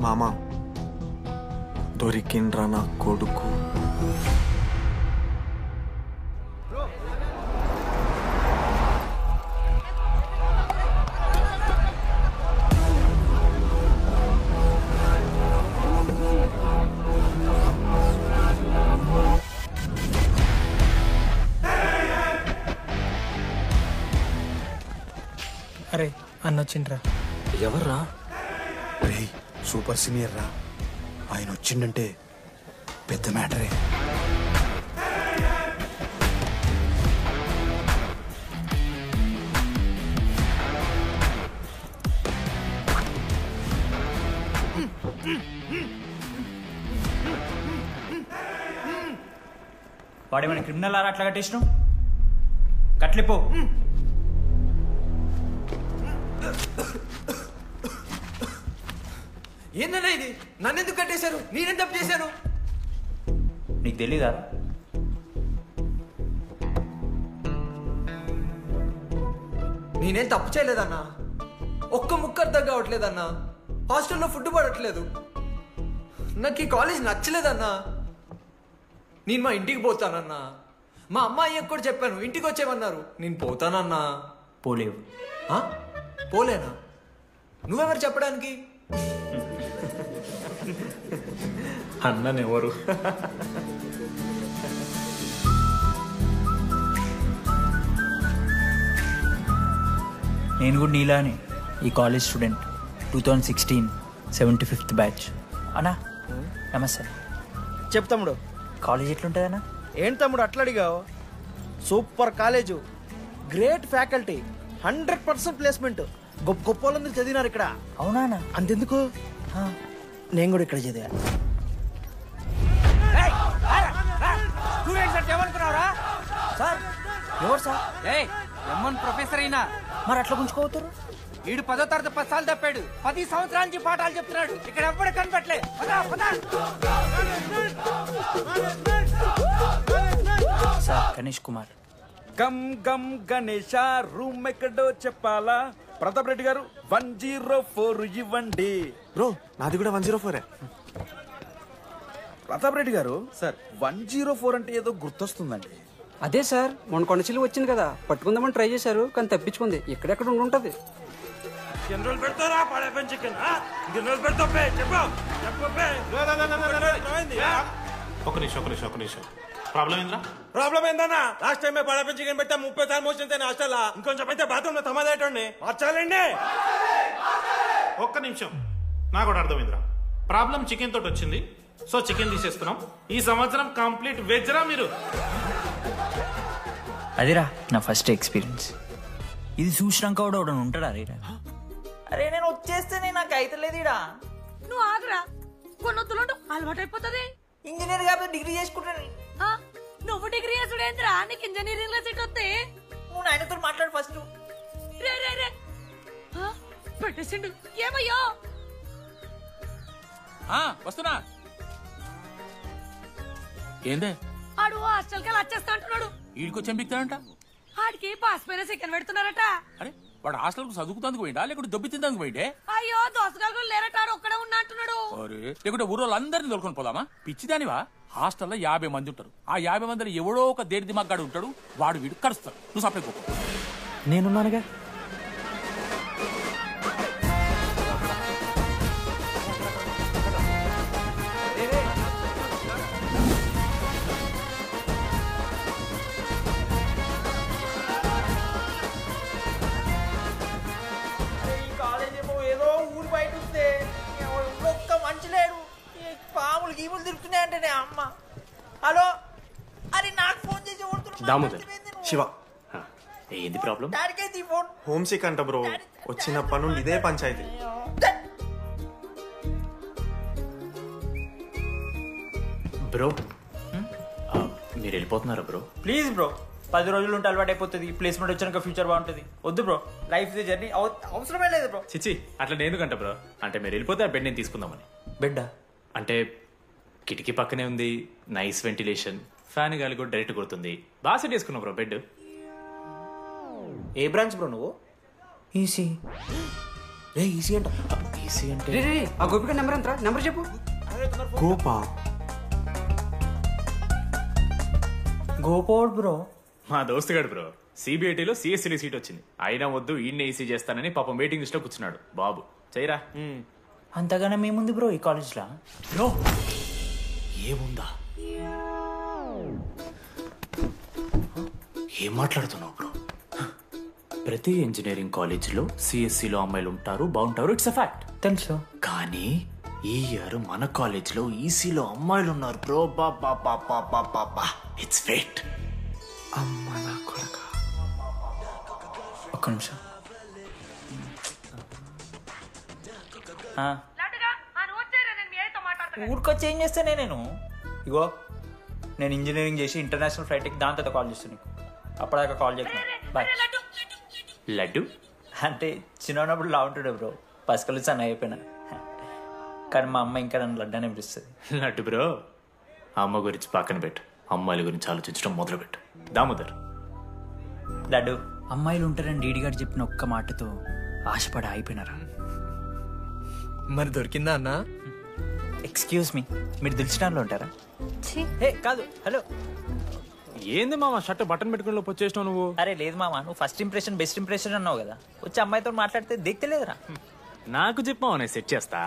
మామ దొరికిండ్రా నా కొడుకు. అరే అన్నొచ్చిండ్రా. ఎవర్రా? రే సూపర్ సీనియర్ రా, ఆయన వచ్చిండంటే పెద్ద మ్యాటరే. వాడేమైనా క్రిమినల్ ఆరా అట్లా కట్టేసినావు? కట్లిపో. ఏందన్నా ఇది? నన్నెందుకు కట్టేశారు? నేనేం తప్పు చేశాను? నీకు తెలీదా? నేనేం తప్పు చేయలేదన్నా. ఒక్క ముక్క అర్థం కావట్లేదన్నా. హాస్టల్లో ఫుడ్ పడట్లేదు. నాకు ఈ కాలేజ్ నచ్చలేదన్నా. నేను మా ఇంటికి పోతానన్నా. మా అమ్మాయి కూడా చెప్పాను, ఇంటికి వచ్చేమన్నారు. నేను పోతానన్నా. పోలేవు. పోలేనా? నువ్వెవరు చెప్పడానికి? అన్ననెవరు? నేను కూడా నీలానే ఈ కాలేజ్ స్టూడెంట్, 2016 75th బ్యాచ్. అన్నా నమస్తే. చెప్పు తమ్ముడు. కాలేజ్ ఎట్లుంటుంది అన్న? ఏంటి తమ్ముడు అట్లా అడిగావు? Super college, great faculty, 100% placement. గొప్ప గొప్ప వాళ్ళందరూ చదివినారు ఇక్కడ. అవునా అన్న? అంతెందుకు, నేను కూడా ఇక్కడ చదివా. సార్ ఎవరు సార్? ప్రొఫెసర్ అయినా మరి అట్లా గుంజుకోవతారు? వీడు 10వ తరగతి 10 సార్లు తప్పాడు. 10 సంవత్సరాల నుంచి పాఠాలు చెప్తున్నాడు. ఇక్కడ ఎవ్వడు కనపట్లే. సార్ గణేష్ కుమార్. గమ్ గమ్ గణేష, రూమ్ ఎక్కడో చెప్పాలా? ప్రతాప్ రెడ్డి గారు 104 ఇవ్వండి. బ్రో నాది కూడా 104. ప్రతాప్ రెడ్డి గారు సార్ 104 అంటే ఏదో గుర్తొస్తుందండి. అదే సార్, మొన్న కొండచిల్లి వచ్చింది కదా, పట్టుకుందామని ట్రై చేశారు కానీ తప్పించుకుంది. ఎక్కడెక్కడ ఉండుంటది. ఒక నిమిషం ప్రాబ్లం ఏంద్రా? ప్రాబ్లం ఏందన్నా? లాస్ట్ టైం పడప చికెన్ పెట్టా 30 సార్లు మోషన్ హాస్టల్ ఇంకొంచెం అయితే బాత్రూమ్ లో తమాదేటండి మార్చాలండి. ఒక్క నిమిషం, నాకు కూడా అర్థమైందిరా. ప్రాబ్లం చికెన్ తోటి వచ్చింది, సో చికెన్ తీసేస్తున్నాం. ఈ సంవత్సరం కంప్లీట్ వెజ్ రా మీరు. అదిరా నా ఫస్ట్ ఎక్స్పీరియన్స్. ఇది చూసినాక కూడా ఒకడు ఉంటాడా రే? అరే నేను వచ్చేస్తేనే నాకు అయితే లేదు. ఇడా నువ్వు ఆగరా, కొన్నొత్తులు అలవాటు అయిపోతుంది. ఇంజనీర్ కాబట్టి డిగ్రీ చేసుకుంటాను. నువ్వు డిగ్రీ చేసుడేంద్రా? నీకు ఇంజనీరింగ్ లో సీట్ వస్తే నువ్వు నాయనతో మాట్లాడు ఫస్ట్. రే రే రే పెట్టేసిండు. ఏమయ్యో? వస్తున్నా. ఏందే ఆడు హాస్టల్ కి వచ్చేస్తా అంటున్నాడు. వీడికి చెంపిస్తాడంట. ఆడికి పాస్ పైన చికెన్ పెడుతున్నారట. అరే వాడు హాస్టల్ కు చదువుకుతానికి పోయిండా లేకుంటే దొబ్బి తిందానికి పోయిండే? అయ్యో దోసగాళ్ళు లేరట, ఒక్కడే ఉన్నా అంటున్నాడు. అరే లేకుంటే ఊరోళ్ళందరినీ దొరుకుని పోదామా? పిచ్చిదానివా? హాస్టల్లో 50 మంది ఉంటారు. ఆ 50 మందిలో ఎవడో ఒక దేడి దిమాగ్గాడు ఉంటాడు. వాడు వీడు కరుస్తాడు. నువ్వు సపరేట్ పోకు. నేనున్నానుగా. గీములు తిరుగుతున్నాయంటే అమ్మ. హలో, అరే నాకు ఫోన్ చేసి దామోదర్ శివ, ఏంది ప్రాబ్లం? డాడీకి ఫోన్. హోమ్ సిక్ అంట బ్రో. వచ్చినప్పటి నుండి ఇదే పంచాయతీ. బ్రో మీరు వెళ్ళిపోతున్నారా బ్రో? ప్లీజ్ బ్రో, 10 రోజులు ఉంటే అలవాటు అయిపోతుంది. ప్లేస్మెంట్ వచ్చాక ఫ్యూచర్ బాగుంటుంది. వద్దు బ్రో, లైఫ్ జర్నీ అవసరమే లేదు బ్రో. చిచ్చి అట్లా నేను కంట బ్రో. అంటే మీరు వెళ్ళిపోతే ఆ బెడ్ నేను తీసుకుందామని. బెడ్డా? అంటే కిటికీ పక్కనే ఉంది, నైస్ వెంటిలేషన్, ఫ్యాన్ గాలి కూడా డైరెక్ట్ కొడుతుంది. బాగా సెట్ చేసుకున్నావు బ్రో బెడ్. ఏ బ్రాంచ్ బ్రో నువ్వు? ఈసీ. రే ఈసీ అంట. ఈసీ అంటే రే ఆ గోపిక నెంబర్ ఎంత? నెంబర్ చెప్పు. గోపా. గోపోడ్ బ్రో. మా దోస్తుగాడు బ్రో సిబిఐటీలో సిఎస్సీ సీట్ వచ్చింది. అయినా వద్దు ఈయన ఈసీ చేస్తానని పాపం వెయిటింగ్ లిస్ట్ లో కూర్చున్నాడు. బాబు చేయరా. అంతగానే మేముంది బ్రో ఈ కాలేజ్లో. బ్రో ఏముందా? ఏం మాట్లాడుతున్నావు బ్రో? ప్రతి ఇంజనీరింగ్ కాలేజీలో సిఎస్సిలో అమ్మాయిలు ఉంటారు, బాగుంటారు. It's a fact. తెలుసు. కానీ ఈ ఇయర్ మన కాలేజీలో ఈసీలో అమ్మాయిలు ఉన్నారు బ్రో. Baba it's fate. అమ్మ నా కొడక. ఒక్క నిమిషం. ఊరికొచ్చి ఏం చేస్తానే నేను? ఇగో నేను ఇంజనీరింగ్ చేసి ఇంటర్నేషనల్ ఫ్లైట్కి దాని తర్వాత కాల్ చేస్తాను నీకు. అప్పటిదాకా కాల్ చేస్తాను. బాయ్. లడ్డు అంటే చిన్నప్పుడు లా ఉంటాడు బ్రో, పసుకలు సన్న అయిపోయినా. కానీ మా అమ్మ ఇంకా నన్ను లడ్డు అని పిలుస్తుంది. లడ్డు బ్రో అమ్మ గురించి పక్కన పెట్టు, అమ్మాయిల గురించి ఆలోచించడం మొదలుపెట్టు. దామోదర్ లడ్డు, అమ్మాయిలు ఉంటారని డీడీ గారు చెప్పిన ఒక్క మాటతో ఆశపడి అయిపోయినారా? మరి దొరికిందా అన్నా? ఎక్స్క్యూజ్ మీ, మీరు దిల్చినాలో ఉంటారా? కాదు. హలో. ఏంది మామ షర్ట్ బటన్ పెట్టుకుని లోపు వచ్చేసినావు నువ్వు? అరే లేదు మామ, నువ్వు ఫస్ట్ ఇంప్రెషన్ బెస్ట్ ఇంప్రెషన్ అన్నావు కదా. వచ్చి అమ్మాయితో మాట్లాడితే దిక్తలేదురా. నాకు చెప్పావు నేను సెట్ చేస్తా.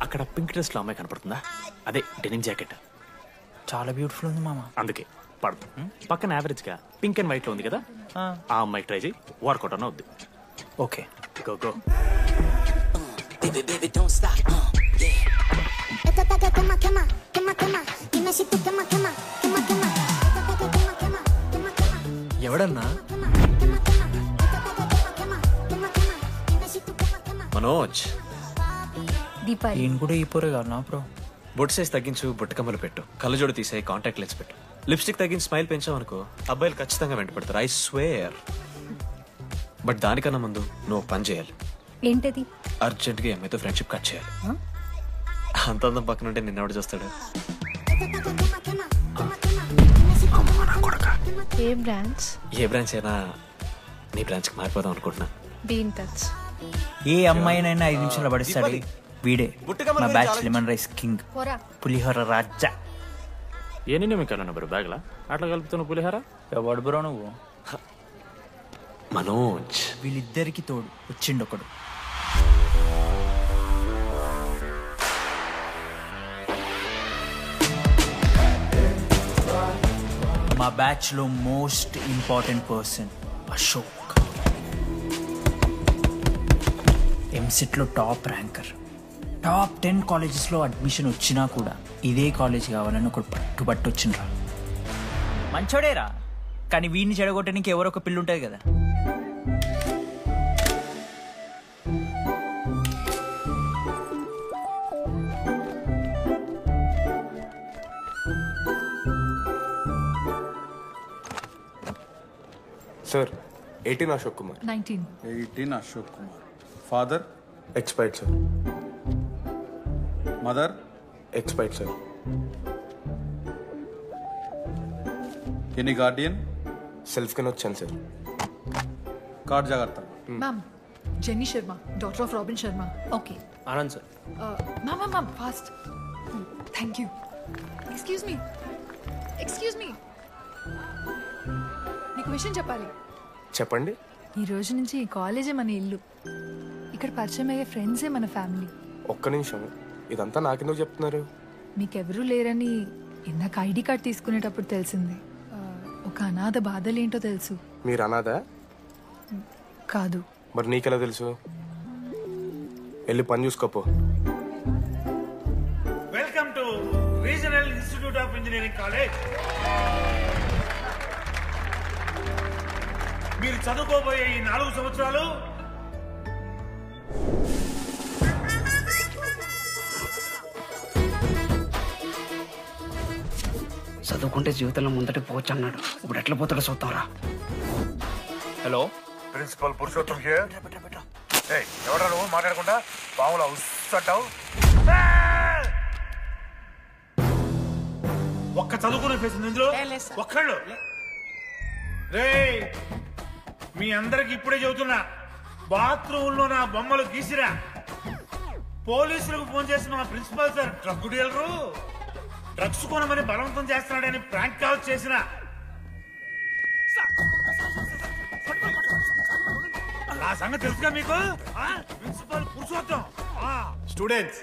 అక్కడ పింక్ డ్రెస్ లో అమ్మాయి కనపడుతుందా? అదే డెనిమ్ జాకెట్. చాలా బ్యూటిఫుల్ ఉంది మామ. అందుకే పడదు. పక్కన యావరేజ్ గా పింక్ అండ్ వైట్ లో ఉంది కదా, ఆ అమ్మాయి ట్రై చేయి. వర్కౌట్ అన్న వద్దు. Okay go go. ఎవడన్నా? మనోజ్. ఈయన కూడా ఈ పోరే కాదు నా బ్రో. బొట్టు సైజ్ తగ్గించు, బుట్ట కమ్మలు పెట్టు, కళ్ళజోడు తీసేయి, కాంటాక్ట్ లెన్స్ పెట్టు, లిప్స్టిక్ తగ్గించి స్మైల్ పెంచావనుకో అబ్బాయిలు ఖచ్చితంగా వెంట పెడతారు. I swear. బట్ దానికన్నా ముందు నువ్వు పని చేయాలి. ఏంటది? అర్జెంట్గా అమ్మాయితో ఫ్రెండ్షిప్ కట్ చేయాలి. అంత అందం పక్కన ఉంటే నిన్నెవడు చూస్తాడు? ఏ బ్రాంచ్? ఏ బ్రాంచ్ అయినా నీ బ్రాంచ్కి మారిపోదాం అనుకుంటున్నా. Be in touch. ఏ అమ్మాయినైనా 5 నిమిషాలు పడిస్తాడు వీడే. మా బ్యాచ్ లెమన్ రైస్ కింగ్, పులిహోర రాజా. ఎన్ని నిమిషాలు బ్రో బ్యాగ్లా అట్లా కలుపుతున్న పులిహోర? ఎవడు బ్రో నువ్వు? మనోజ్. వీళ్ళిద్దరికి తోడు వచ్చిండు ఒకడు. మా బ్యాచ్ లో most important person Ashok. EAMCET లో టాప్ ర్యాంకర్. టాప్ 10 కాలేజెస్ లో అడ్మిషన్ వచ్చినా కూడా ఇదే కాలేజ్ కావాలని ఒకడు పట్టుబట్టు వచ్చిండ్రా. మంచోడేరా, కానీ వీడిని చెడగొట్టడానికి ఎవరో ఒక పిల్లు ఉంటుంది కదా. Sir 18 Ashok Kumar. 18 Ashok Kumar. Father? Expired sir. Mother? Expired sir. Any Guardian? Self కింద వచ్చాను సార్. కార్డ్ జాగ్రత్త. Ma'am, Jenny Sharma, daughter of Robin Sharma. Okay. Anand sir. Ma'am, fast. Thank you. Excuse me. నీకు విషయం చెప్పాలి. చెప్పండి. ఈ రోజు నుంచి ఈ కాలేజే మన ఇల్లు. ఇక్కడ పరిచయం అయ్యే ఫ్రెండ్సే మన ఫ్యామిలీ. ఒక్క నిమిషం, ఇదంతా నాకెందుకు చెప్తున్నారు? మీకెవరూ లేరని ఇందాక ఐడి కార్డ్ తీసుకునేటప్పుడు తెలిసింది. ఒక అనాథ బాధలేంటో తెలుసు. మీరు అనాథా? కాదు. మరి నీకెలా తెలుసు? వెళ్ళి పని చూసుకోపో. Welcome to regional institute of engineering college. మీరు చదువుకోబోయే ఈ 4 సంవత్సరాలు చదువుకుంటే జీవితంలో ముందటి పోవచ్చు అన్నాడు. ఇప్పుడు ఎట్లా పోతాడో చూద్దాంరా. Hello, principal Purushottam here. ఎవరా నువ్వు మాట్లాడకుండా పాములా ఉస్సంటావు? ఒక్క చదువుకునే ఫేస్ ఇందులో ఒక్కళ్ళు. రే మీ అందరికి ఇప్పుడే చెబుతున్నా, బాత్రూంలో నా బొమ్మలు గీసిరా. పోలీసులకు ఫోన్ చేసిన మా principal sir drug dealer drugs కొనమని బలవంతం చేస్తున్నాడని ప్రాంక్ కాల్ చేసిన. ఆ సంగతి తెలుసుగా మీకు? ప్రిన్సిపల్ పురుషోత్తం. స్టూడెంట్స్,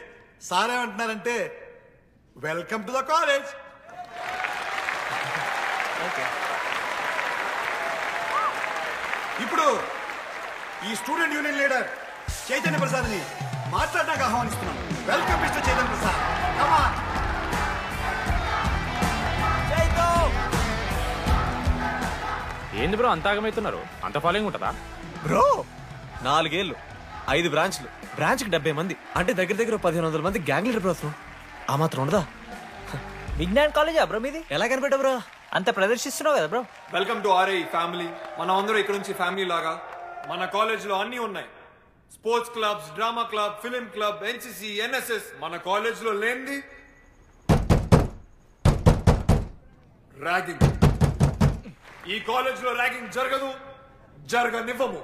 సార్ ఏమంటున్నారంటే వెల్కమ్ టు ద కాలేజ్. ఇప్పుడు ఈ స్టూడెంట్ యూనియన్ లీడర్ చైతన్య ప్రసాద్ని మాట్లాడడానికి ఆహ్వానిస్తున్నాను. Welcome mister Chaitanya Prasad. Come on. ఏంది బ్రో అంత ఆగమవుతున్నారు? అంత ఫాలోయింగ్ ఉంటుందా బ్రో? 4 ఏళ్ళు, 5 బ్రాంచ్లు, బ్రాంచ్కి 70 మంది, అంటే దగ్గర దగ్గర 1500 మంది గ్యాంగ్ లీడర్ బ్రో. ఆ మాత్రం ఉండదా? విజ్ఞాన్ కాలేజా బ్రో మీది? ఎలా కనిపెట్టా బ్రో? అంత ప్రదర్శిస్తున్నావు కదా bro. Welcome to RI family. మనం అందరూ ఇక్కడ నుంచి ఫ్యామిలీ లాగా. మన కాలేజ్లో అన్నీ ఉన్నాయి. Sports clubs, drama club, film club, NCC, NSS. మన కాలేజ్లో లేనిది ర్యాగింగ్. ఈ కాలేజ్లో ర్యాగింగ్ జరగదు, జరగనివ్వము.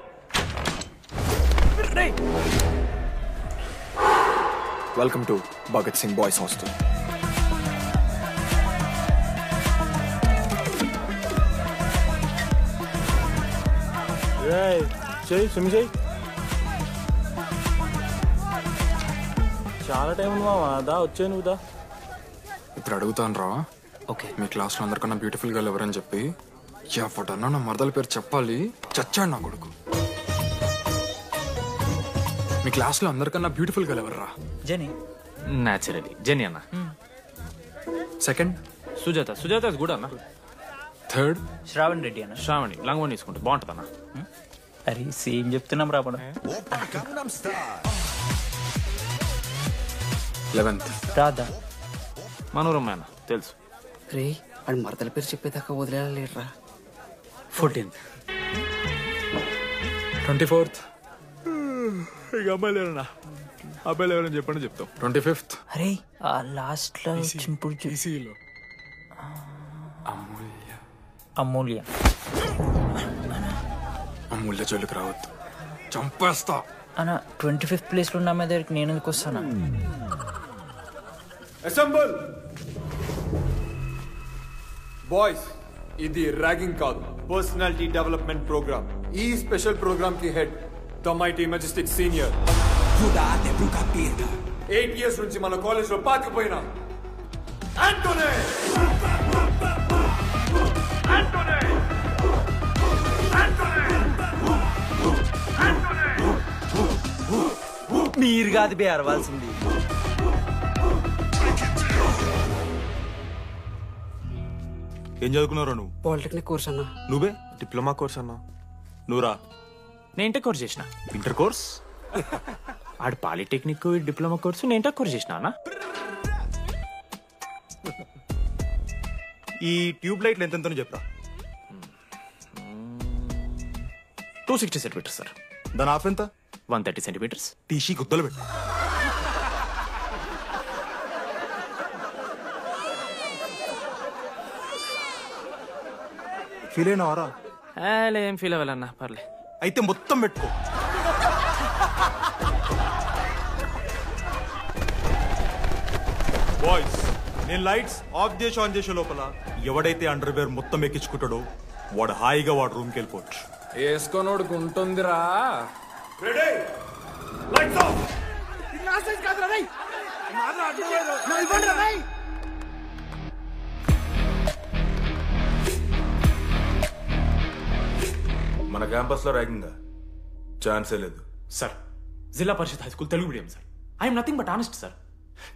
Welcome to Bhagat Singh boys hostel. చాలా టైం ఉంది మామా. దా వచ్చే నువ్వు దా. ఇప్పుడు అడుగుతాను రా. ఓకే. మీ క్లాస్లో అందరికన్నా బ్యూటిఫుల్ గర్ల్ ఎవరని చెప్పి ఎవడన్నా నా మరదల పేరు చెప్పాలి. చచ్చాడు నా కొడుకు. మీ క్లాస్లో అందరికన్నా బ్యూటిఫుల్ గర్ల్ ఎవర్రా? జెనీ. న్యాచురలీ జెనీ అన్న. Second Sujatha. Sujatha is good అన్న. థర్డ్ శ్రావణ్ రెడ్డి అన్న. శ్రావణి లంగోని తీసుకుంటే బాగుంటుంది అన్న. అరే సేమ్ చెప్తున్నాం రాపడం. 11th రాధా. మనోరమ్మ అన్న తెలుసు. రే అని మరదల పేరు చెప్పేదాకా వదిలేరా. 14th 24th ఇక అమ్మాయిలు ఎవరన్నా అబ్బాయిలు ఎవరని చెప్పండి చెప్తాం. 25th అరే ఆ లాస్ట్ లో చింపుడు అమూల్య. అమూల్య జోలికి రావద్దు, చంపేస్తా అన్న. 25th ప్లేస్ లో ఉన్న అమ్మాయి దగ్గరికి నేను ఎందుకు వస్తానా? Assemble boys. ఇది ర్యాగింగ్ కాదు, పర్సనాలిటీ డెవలప్మెంట్ ప్రోగ్రామ్. ఈ స్పెషల్ ప్రోగ్రామ్ కి head the mighty Majestic senior. 8 years నుంచి మన కాలేజ్ లో పాతిపోయినా ఆంటోనీ. మీరు కాదు బే అరవాల్సింది. ఏం చదువుకున్నారా నువ్వు? పాలిటెక్నిక్ కోర్స్ అన్నా. నువ్వే డిప్లొమా కోర్స్ అన్నా. నువ్వురా? నేను ఇంటర్ కోర్స్ చేసిన. ఇంటర్ కోర్స్ ఆడు పాలిటెక్నిక్ డిప్లొమా కోర్సు, నేను ఇంటర్ కోర్స్ చేసిన అన్న. ఈ ట్యూబ్ లైట్లు ఎంతెంతనో చెప్పరా. 260 సెంటీమీటర్స్ సార్. దాని ఆఫ్ ఎంత? 130 సెంటీమీటర్స్. టీసీ గుద్దలు పెట్టు. ఫీల్ అయినావారా? ఏం ఫీల్ అవ్వాలన్నా, పర్లే. అయితే మొత్తం పెట్టుకో. బాయ్స్, నేను లైట్స్ ఆఫ్ చేసి ఆన్ చేసే లోపల ఎవడైతే అండర్వేర్ మొత్తం ఎక్కించుకుంటాడో వాడు హాయిగా వాడు రూమ్కి వెళ్ళిపోవచ్చు. వేసుకోనోడుకు ఉంటుందిరా. Ready, lights off. మన క్యాంపస్ లో ర్యాగింగ్ ఛాన్సే లేదు sir. Zilla Parishad high school Telugu medium sir. I'm nothing but honest sir.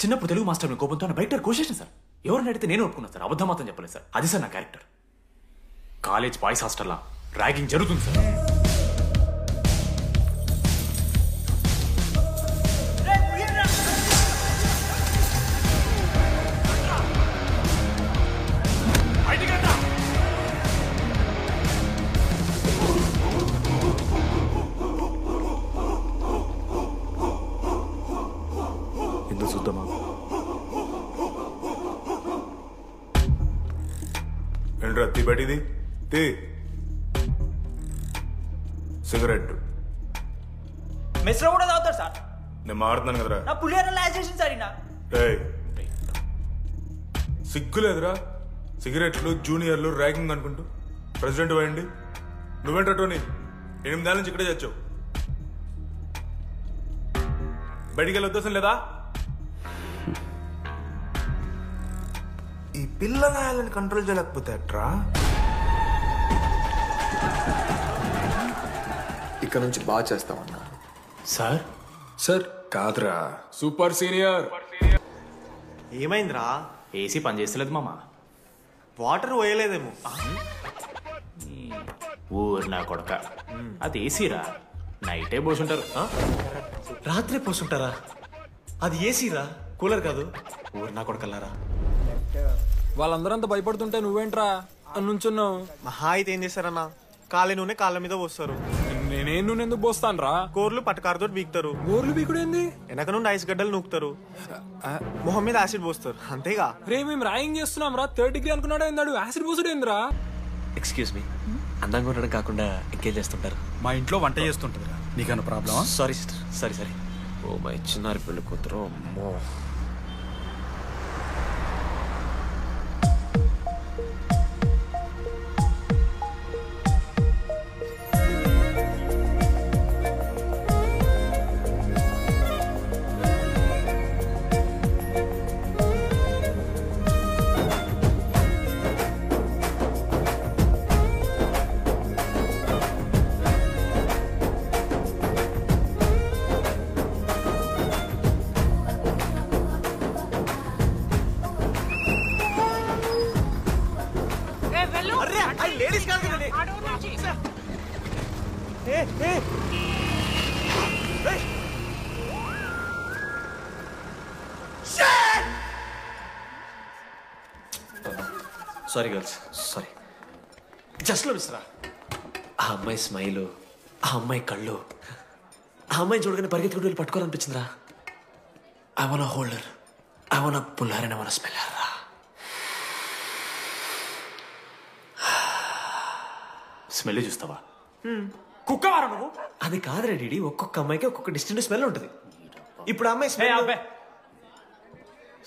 చిన్నప్పుడు తెలుగు మాస్టర్ కోపంతో బయట కోసేసిన సార్. ఎవరిని అడిగితే నేను ఒప్పుకున్నాను సార్. అబద్ధం మాత్రం చెప్పలేదు సార్. అది సార్ నా క్యారెక్టర్. కాలేజ్ బాయ్స్ హాస్టల్లా ర్యాగింగ్ జరుగుతుంది సార్. ఎందుకు చూద్దామా? ఏంట్రా తీ బయటిది తీ. సిగరెట్ మెస్లో కూడా తాగుతాడు సార్. నేను మారుతున్నాను కదరా. నా పులిహోర లాస్ట్ చేసింది సార్ ఈయన. ఏయ్, సిగ్గులేదురా సిగరెట్లు జూనియర్లు ర్యాగింగ్ అనుకుంటూ ప్రెసిడెంట్ పోయండి. నువ్వేంట్రా టోనీ 8 ఏళ్ళ నుంచి ఇక్కడే చచ్చావు. బయటికి వెళ్ళే ఉద్దేశం లేదా? ఈ పిల్లగాయలని కంట్రోల్ చేయలేకపోతే అట్రా. ఇక్కడ నుంచి బాగా చేస్తామన్నా. సార్ సార్ కాదురా, సూపర్ సీనియర్. ఏమైందిరా? ఏసీ పని చేస్తలేదు మామ. వాటర్ పోయలేదేమో. ఊరు నా కొడక, అది ఏసీరా, నైటే పోసుంటారు. రాత్రి పోసుంటారా? అది ఏసీరా, కూలర్ కాదు. ఊరు నా కొడకల్లారా. వాళ్ళందరూ అంత భయపడుతుంటే నువ్వేంట్రా నుంచున్నావు? మహా అయితే ఏం చేస్తారన్నా, కాళ్ళ నూనె కాళ్ళ మీద పోస్తారు. నేనేం నూనె ఎందుకు పోస్తాను రా? కూరలు పట్టకారుతో బీకుతారు. గోర్లు బీకుడు ఏంది? వెనక నుండి ఐస్ గడ్డలు నూకుతారు. మొహం మీద యాసిడ్ పోస్తారు, అంతేగా. రే మేము ర్యాగింగ్ చేస్తున్నాం రా. 3rd డిగ్రీ అనుకున్నాడు ఏందాడు? యాసిడ్ పోసుడు ఏందిరా? ఎక్స్క్యూజ్ మీ, అందంగా ఉండడం కాకుండా ఇంకేం చేస్తుంటారు? మా ఇంట్లో వంట చేస్తుంటుంది. నీకన్నా ప్రాబ్లమా? Sorry sister, sorry. Oh my చిన్నారి పెళ్లి కూతురు, అమ్మో. Sorry girls, sorry. జస్ట్ లో మిస్రా. ఆ అమ్మాయి స్మైలు, ఆ అమ్మాయి కళ్ళు, ఆ అమ్మాయి చూడగానే పరిగెత్తుకుంటూ వెళ్ళి పట్టుకోవాలనిపించిందిరా. I want holder, I want puller and I want smell రా. స్మెల్ చూస్తావా? కుక్కవారా నువ్వు? అది కాదురా డీడీ, ఒక్కొక్క అమ్మాయికి ఒక్కొక్క డిస్టింక్ట్ స్మెల్ ఉంటుంది. ఇప్పుడు అమ్మాయి స్మెల్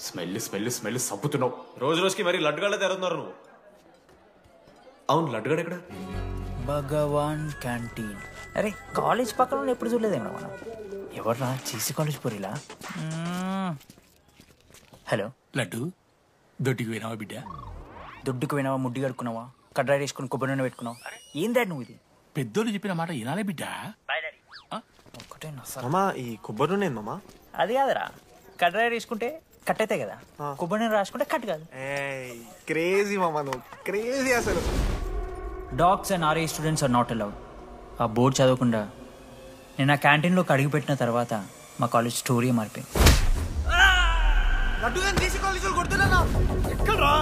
స్మెల్ స్మెల్ స్మెల్ సబ్బుతున్నావు. రోజు రోజుకి మరి లడ్డుగాళ్ళ తెరుతున్నారు నువ్వు. అవును, లడ్డుగాడు ఎక్కడ? భగవాన్ క్యాంటీన్. అరే కాలేజ్ పక్కన ఎప్పుడు చూడలేదేమో మనం. ఎవర్రా చీసీ కాలేజ్ పోరిలా? హలో లడ్డు, దొడ్డికి పోయినావా బిడ్డ? దొడ్డుకు పోయినావా? ముడ్డి కడుక్కున్నావా? కడ్రాయి వేసుకుని కొబ్బరి నూనె పెట్టుకున్నావు? ఏం డాడ్ నువ్వు ఇది? పెద్దోళ్ళు చెప్పిన మాట వినాలే బిడ్డ. మామా, ఈ కొబ్బరి నూనె మామా? అది కాదురా, కడ్రాయి వేసుకుంటే కట్ అవుతాయి కదా, కొబ్బరి నూనె రాసుకుంటే కట్ కాదు. క్రేజీ మామా, నువ్వు క్రేజీ అసలు. Dogs and RA students are not allowed. ఆ బోర్డు చదవకుండా నేను ఆ క్యాంటీన్లోకి అడుగు పెట్టిన తర్వాత మా కాలేజ్ స్టోరీ మారిపోయింది. ఎక్కడ్రా?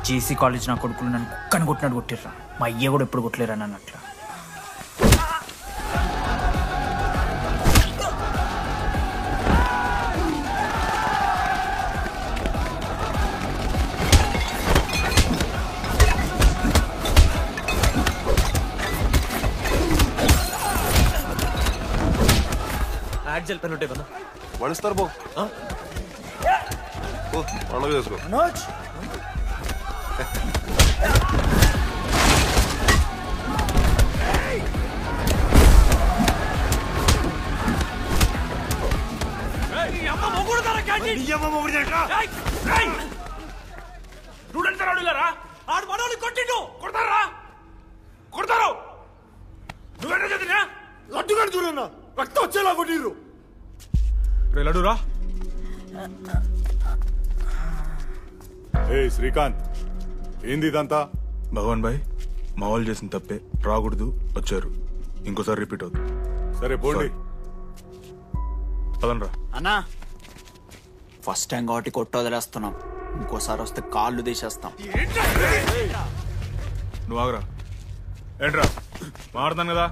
జేసీ కాలేజ్ నా కొడుకులు నన్ను కుక్కని కొట్టినట్టు కొట్టిర్రా. మా అయ్య కూడా ఎప్పుడు కొట్టలేరా నన్ను అట్లా. యాడ్ జల్ పెన్ ఉంటే బన్నా వణిస్తారు బో పండుగ చేసుకో. ఆడు మనోళ్ళు కొట్టిండు, కొడతారా? కొడతారు. నువ్వేనా చదివినా? లడ్డుగా చూడన్నా, రక్తం వచ్చేలా కొట్టిర్రు. రే లడ్డురా. ఏ శ్రీకాంత్, ఏంది ఇదంతా? భగవాన్ భాయ్, మా వాళ్ళు చేసిన తప్పే, రాకూడదు, వచ్చారు. ఇంకోసారి రిపీట్ అవుతుంది. సరే పోండి. పదనరా. అన్నా, ఫస్ట్ టైం కాబట్టి కొట్టు వదిలేస్తున్నాం. ఇంకోసారి వస్తే కాళ్ళు తీసేస్తాం. నువ్వు ఆగరా. ఏంట్రా మారుతాను కదా,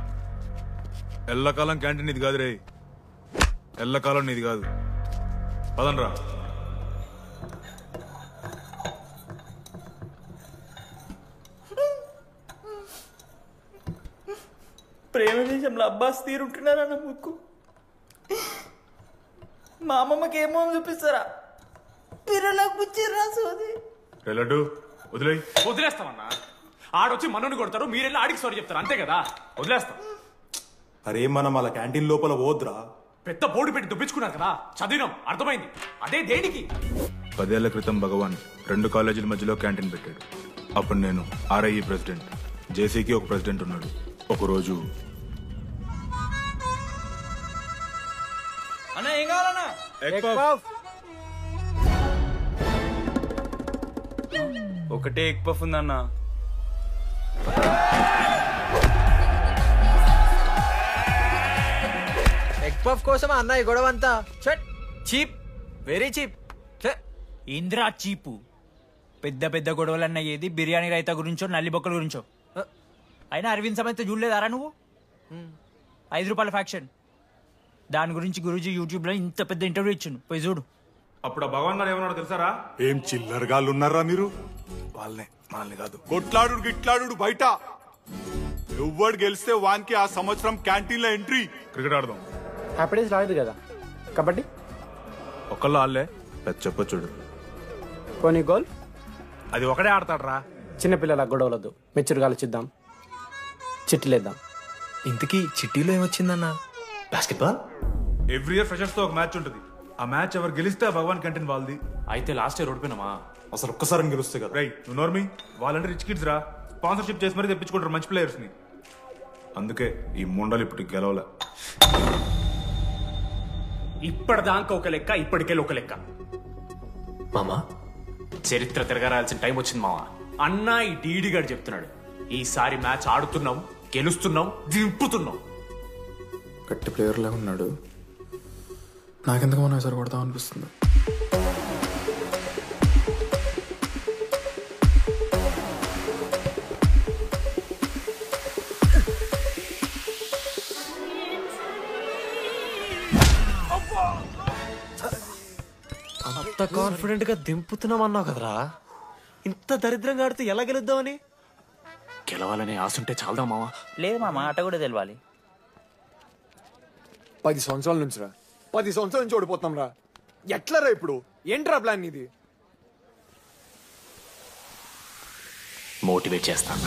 ఎల్లకాలం క్యాంటీన్ ఇది కాదు రే. ఎల్లకాలం నీది కాదు. పదండ్రా. ప్రేమ దేశంలో అబ్బాస్ తీరుంటున్నారన్న ముక్కు మా అమ్మమ్మకి ఏమో చూపిస్తారా పిల్లలకు పుచ్చిర్రా సోది. వదిలేస్తామన్నా. ఆడొచ్చి మనోని కొడతారు, మీరెళ్ళి ఆడికి సారీ చెప్తారు, అంతే కదా. వదిలేస్తాం. అరే మనం అలా క్యాంటీన్ లోపల పోద్రా. పెద్ద బోర్డు పెట్టి దుబ్బించుకున్నారు కదా, చదివినాం, అర్థమైంది. అదే దేనికి? 10 ఏళ్ల క్రితం భగవాన్ 2 కాలేజీల మధ్యలో క్యాంటీన్ పెట్టాడు. అప్పుడు నేను ఆర్ఐఈ ప్రెసిడెంట్, జేసీకి ఒక ప్రెసిడెంట్ ఉన్నాడు. ఒకరోజు అన్నా ఏం కావాలన్నా? ఒకటే ఎగ్ పఫ్ ఉందన్నా. ఎగ్ పఫ్ కోసం అన్న ఈ గొడవ అంతా చీప్, వెరీ చీప్. ఇంద్రా చీపు. పెద్ద పెద్ద గొడవలన్న ఏది బిర్యానీ రైతా గురించో నల్లి బొక్కల గురించో. అయినా అరవింద్ సమేత చూడలేదారా నువ్వు? 5 రూపాయల ఫ్యాక్షన్ దాని గురించి గురూజీ యూట్యూబ్ లో ఇంత పెద్ద ఇంటర్వ్యూ ఇచ్చిండు, పోయి చూడు. అప్పుడు ఆ భగవాన్ గారు ఏమన్నాడు తెలుసారా? ఏం చిల్లరగాళ్ళు ఉన్నారా మీరు? వాళ్ళనే, మనల్ని కాదు. కొట్లాడు గిట్లాడు బయట. ఎవ్వడు గెలిస్తే వానికి ఆ సంవత్సరం క్యాంటీన్ లో ఎంట్రీ. క్రికెట్ ఆడదాం. హ్యాపీడేస్ రాలేదు కదా. కబడ్డీ ఒకళ్ళు ఆడలే, పెద్ద చెప్పొచ్చుడు. పోనీ గోల్ అది ఒకడే ఆడతాడు రా. చిన్నపిల్లల గొడవలొద్దు, మెచ్యూర్గా ఆలోచిద్దాం, చిట్టిలేద్దాం. ఇంతకీ చిట్టీలో ఏమొచ్చిందన్నా? బాస్కెట్బాల్. ఎవ్రీ ఇయర్ ఫ్రెషర్స్ తో ఒక మ్యాచ్ ఉంటుంది. ఆ మ్యాచ్ ఎవరు గెలిస్తే ఆ భగవాన్ క్యాంటీన్ వాళ్ళది. అయితే లాస్ట్ ఇయర్ ఓడిపోయినామా? అసలు ఒక్కసారి గెలుస్తే కదా. రై నువ్వు నోర్మి. వాళ్ళంటే రిచ్ కిడ్స్ రా, స్పాన్సర్షిప్ చేసి మరీ తెప్పించుకుంటారు మంచి ప్లేయర్స్ ని. అందుకే ఈ ముండలు ఇప్పుడు గెలవలే. ఇప్పటిదాకా ఒక లెక్క, ఇప్పటికెళ్ళి ఒక లెక్క. మామా చరిత్ర తిరగరాల్సిన టైం వచ్చింది మావా. అన్నా ఈ డీడీ గారు చెప్తున్నాడు, ఈసారి మ్యాచ్ ఆడుతున్నాం, గెలుస్తున్నాం, దింపుతున్నాం. గట్టి ప్లేయర్ లాగా ఉన్నాడు. నాకెందుకు మనం ఈసారి కొడతాం అనిపిస్తుంది. అంత కాన్ఫిడెంట్ గా దింపుతున్నాం అన్నావు కదరా. ఇంత దరిద్రంగా ఆడితే ఎలా గెలుద్దామని? గెలవాలనే ఆశుంటే చాలదా మావా? లేదు మామ, ఆట కూడా తెలవాలి. 10 సంవత్సరాల నుంచి రా, 10 సంవత్సరాల నుంచి ఓడిపోతాం రా. ఎట్లా రా ఇప్పుడు? ఏంట్రా ప్లాన్ ఇది? మోటివేట్ చేస్తాను.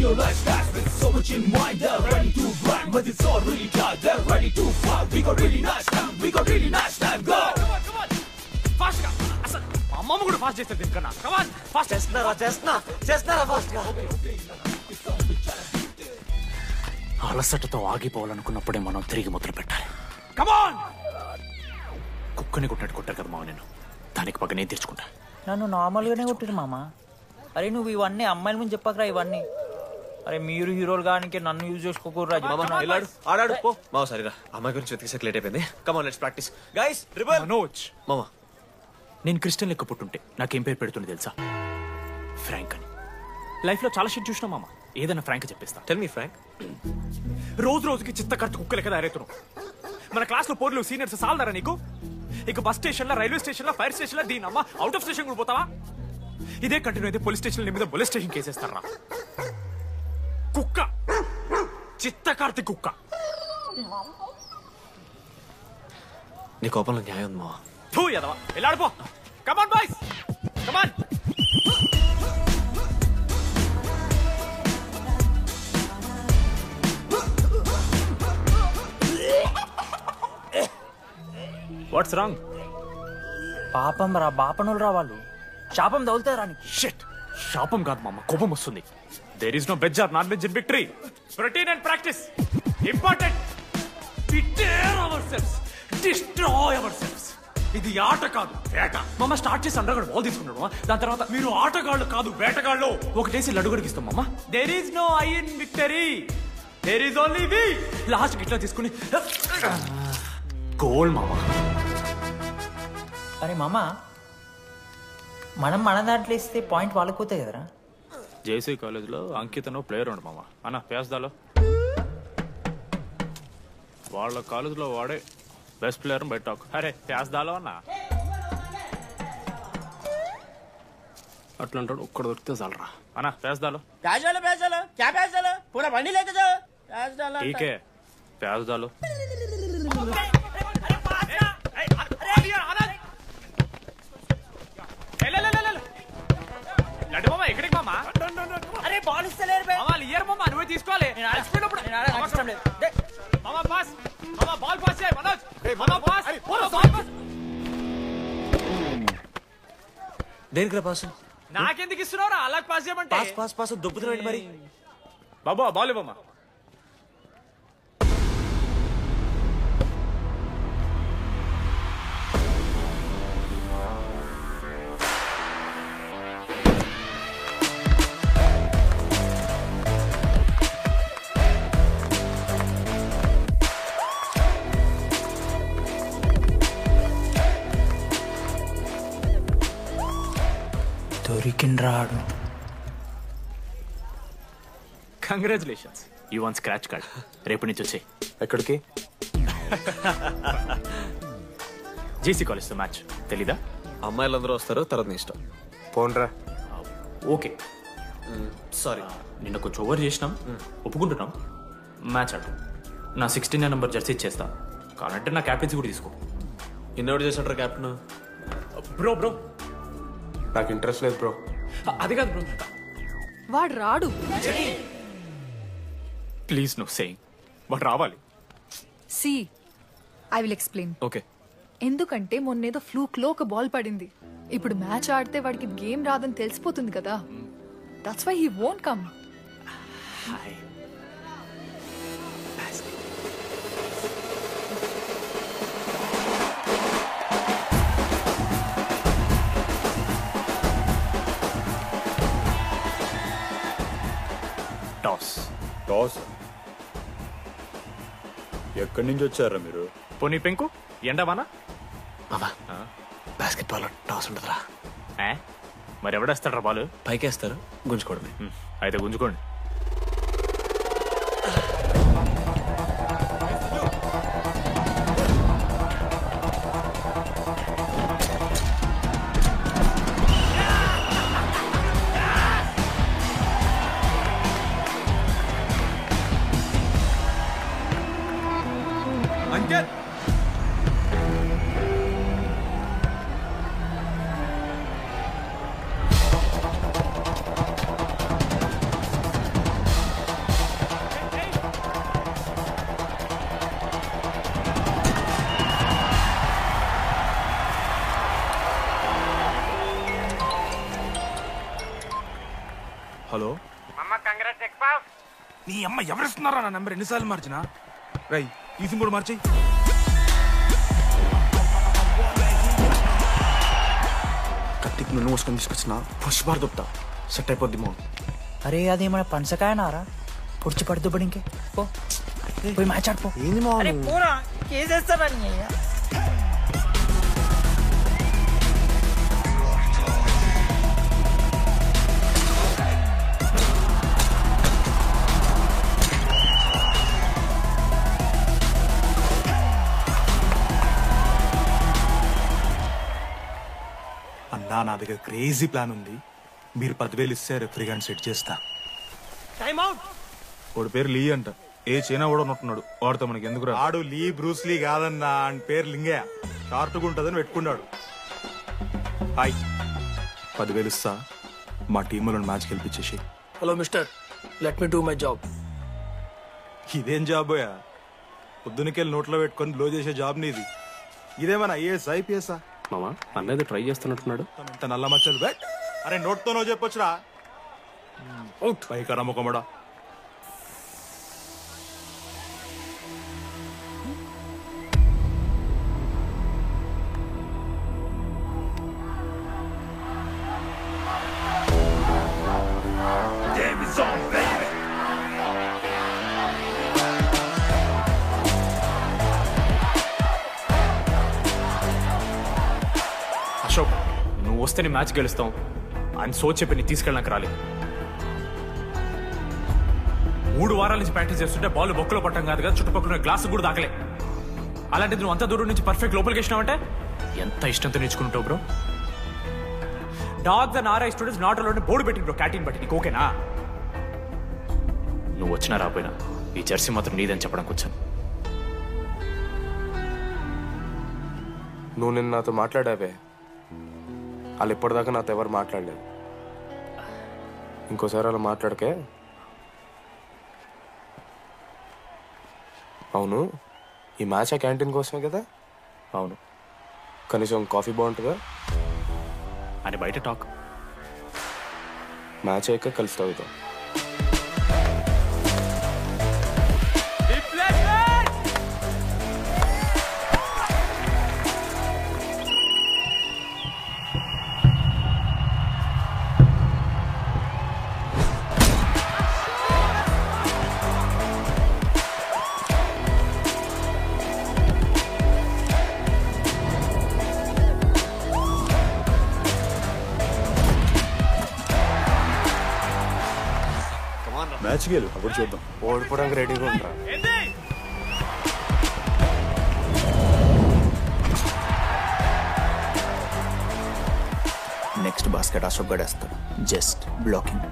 Realize that with so much in mind, they're ready to grind, but it's all really tight. They're ready to fight. We got really nice time. We got really nice time. Go. Come on. Fast గా. అసలు మా అమ్మమ్మ కూడా fast చేస్తారు దీనికన్నా. Come on. Fast. చేస్తున్నారా fast గా. అలసటతో ఆగిపోవాలనుకున్నప్పుడే మనం తిరిగి మొదలు పెట్టాలి. Come on. కుక్కని కొట్టినట్టు కొట్టారు కదా మావ నేను. దానికి పక్క నేను తెచ్చుకుంటా. నన్ను నార్మల్గానే కొట్టిరు మామ. అరే నువ్వు ఇవన్నీ అమ్మాయిల ముందు చెప్పకరా ఇవన్నీ. అరే మీరు హీరోలు కానీ నన్ను యూజ్ చేసుకోకూడరా. ఆడాడు పో మావ. సరిగా అమ్మాయి గురించి వెతికేసరికి లేట్ అయిపోయింది. Come on let's practice guys. Rebel Manoj మామా, నేను క్రిస్టియన్ లెక్క పుట్టుంటే నాకేం పేరు పెడుతుంది తెలుసా? ఫ్రాంక్ అని. లైఫ్ లో చాలా షిట్ చూసినా మామ, ఏదైనా ఫ్రాంక్ చెప్పేస్తా. Tell me frank. రోజు రోజుకి చిత్తకర్త కుక్క లెక్క తయారవుతున్నావు. మన క్లాస్ లో పోర్లు సీనియర్స్ సాలదారా నీకు? ఇక బస్ స్టేషన్ లో, రైల్వే స్టేషన్ లో, ఫైర్ స్టేషన్ లో దీని అమ్మ అవుట్ ఆఫ్ స్టేషన్ కూడా పోతావా? ఇదే కంటిన్యూ అయితే పోలీస్ స్టేషన్ మీద పోలీస్ స్టేషన్ కేసేస్తారా? కుక్క, చిత్తకార్తి కుక్క. నీ కోపంలో న్యాయం ఉంది మావా. తూ ఎదవా, వెళ్ళాడిపో. Come on boys, come on. What's wrong? పాపం రా, బాపనులు రా వాళ్ళు. శాపం తగులుతారా నీకు? షిట్, శాపం కాదు మామ, కోపం వస్తుంది. There is no veg or non veg in victory. Routine and practice important. We dare ourselves, destroy ourselves. ఇది ఆట కాదు, వేట. మామ స్టార్ట్ చేసి అండర్గాడు బాల్ తీసుకున్నాడు. దాని తర్వాత మీరు ఆటగాళ్ళు కాదు వేటగాళ్ళు. ఒకటేసి లడుగడికి ఇస్తాం మామ. There is no I in victory. There is only we last గిట్లా తీసుకుని గోల్ మామా. అరే మామ, మనం మన దాంట్లో ఇస్తే పాయింట్ వాళ్ళకి పోతాయి కదరా. జేసీ కాలేజ్లో అంకితను ప్లేయర్ ఉండు మామ. అన్న పేస్దాలో వాళ్ళ కాలేజ్లో వాడే బెస్ట్ ప్లేయర్ బయట టాక్. అరే పేస్దాలో అన్న అట్లా అంటాడు. ఒక్కడ దొరికితే చాలరా అన్న. పేస్దాలో ఠీకే పేస్దాలో. ఎక్కడికి మామా? అరే బాల్ ఇస్తలేరు బే. మామా ఇయర్ మామా, నువ్వే తీసుకోవాలి. మామా పాస్, మామా బాల్ పాస్ చేయి మనోజ్. మామా పాస్, బాల్ పాస్. దేనికి పాస్? నాకెందుకు ఇస్తున్నావురా? అలా పాస్ చేయమంటే పాస్ పాస్ పాస్ దొబ్బుతున్నాడు మరి. బాబా బాల్ ఇవ్వమ్మా. దొరికిండ్రాడు. Congratulations, you won scratch card. రేపు నుంచి వచ్చాయి. ఎక్కడికి? జేసీ కాలేజ్తో మ్యాచ్ తెలీదా? అమ్మాయిలందరూ వస్తారు, తర్వాత నీ ఇష్టం. పోన్రా. ఓకే సారీ, నిన్న కొంచెం ఓవర్ చేసినాం, ఒప్పుకుంటున్నాం. మ్యాచ్ ఆడు. నా 16 నెంబర్ జెర్సీ ఇచ్చేస్తా. కావాలంటే నా క్యాప్టెన్సీ కూడా తీసుకో. ఇన్నోటి చేసినట్రా క్యాప్టెన్? బ్రో బ్రో నాకు ఇంట్రెస్ట్ లేదు బ్రో. అది కాదు బ్రో, వాడు రాడు. Please no saying. వాడు రావాలి. See I will explain. Okay. ఎందుకంటే మొన్నేదో ఫ్లూక్ లో ఒక బాల్ పడింది. ఇప్పుడు మ్యాచ్ ఆడితే వాడికి గేమ్ రాదని తెలిసిపోతుంది కదా. That's why he won't come. Toss. Toss? ఎక్కడి నుంచి వచ్చారా మీరు? పోనీ పెంకు ఎండవానా? మామా బాస్కెట్ బాల్ టాస్ ఉంటుందిరా. మరి ఎవడేస్తాడ్రా బాల్? పైకేస్తారు, గుంజుకోవడమే. అయితే గుంజుకోండి. అంకిత్, హలో. నీ అమ్మ ఎవరిస్తున్నారా నా నెంబర్? ఎన్నిసార్లు మార్చినా? రై ఈ సిమ్ కూడా మార్చేయి. కత్తికి నన్ను మోసుకొని తీసుకొచ్చిన ఫస్ట్ బార్ దొప్తా సెట్ అయిపోద్ది మో. అరే అది మన పనసకాయనారా? పొడిచి పడుతూ పడి ఇంకే పోయి మ్యాచ్ ఆడిపో. ఏంది మా కేసేస్తారని. అన్నా నా దగ్గర క్రేజీ ప్లాన్ ఉంది. మీరు 10,000 ఇస్తే రెఫ్రీ గాని సెట్ చేస్తా. Time out. వాడి పేరు లీ అంట. ఏ చైనా కూడా ఉంటున్నాడు. వాడితో మనకి ఎందుకు? ఆడు లీ బ్రూస్ లీ కాదన్నా, అని పేరు లింగయ్య. షార్ట్గా ఉంటుందని పెట్టుకున్నాడు. హాయ్, 10,000 ఇస్తా. మా టీంలో మ్యాచ్ గెలిపించేసి. Hello mister, let me do my job. ఇదేం జాబ్ పోయా? పొద్దునకెళ్ళి నోట్లో పెట్టుకొని బ్లో చేసే జాబ్ నీది. ఇదేమన్నా ఐఏఎస్ ఐపీఎస్ఆ? మామా అన్నది ట్రై చేస్తున్నట్టున్నాడు. ఇంత నల్ల మచ్చలు బెట్. అరే నోట్తోనో చెప్పొచ్చురా. పైకరా ముఖమడా. అశోక్ నువ్వు వస్తే నీ మ్యాచ్ గెలుస్తాం అని సో చెప్పి నీ తీసుకెళ్ళడానికి రాలేదు. 3 వారాల నుంచి ప్రాక్టీస్ చేస్తుంటే బాల్ బొక్కలో పట్టం కాదు కదా, చుట్టుపక్కల గ్లాసు కూడా దాకలే. అలాంటిది నువ్వు అంత దూరం నుంచి పర్ఫెక్ట్ లోపలికి వేసినావంటే ఎంత ఇష్టంతో నేర్చుకుంటావు bro. Dogs and RI students not allowed board పెట్టి బ్రో, క్యాటీన్ బట్టి. నీకు ఓకేనా? నువ్వు వచ్చినా రాపోయినా ఈ జెర్సీ మాత్రం నీదని చెప్పడానికి వచ్చాను. నువ్వు నిన్న నాతో మాట్లాడావే, వాళ్ళు ఇప్పటిదాకా నాతో ఎవరు మాట్లాడలేదు. ఇంకోసారి అలా మాట్లాడకే. అవును, ఈ మ్యాచ్ ఆ క్యాంటీన్ కోసమే కదా? అవును. కనీసం కాఫీ బాగుంటుందా అని బయట టాక్. మ్యాచ్ అయ్యాక కలిసి తాగుతాం. మ్యాచ్ గెలు, అప్పుడు చూద్దాం. ఓడిపోవడానికి రెడీగా ఉంటా. నెక్స్ట్ బాస్కెట్ అశోక్ గడేస్తాడు. Just blocking.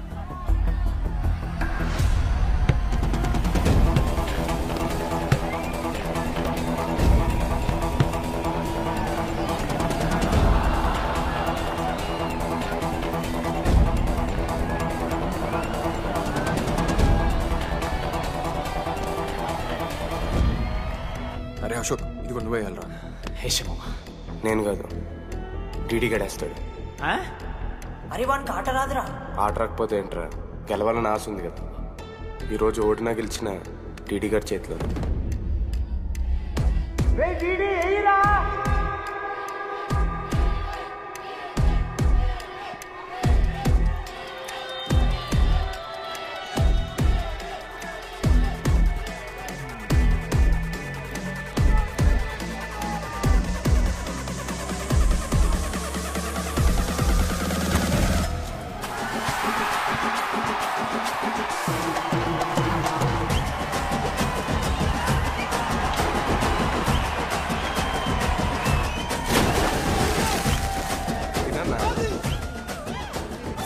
అరే అశోక్, ఇది నువ్వే వెళ్ళరా. హేషమా నేను కాదు, డీడీ గడేస్తాడు. అరే వానికి ఆట రాదురా. ఆట రాకపోతే ఏంట్రా, గెలవాలని ఆశ ఉంది కదా. ఈరోజు ఓడినా గెలిచిన డీడీ గారి చేతిలో.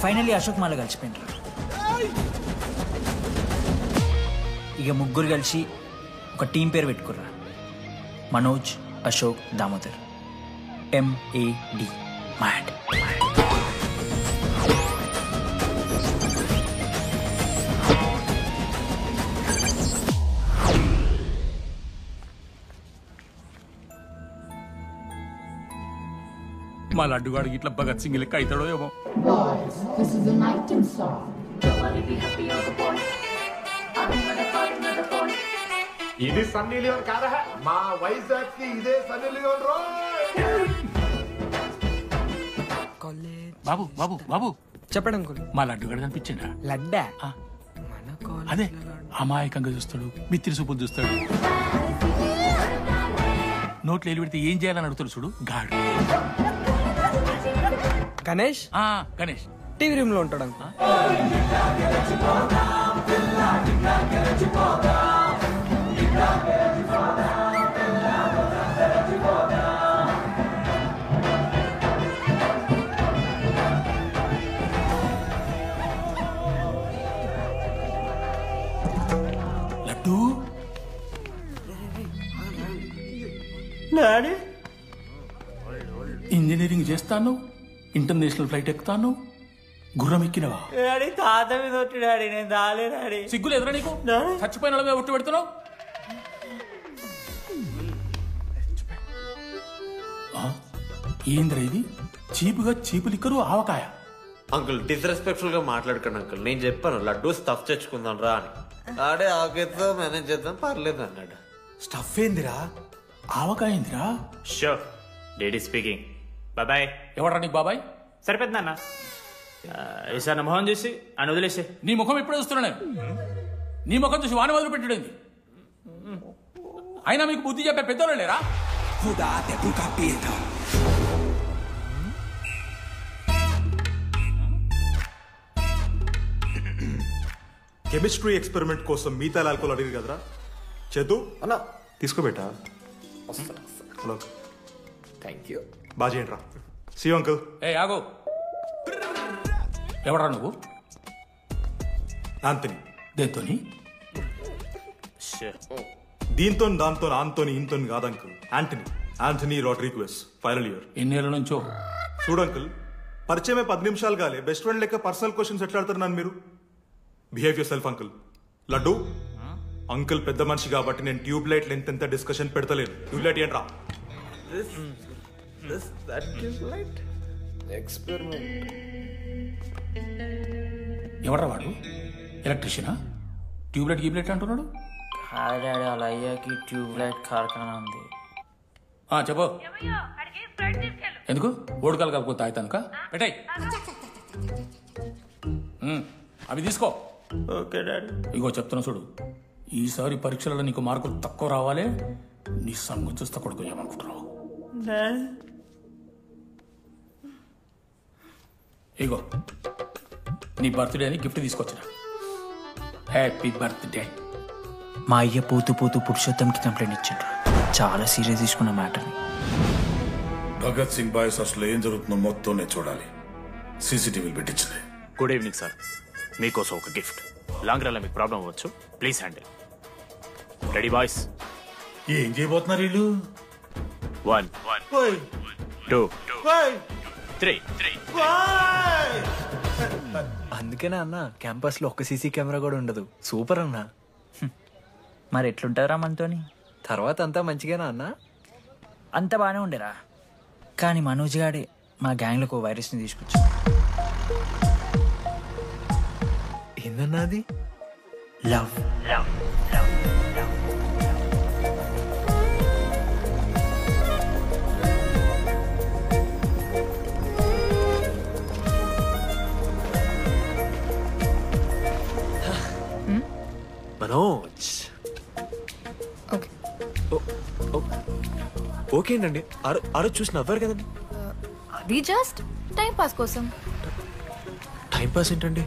ఫైనల్లీ అశోక్ మాల కలిసిపోయినరా. ఇక ముగ్గురు కలిసి ఒక టీం పేరు పెట్టుకుర్రా. మనోజ్, అశోక్, దామోదర్. MAD. మ్యాడ్. మా లడ్డుగాడికి ఇట్లా భగత్ సింగ్ లెక్క అవుతాడో ఏమో. ఇది సన్నీ లియోన్ కాదా? మా వైజాగ్ కి ఇదే సన్నీ లియోన్ రో. బాబు బాబు బాబు చెప్పండి అంకుల్. మా లడ్డుగాడు కనిపించిందా? లడ్డా? అదే అమాయకంగా చూస్తాడు, మిత్రి సూపులు చూస్తాడు, నోట్లు ఎలి పెడితే ఏం చేయాలని అడుగుతాడు చూడు గాడు. గణేష్? గణేష్ టీవీ రూమ్ లో ఉంటాడు అంకుల్. లడ్డు డాడీ ఇంజనీరింగ్ చేస్తాను, ఇంటర్నేషనల్ ఫ్లైట్ ఎక్కుతాను, గుర్రం ఎక్కినవా? డాడీ తాత మీద ఒట్టు డాడీ, నేను దాలే డాడీ. సిగ్గులు ఎదురా నీకు? చచ్చిపోయిన వాళ్ళ మీద ఒట్టు పెడుతున్నావు. ఏంద్రా ఇది? చీపుగా చీపు లిక్కరు ఆవకాయ. అంకుల్ డిస్రెస్పెక్ట్ఫుల్ గా మాట్లాడకండి అంకుల్. నేను చెప్పాను లడ్డూ స్టఫ్ తెచ్చుకుందాం రా అని. ఆడే ఆకేతో మేనేజ్ చేద్దాం పర్లేదు అన్నాడు. స్టఫ్ ఏందిరా? ఆవకాయ ఏందిరా? Sure daddy speaking. బాబాయ్. ఎవరా నీకు బాబాయ్? సరిపోతుంది అన్న. ఈసారి మొహం చూసి అని వదిలేసే. నీ ముఖం ఎప్పుడే చూస్తున్నా నేను. నీ ముఖం చూసి వాన వదిలి పెట్టుడేంది? అయినా మీకు బుద్ధి చెప్పే పెద్దోళ్ళు లేరా? కెమిస్ట్రీ ఎక్స్పెరిమెంట్ కోసం మిగతా ఆల్కోహాల్ అడిగారు కదరా చేద్దు అన్నా తీసుకోబెట్టా హలో థ్యాంక్ యూ బాగా చేయండి రా సీ అంకుల్ ఏ ఆగో ఎవడరా నువ్వు ఆంటనీ దేంతోని దీంతో దాంతో ఆంతోని ఇంతో కాదు అంకుల్ ఆంటనీ రాడ్రిగ్వెస్ ఫైనల్ ఇయర్ ఎన్నేళ్ళ నుంచో చూడు అంకుల్ పరిచయమే 10 నిమిషాలు కాలే బెస్ట్ ఫ్రెండ్ లెక్క పర్సనల్ క్వశ్చన్స్ ఎట్లా ఆడతారు నన్ను మీరు behave your self uncle laddu uncle పెద్ద మనిషి కాబట్టి నేను ట్యూబ్ లైట్ లెంత్ ఎంత డిస్కషన్ పెడతలేను ట్యూబ్ లైట్ ఏంట్రా ఎవడరా వాడు ఎలక్ట్రీషియనా ట్యూబ్లైట్ గీబ్లైట్ అంటున్నాడు డాడీ వాళ్ళ అయ్యాకి ట్యూబ్లైట్ కార్ఖానా ఉంది. చెప్పు ఎందుకు ఓడికాలు కలుపుకో తాగుతానుక పెట్టాయి అవి తీసుకో. Okay daddy. ఇగో చెప్తున్నా చూడు, ఈసారి పరీక్షలలో నీకు మార్కులు తక్కువ రావాలి. నీ సంగతి చూస్తే కొడుకు ఏమనుకుంటున్నావు? ఇగో నీ బర్త్డే అని గిఫ్ట్ తీసుకొచ్చిన. Happy birthday. మా అయ్య పోతూ పోతూ పురుషోత్తంకి కంప్లైంట్ ఇచ్చిండ్రు. చాలా సీరియస్ తీసుకున్న మ్యాటర్ని. భగత్ సింగ్ బాయ్స్ అసలు ఏం జరుగుతుందో మొత్తం నేను చూడాలి. సీసీటీవీలు పెట్టించింది. గుడ్ ఈవినింగ్ సార్, మీకోసం ఒక గిఫ్ట్. లాంగ్ రన్లో మీకు ప్రాబ్లం అవ్వచ్చు, ప్లీజ్ హ్యాండిల్. Ready boys? ఏం చేయబోతున్నారు వీళ్ళు? 1 2 3. అందుకేనా అన్న క్యాంపస్ లో ఒక్క సీసీ కెమెరా కూడా ఉండదు. సూపర్ అన్న. మరి ఎట్లుంటారా మనతోని? తర్వాత అంతా మంచిగానా అన్న? అంత బాగానే ఉండేరా, కానీ మనోజ్ గాడే మా గ్యాంగ్లోకి ఓ వైరస్ని తీసుకొచ్చా. ఏందన్నా అది? లవ్. మనోజ్ ఓకే అండి. ఆ రోజు చూసి నవ్వారు కదండి. అది జస్ట్ టైం పాస్ కోసం. టైం పాస్ ఏంటండి?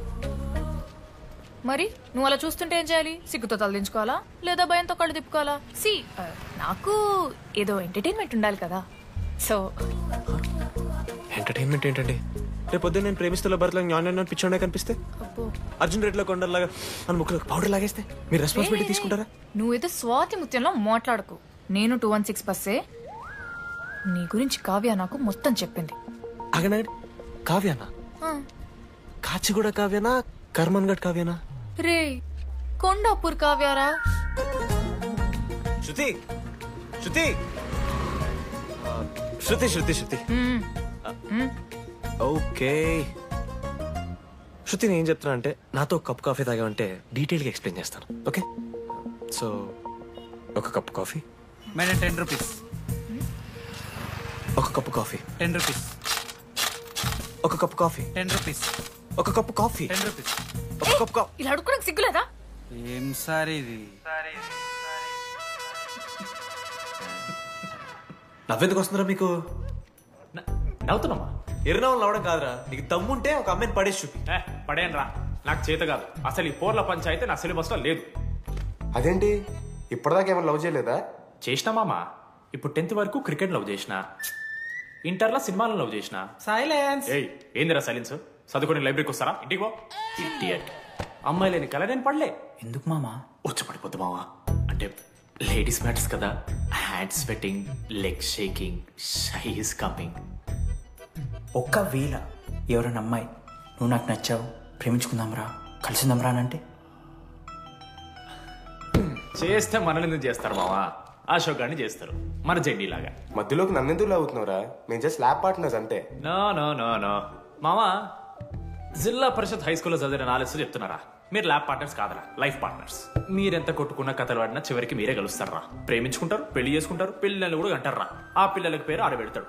మరి నువ్వు అలా చూస్తుంటే ఏం చేయాలి? సిగ్గుతో తలదించుకోవాలా లేదా భయంతో కళ్ళు తిప్పుకోవాలా? సి నాకు ఏదో ఎంటర్టైన్మెంట్ ఉండాలి కదా. సో ఎంటర్టైన్మెంట్ ఏంటండి? రేపు పొద్దున్న నేను ప్రేమిస్తున్న భర్తలో జ్ఞానం పిచ్చోడే కనిపిస్తే, అర్జున్ రెడ్డిలో కొండలాగా మన ముక్కలకు పౌడర్ లాగేస్తే మీరు రెస్పాన్సిబిలిటీ తీసుకుంటారా? నువ్వేదో స్వాతి ముత్యంలో మాట్లాడకు. నేను 216 బస్సే. నీ గురించి కావ్య నాకు మొత్తం చెప్పింది. అగనాడు కావ్యానా? కాచిగూడ కావ్యానా? కర్మన్ గడ్ కావ్యానా? రే కొండాపూర్ కావ్యారా? శృతి శృతి శృతి శృతి శృతి ఓకే. శృతి నేను ఏం చెప్తున్నా అంటే, నాతో ఒక కప్ కాఫీ తాగామంటే డీటెయిల్గా ఎక్స్ప్లెయిన్ చేస్తాను. ఓకే? సో ఒక కప్ కాఫీ. Madam 10 rupees. ఒక కప్పు కాఫీ 10 రూపీస్. ఒక కప్పు కాఫీ 10 రూపీస్. ఒక కప్పు కాఫీ 10 రూపీస్. ఒక కప్పు కాఫీ. ఇలా అడుక్కోడానికి సిగ్గులేదా? ఏం సార్ ఇది? నవ్వెందుకు వస్తున్నారా మీకు? నవ్వుతున్నామా? ఎర్రనవ్వులు నవ్వడం కాదురా, నీకు దమ్ముంటే ఒక అమ్మాయిని పడేసి చూపి. పడేయను రా, నాకు చేత కాదు. అసలు ఈ పోర్ల పంచాయితీ నా సిలబస్లో లేదు. అదేంటి ఇప్పటిదాకా ఏమైనా లవ్ చేయలేదా? చేసినా మామ. ఇప్పుడు 10th వరకు క్రికెట్ లవ్ చేసిన, ఇంటర్లో సినిమాలను లవ్ చేసిన. సైలెన్స్. ఏయ్ ఏందిరా సైలెన్స్? చదువుకొని లైబ్రరీకి వస్తారా? ఇంటికి పో. ఇడియట్. అమ్మాయి లేని కల నేను పడలే. ఎందుకు మామా? వచ్చి పడిపోద్దు మావా. అంటే లేడీస్ మ్యాటర్స్ కదా. Hand sweating, leg shaking, shy is coming. ఒక్కవేళ ఎవరైనా అమ్మాయి నువ్వు నాకు నచ్చావు, ప్రేమించుకుందాంరా, కలిసిందాంరా అని అంటే చేస్తే మనల్ని ఎందుకు చేస్తారు మావా? అశోక్ గారిని చేస్తారు, మన జెండీలాగా. మధ్యలోకి నన్నెందుకు లాగుతున్నావురా? మేము జస్ట్ ల్యాబ్ పార్ట్నర్స్ అంతే. నో నో నో నో మావా, జిల్లా పరిషత్ హై స్కూల్లో చదివిన నాలెడ్జ్ చెప్తున్నారా? మీరు ల్యాబ్ పార్ట్నర్స్ కాదరా, లైఫ్ పార్ట్నర్స్. మీరెంత కొట్టుకున్న కథలు ఆడినా చివరికి మీరే కలుస్తారా. ప్రేమించుకుంటారు, పెళ్లి చేసుకుంటారు, పిల్లల్ని కూడా అంటారా. ఆ పిల్లలకి పేరు ఆడబెడతాడు.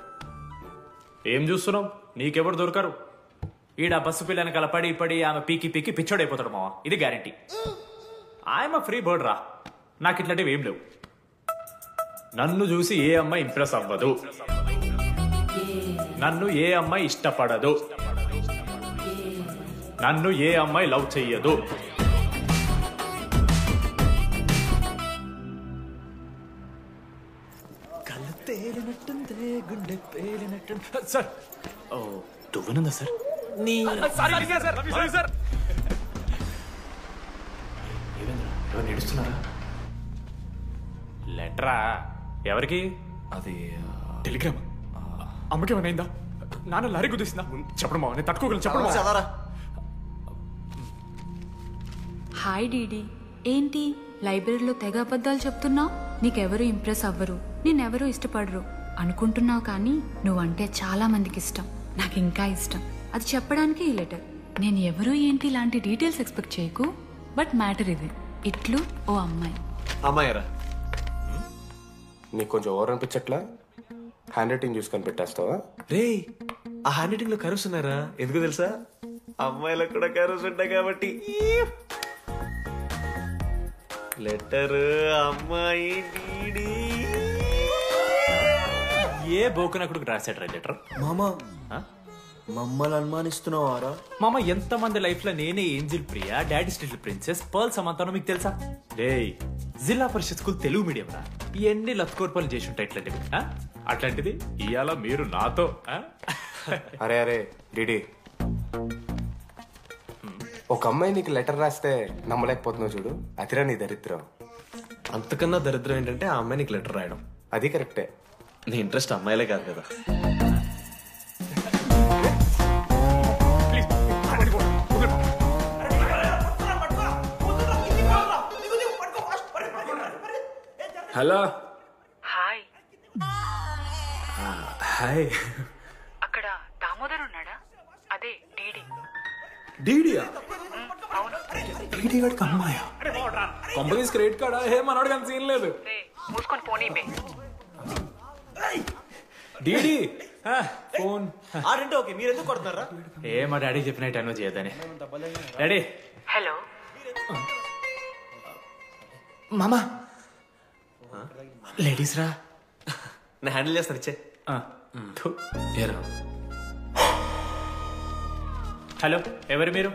ఏం చూస్తున్నావు? నీకెవరు దొరకరు. ఈడ బస్సు పిల్లని కల పడి పడి ఆమె పీకి పీకి పిచ్చోడైపోతాడు మావా. ఇది గ్యారంటీ. ఆయమ ఫ్రీ బర్డ్ రా. నాకు ఇట్లాంటివి ఏం లేవు. నన్ను చూసి ఏ అమ్మాయి ఇంప్రెస్ అవ్వదు, నన్ను ఏ అమ్మాయి ఇష్టపడదు, నన్ను ఏ అమ్మాయి లవ్ చెయ్యదు. కళ్ళు తేలినట్టుందే గుండె పేలినట్టు సార్ ఓ తువ్వనుందా సార్ నీ సార్ ఎవరు నడుస్తున్నారా లెటరా ఎవరికి అది టెలిగ్రామ్ అమ్మకి ఏమైనా నాన్న లారీ గుద్దేసిందా చెప్పడం నేను తట్టుకోగలను చెప్పడం చదవరా హాయ్ డీడీ ఏంటి లైబ్రరీలో తెగ అబద్ధాలు చెప్తున్నావు నీకెవరూ ఇంప్రెస్ అవ్వరు నేనెవరూ ఇష్టపడరు అనుకుంటున్నావు కానీ నువ్వంటే చాలా మందికి ఇష్టం నాకు ఇంకా ఇష్టం అది చెప్పడానికి ఈ లెటర్ నేను ఎవరు ఏంటి ఇలాంటి డీటెయిల్స్ ఎక్స్పెక్ట్ చేయకు బట్ మ్యాటర్ ఇది ఇట్లు ఓ అమ్మాయి అమ్మాయిరా నీకు కొంచెం ఓవర్ అనిపించట్లా హ్యాండ్ రైటింగ్ చూసి కనిపెట్టేస్తావా రే ఆ హ్యాండ్ రైటింగ్ లో కర్వ్స్ ఉన్నారా ఎందుకు తెలుసా అమ్మాయిలకు కూడా కర్వ్స్ ఉంటాయి కాబట్టి లెటర్ అమ్మాయి డీడీ ఏ బోకనకుడికి రాశాడు లెటర్ మామా మమ్మల్ని అనుమానిస్తున్నావారా మామ ఎంత మంది లైఫ్ లో నేనే angel Priya daddy still princess pearl సమంతానో మీకు తెలుసా డే జిల్లా పరిషత్ స్కూల్ తెలుగు మీడియం రా ఎన్ని లత్కోర్పాలు చేసి ఉంటాయి ఇట్లాంటివి అట్లాంటిది ఇవాళ మీరు నాతో అరే అరే డిడి ఒక అమ్మాయి నీకు లెటర్ రాస్తే నమ్మలేకపోతున్నావు చూడు అతిరా నీ దరిద్రం అంతకన్నా దరిద్రం ఏంటంటే ఆ అమ్మాయి నీకు లెటర్ రాయడం అది కరెక్టే నీ ఇంట్రెస్ట్ అమ్మాయిలే కాదు కదా హలో హాయ్ హాయ్ అక్కడ దామోదర్ ఉన్నాడా అదే డీడీ డీడీయా డీడీ వాడికి అమ్మాయా కంపెనీస్ క్రెడిట్ కార్డా ఏ మనోడు కానీ సీన్ లేదు మూసుకొని పోనీ బే డీడీ ఫోన్ ఆడంటే ఓకే మీరు ఎందుకు కొడుతున్నారా ఏ మా డాడీ చెప్పినట్టు అనో చేయదని డాడీ హలో మామా లేడీస్ రా నేను హ్యాండిల్ చేస్తాను ఇచ్చే ఏరా హలో ఎవరు మీరు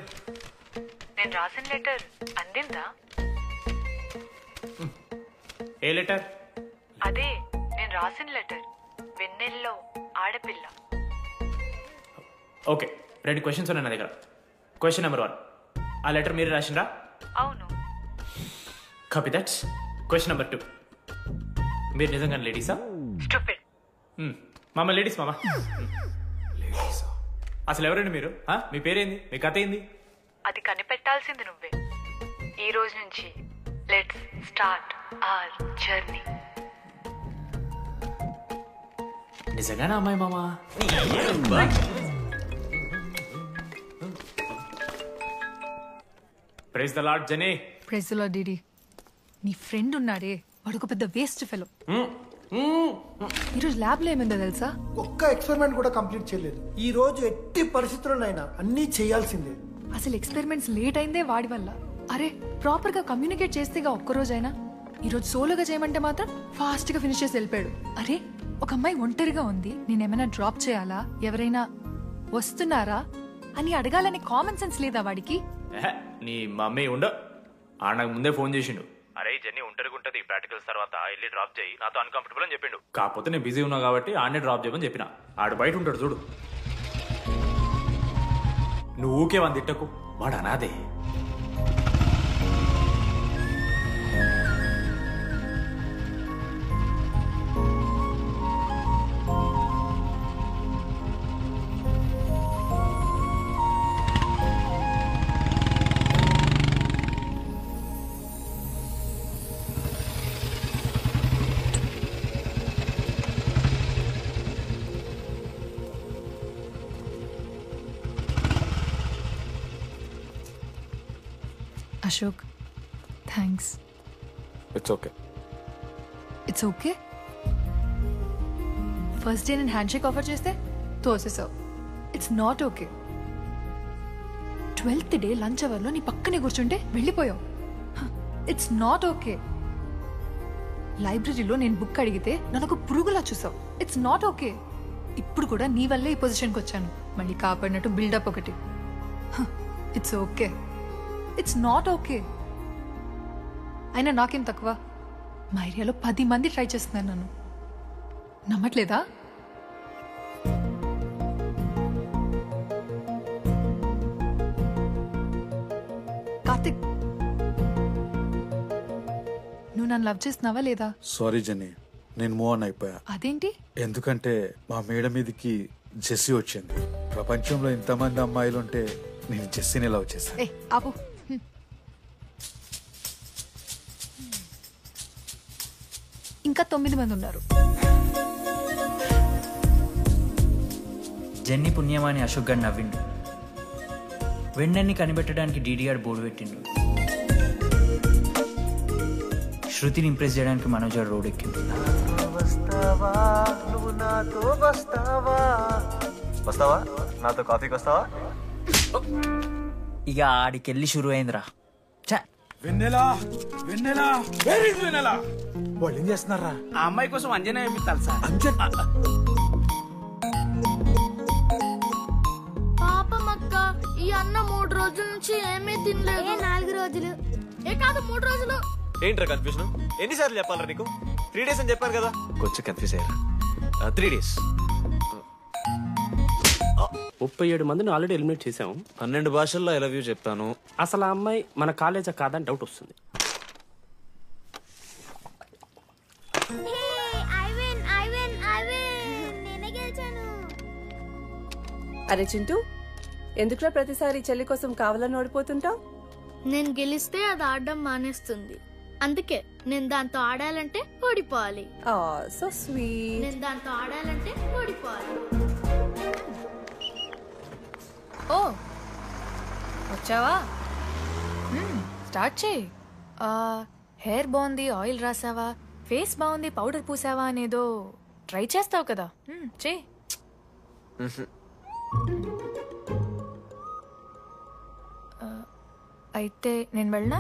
నేను రాసిన లెటర్ అందిందా ఏ లెటర్ అదే నేను రాసిన లెటర్ వెన్నెల్లో ఆడపిల్ల ఓకే 2 క్వశ్చన్స్ ఉన్నాయి నా దగ్గర క్వశ్చన్ నెంబర్ 1 ఆ లెటర్ మీరు రాసిండ్రా అవును కాపీ దట్ క్వశ్చన్ నెంబర్ 2 మీరు నిజంగా లేడీసా స్టూపిడ్ మామ లేడీస్ మామ అసలు ఎవరండి మీరు మీ పేరేంది మీ కథ ఏంది అది కనిపెట్టాల్సింది నువ్వే ఈ రోజు నుంచి లెట్స్ స్టార్ట్ ఆర్ జర్నీ నిజంగానే అమ్మాయి మామ ప్రైజ్ ద లార్డ్ జనీ ప్రైజ్ ద లార్డ్ డీడీ నీ ఫ్రెండ్ ఉన్నాడే వాడు ఒక పెద్ద వేస్ట్ ఫెలో ఈరోజు ల్యాబ్ లో ఏమైందో తెలుసా ఒక్క ఎక్స్పెరిమెంట్ కూడా కంప్లీట్ చేయలేదు ఈ రోజు ఎట్టి పరిస్థితుల్లోనైనా అన్నీ చేయాల్సిందే అసలు ఎక్స్పెరిమెంట్స్ లేట్ అయిందే వాడి వల్ల అరే ప్రాపర్ గా కమ్యూనికేట్ చేస్తేగా ఒక్కరోజైనా ఈరోజు సోలోగా చేయమంటే మాత్రం ఫాస్ట్ గా ఫినిష్ చేసి వెళ్ళిపోయాడు అరే ఒక అమ్మాయి ఒంటరిగా ఉంది నేనేమైనా డ్రాప్ చేయాలా ఎవరైనా వస్తున్నారా అని అడగాలని కామన్ సెన్స్ లేదా వాడికి నీ మమ్మీ ఉండ నాకు ముందే ఫోన్ చేసిండు అరే జర్నీ ఉంటది ప్రాక్టికల్స్ తర్వాత వెళ్ళి డ్రాప్ చేయి నాతో అన్కంఫర్టబుల్ అని చెప్పిండు కాకపోతే నేను బిజీ ఉన్నా కాబట్టి ఆడనే డ్రాప్ చేయమని చెప్పిన ఆడు బయట ఉంటాడు చూడు నువ్వు ఊకే వాని తిట్టకు వాడు అనాదే Ashok thanks it's okay it's okay first day నేను హ్యాండ్ షేక్ ఆఫర్ చేస్తే తోసేసావు it's not okay 12th day lunch అవర్లో నీ పక్కనే కూర్చుంటే వెళ్ళిపోయావు ఇట్స్ నాట్ ఓకే లైబ్రరీలో నేను బుక్ అడిగితే నన్ను ఒక పురుగులా చూసావు ఇట్స్ నాట్ ఓకే ఇప్పుడు కూడా నీ వల్లే ఈ పొజిషన్కి వచ్చాను మళ్ళీ కాపాడినట్టు బిల్డప్ ఒకటి it's okay it's not okay అయినా నాకేం తక్కువ మా ఏరియాలో 10 మంది ట్రై చేస్తున్నారు నన్ను నమ్మట్లేదా? కార్తిక్, నువ్వు నన్ను లవ్ చేస్తున్నావా లేదా? సారీ జెన్నీ, నేను మూవ్ ఆన్ అయిపోయా. అదేంటి? ఎందుకంటే మా మేడ మీదకి జెస్సీ వచ్చింది. ప్రపంచంలో ఇంతమంది అమ్మాయిలు ఉంటే నేను జెస్సీని లవ్ చేశాను. ఏ ఆపు. ఇంకా 9 మంది ఉన్నారు. జెన్నీ పుణ్యమాని అశోక్ గారు నవ్విండు. వెండన్ని కనిపెట్టడానికి డీడీఆర్ బోర్డు పెట్టిండు. శృతిని ఇంప్రెస్ చేయడానికి మనోజ్ గారు రోడ్ ఎక్కిండు. వస్తావా నాతో కాఫీకి వస్తావా? ఇక ఆడికెళ్ళి షురు అయిందిరా. వెన్నెలా వెన్నెలా వెరీ వెన్నెలా వాళ్ళు ఏం చేస్తున్నారా? ఆ అమ్మాయి కోసం అంజనా ఏమిస్తాను సార్. పాపం అక్క, ఈ అన్న 3 రోజుల నుంచి ఏమీ తినలేదు. 4 రోజులు కాదు 3 రోజులు. ఏంట్రా కన్ఫ్యూజన్? ఎన్నిసార్లు చెప్పాలరా నీకు? 3 days అని చెప్పాను కదా. కొంచెం కన్ఫ్యూజ్ అయ్యారా? 3 days. 37 మందిని ఆల్రెడీ ఎలిమినేట్ చేసాము. 12 భాషల్లో ఐ లవ్ యూ చెప్తాను. అసలు ఆ అమ్మాయి మన కాలేజా కాదని డౌట్ వస్తుంది. అరే చింటూ, ఎందుకురా ప్రతిసారి చెల్లి కోసం కావాలని ఓడిపోతుంటావు? నేను గెలిస్తే అది ఆడడం మానేస్తుంది. అందుకే నేను దాంతో ఆడాలంటే ఓడిపోవాలి. So sweet. నేను దాంతో ఆడాలంటే ఓడిపోవాలి. ఓ వచ్చావా? స్టార్ట్ చేయి. హెయిర్ బాగుంది, ఆయిల్ రాసావా, ఫేస్ బాగుంది, పౌడర్ పూసావా అనేదో ట్రై చేస్తావు కదా, చేయి. అయితే నేను వెళ్ళనా?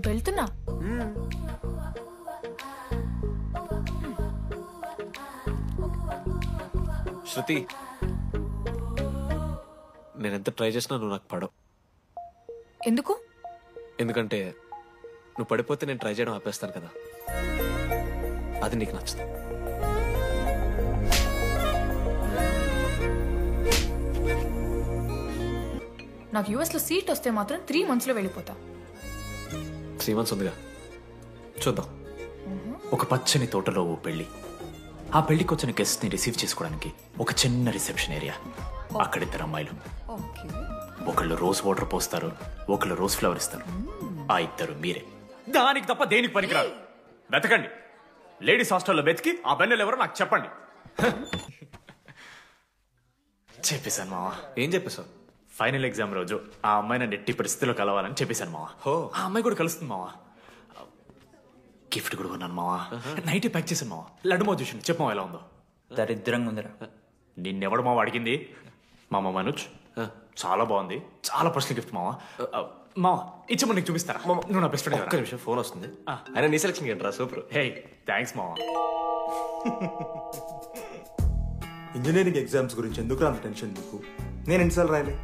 వెళ్తున్నా. శృతి, నేనెంత ట్రై చేసినా నువ్వు నాకు పడవు. ఎందుకు? ఎందుకంటే నువ్వు పడిపోతే నేను ట్రై చేయడం ఆపేస్తాను కదా. అది నీకు నచ్చదు. నాకు యుఎస్ లో సీట్ వస్తే మాత్రం 3 months లో వెళ్ళిపోతా. 3 months ఉందిగా, చూద్దాం. ఒక పచ్చని తోటలో ఓ పెళ్లి. ఆ పెళ్లికి వచ్చిన గెస్ట్ ని రిసీవ్ చేసుకోవడానికి ఒక చిన్న రిసెప్షన్ ఏరియా. అక్కడ 2 అమ్మాయిలు. ఒకళ్ళు రోజ్ వాటర్ పోస్తారు, ఒకళ్ళు రోజ్ ఫ్లవర్ ఇస్తారు. ఆ 2 మీరే. దానికి తప్ప దేనికి పనికిరాదు. వెతకండి. లేడీస్ హాస్టల్లో వెతికి ఆ బెన్నెలు ఎవరో నాకు చెప్పండి. చెప్పేశాను మావా. ఏం చెప్పేశావు? ఫైనల్ ఎగ్జామ్ రోజు ఆ అమ్మాయి నన్ను ఎట్టి పరిస్థితిలో కలవాలని చెప్పేశాను మావా. ఆ అమ్మాయి కూడా కలుస్తుంది మావా. గిఫ్ట్ కూడా కొన్నాను మావా. నైట్ ప్యాక్ చేశాను మావా. లడ్డు మావ చూసిండు. చెప్పు మావా ఎలా ఉందో. దరిద్రంగా ఉందిరా. నిన్నెవడు మావ అడిగింది? మామ మనోజ్. చాలా బాగుంది, చాలా పర్సనల్ గిఫ్ట్ మావా. మావా ఇచ్చమని నీకు చూపిస్తారా? నువ్వు నా బెస్ట్ ఫ్రెండ్. ఒక్క నిమిషం, ఫోన్ వస్తుంది. అయినా నీ సెలక్షన్ ఏంట్రా? సూపర్. హే థ్యాంక్స్ మావా. ఇంజనీరింగ్ ఎగ్జామ్స్ గురించి ఎందుకు అంత టెన్షన్ నీకు? నేను ఎన్నిసార్లు రాయలే.